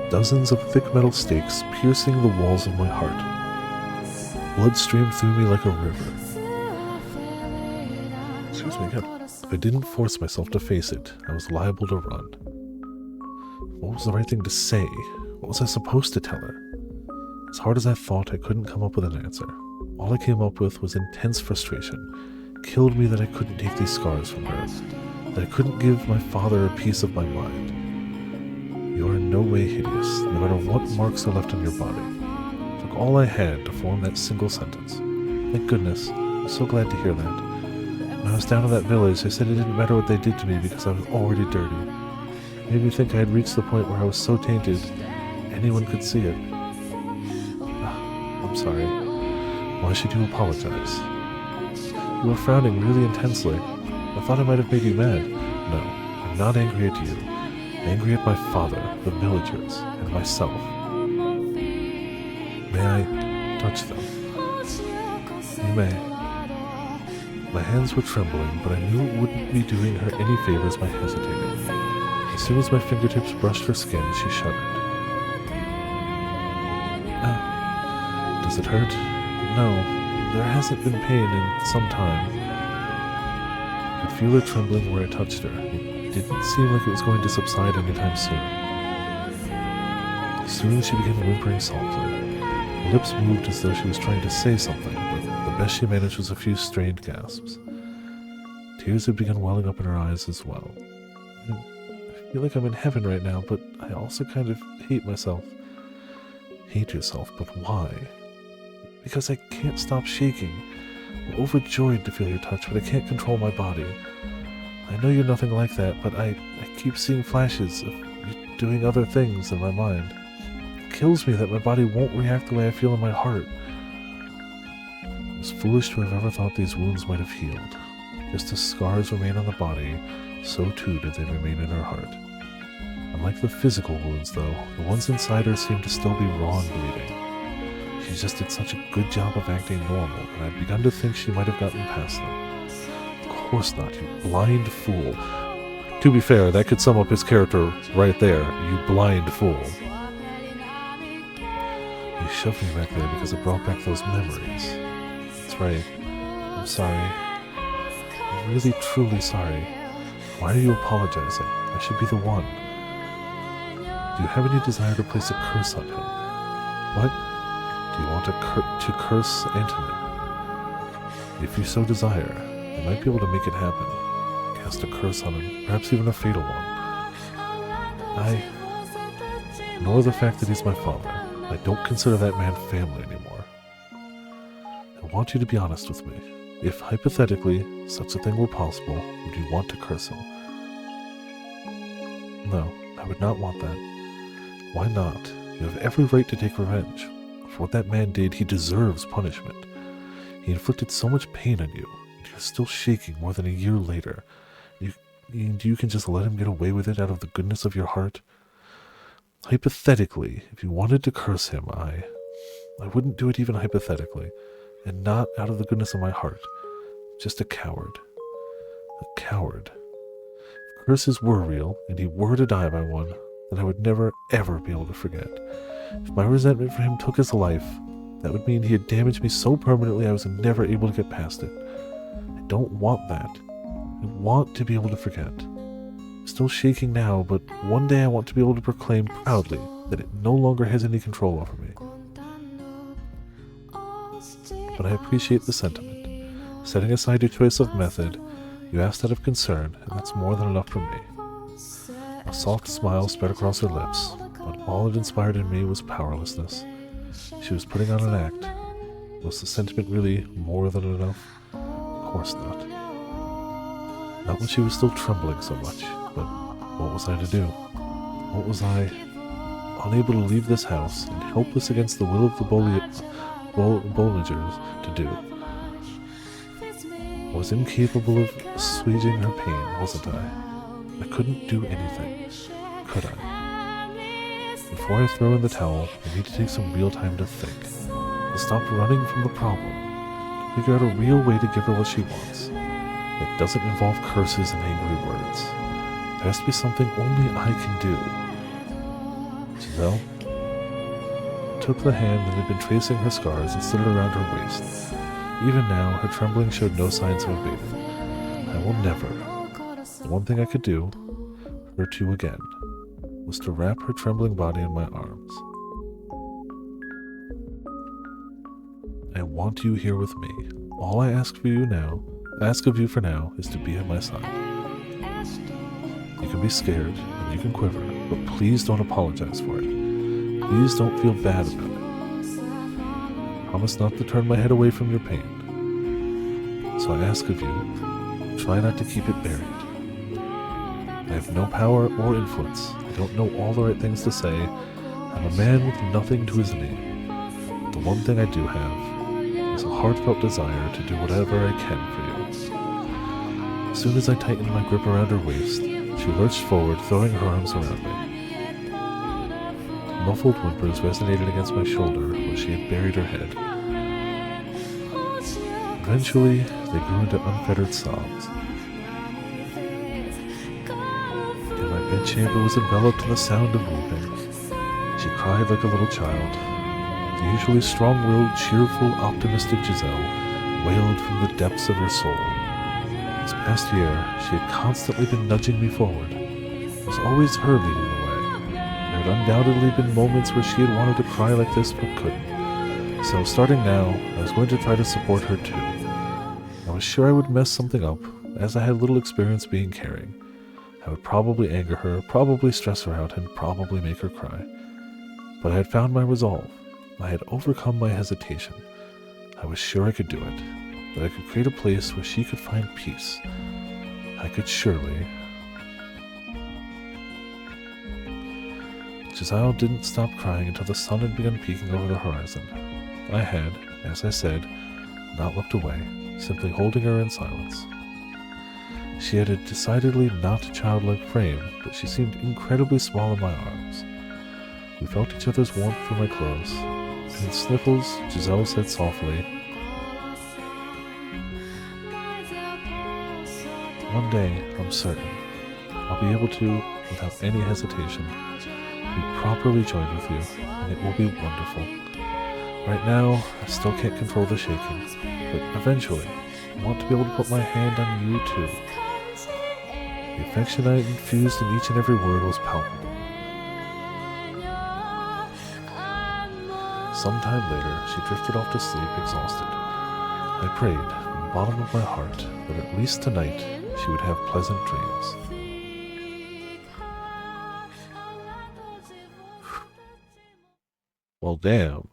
Dozens of thick metal stakes piercing the walls of my heart. Blood streamed through me like a river. Excuse me, God. If I didn't force myself to face it, I was liable to run. What was the right thing to say? What was I supposed to tell her? As hard as I thought, I couldn't come up with an answer. All I came up with was intense frustration. It killed me that I couldn't take these scars from her, that I couldn't give my father a piece of my mind. You are in no way hideous, no matter what marks are left on your body. It took all I had to form that single sentence. Thank goodness. I'm so glad to hear that. When I was down in that village, they said it didn't matter what they did to me because I was already dirty. It made me think I had reached the point where I was so tainted, anyone could see it. I'm sorry. Why should you apologize? You were frowning really intensely. I thought I might have made you mad. No, I'm not angry at you. I'm angry at my father, the villagers, and myself. May I touch them? You may. My hands were trembling, but I knew it wouldn't be doing her any favors by hesitating. As soon as my fingertips brushed her skin, she shuddered. Does it hurt? No, there hasn't been pain in some time. I could feel her trembling where I touched her. It didn't seem like it was going to subside anytime soon. Soon she began whimpering softly. Her lips moved as though she was trying to say something, but the best she managed was a few strained gasps. Tears had begun welling up in her eyes as well. I feel like I'm in heaven right now, but I also kind of hate myself. Hate yourself, but why? Because I can't stop shaking. I'm overjoyed to feel your touch, but I can't control my body. I know you're nothing like that, but I keep seeing flashes of you doing other things in my mind. It kills me that my body won't react the way I feel in my heart. It was foolish to have ever thought these wounds might have healed. Just as scars remain on the body, so too did they remain in her heart. Unlike the physical wounds, though, the ones inside her seemed to still be raw and bleeding. She just did such a good job of acting normal, and I'd begun to think she might have gotten past them. Of course not, you blind fool. To be fair, that could sum up his character right there, you blind fool. You shoved me back there because it brought back those memories. That's right. I'm sorry. I'm really, truly sorry. Why are you apologizing? I should be the one. Do you have any desire to place a curse on him? What? Do you want to curse Antonin? If you so desire, I might be able to make it happen. Cast a curse on him, perhaps even a fatal one. Nor the fact that he's my father. I don't consider that man family anymore. I want you to be honest with me. If, hypothetically, such a thing were possible, would you want to curse him? No, I would not want that. Why not? You have every right to take revenge. For what that man did, he deserves punishment. He inflicted so much pain on you, and you're still shaking more than a year later. You can just let him get away with it out of the goodness of your heart? Hypothetically, if you wanted to curse him, I wouldn't do it even hypothetically, and not out of the goodness of my heart. Just a coward. A coward. If curses were real, and he were to die by one, then I would never, ever be able to forget. If my resentment for him took his life, that would mean he had damaged me so permanently I was never able to get past it. I don't want that. I want to be able to forget. I'm still shaking now, but one day I want to be able to proclaim proudly that it no longer has any control over me. But I appreciate the sentiment. Setting aside your choice of method, you asked out of concern, and that's more than enough for me. A soft smile spread across her lips, but all it inspired in me was powerlessness. She was putting on an act. Was the sentiment really more than enough? Of course not. Not when she was still trembling so much, but what was I to do? What was I, unable to leave this house and helpless against the will of the Bollingers, to do? I was incapable of assuaging her pain, wasn't I? I couldn't do anything, could I? Before I throw in the towel, I need to take some real time to think, to stop running from the problem, to figure out a real way to give her what she wants. It doesn't involve curses and angry words. There has to be something only I can do. Giselle took the hand that had been tracing her scars and slid it around her waist. Even now, her trembling showed no signs of abating. I will never. The one thing I could do, her to again, was to wrap her trembling body in my arms. I want you here with me. All I ask of you for now, is to be at my side. You can be scared, and you can quiver, but please don't apologize for it. Please don't feel bad about it. Promise not to turn my head away from your pain. So I ask of you, try not to keep it buried. I have no power or influence. I don't know all the right things to say. I'm a man with nothing to his name. The one thing I do have is a heartfelt desire to do whatever I can for you. As soon as I tightened my grip around her waist, she lurched forward, throwing her arms around me. Muffled whimpers resonated against my shoulder where she had buried her head. Eventually, they grew into unfettered sobs. And my bedchamber was enveloped in the sound of weeping. She cried like a little child. The usually strong-willed, cheerful, optimistic Giselle wailed from the depths of her soul. This past year, she had constantly been nudging me forward. It was always her leading the way. There had undoubtedly been moments where she had wanted to cry like this but couldn't. So starting now, I was going to try to support her too. I was sure I would mess something up, as I had little experience being caring. I would probably anger her, probably stress her out, and probably make her cry. But I had found my resolve. I had overcome my hesitation. I was sure I could do it, that I could create a place where she could find peace. I could surely. Giselle didn't stop crying until the sun had begun peeking over the horizon. I had, as I said, not looked away, simply holding her in silence. She had a decidedly not childlike frame, but she seemed incredibly small in my arms. We felt each other's warmth through my clothes, and in sniffles, Giselle said softly, "One day, I'm certain, I'll be able to, without any hesitation, be properly joined with you, and it will be wonderful. Right now, I still can't control the shaking, but eventually, I want to be able to put my hand on you too." The affection I infused in each and every word was palpable. Sometime later, she drifted off to sleep, exhausted. I prayed, from the bottom of my heart, that at least tonight she would have pleasant dreams. Well, damn.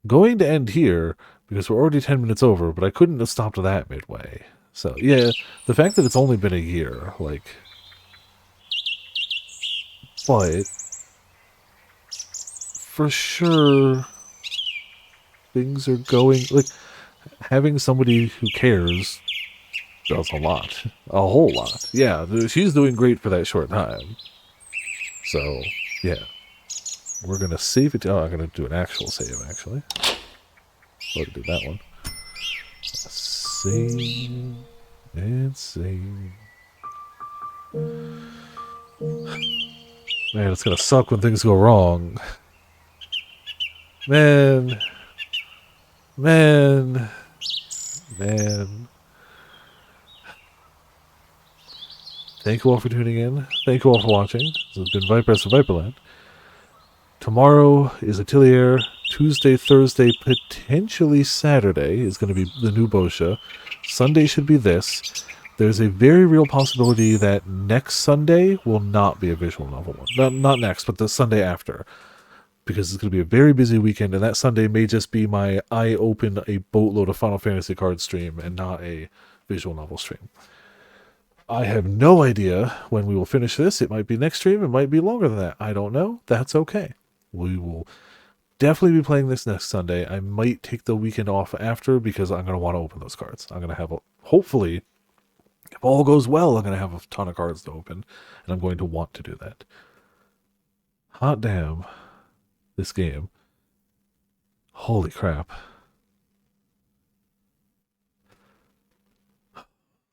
Going to end here, because we're already 10 minutes over, but I couldn't have stopped that midway. So, yeah, the fact that it's only been a year, like... But... for sure... things are going... like, having somebody who cares does a lot. A whole lot. Yeah, she's doing great for that short time. So, yeah. We're gonna save it... oh, I'm gonna do an actual save, actually. Let's do that one. Save... Insane. Man, it's gonna suck when things go wrong. Man. Man. Man. Thank you all for tuning in. Thank you all for watching. This has been Vipers for Viperland. Tomorrow is Atelier. Tuesday, Thursday, potentially Saturday is going to be the new Bosha. Sunday should be this. There's a very real possibility that next Sunday will not be a visual novel one. Not next, but the Sunday after. Because it's going to be a very busy weekend, and that Sunday may just be my I open a boatload of Final Fantasy cards stream and not a visual novel stream. I have no idea when we will finish this. It might be next stream. It might be longer than that. I don't know. That's okay. We will definitely be playing this next Sunday. I might take the weekend off after because I'm going to want to open those cards. I'm going to have, hopefully, if all goes well, I'm going to have a ton of cards to open, and I'm going to want to do that. Hot damn. This game. Holy crap.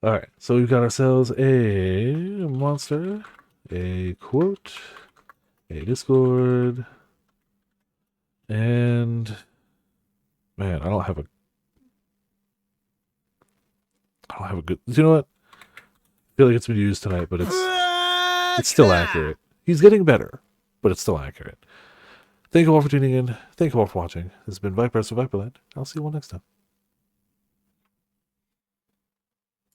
Alright, so we've got ourselves a monster, a quote, a Discord, and man, I don't have a good, you know what? I feel like it's been used tonight, but it's still accurate. He's getting better, but it's still accurate. Thank you all for tuning in. Thank you all for watching. This has been Vipers of Viperland. I'll see you all next time.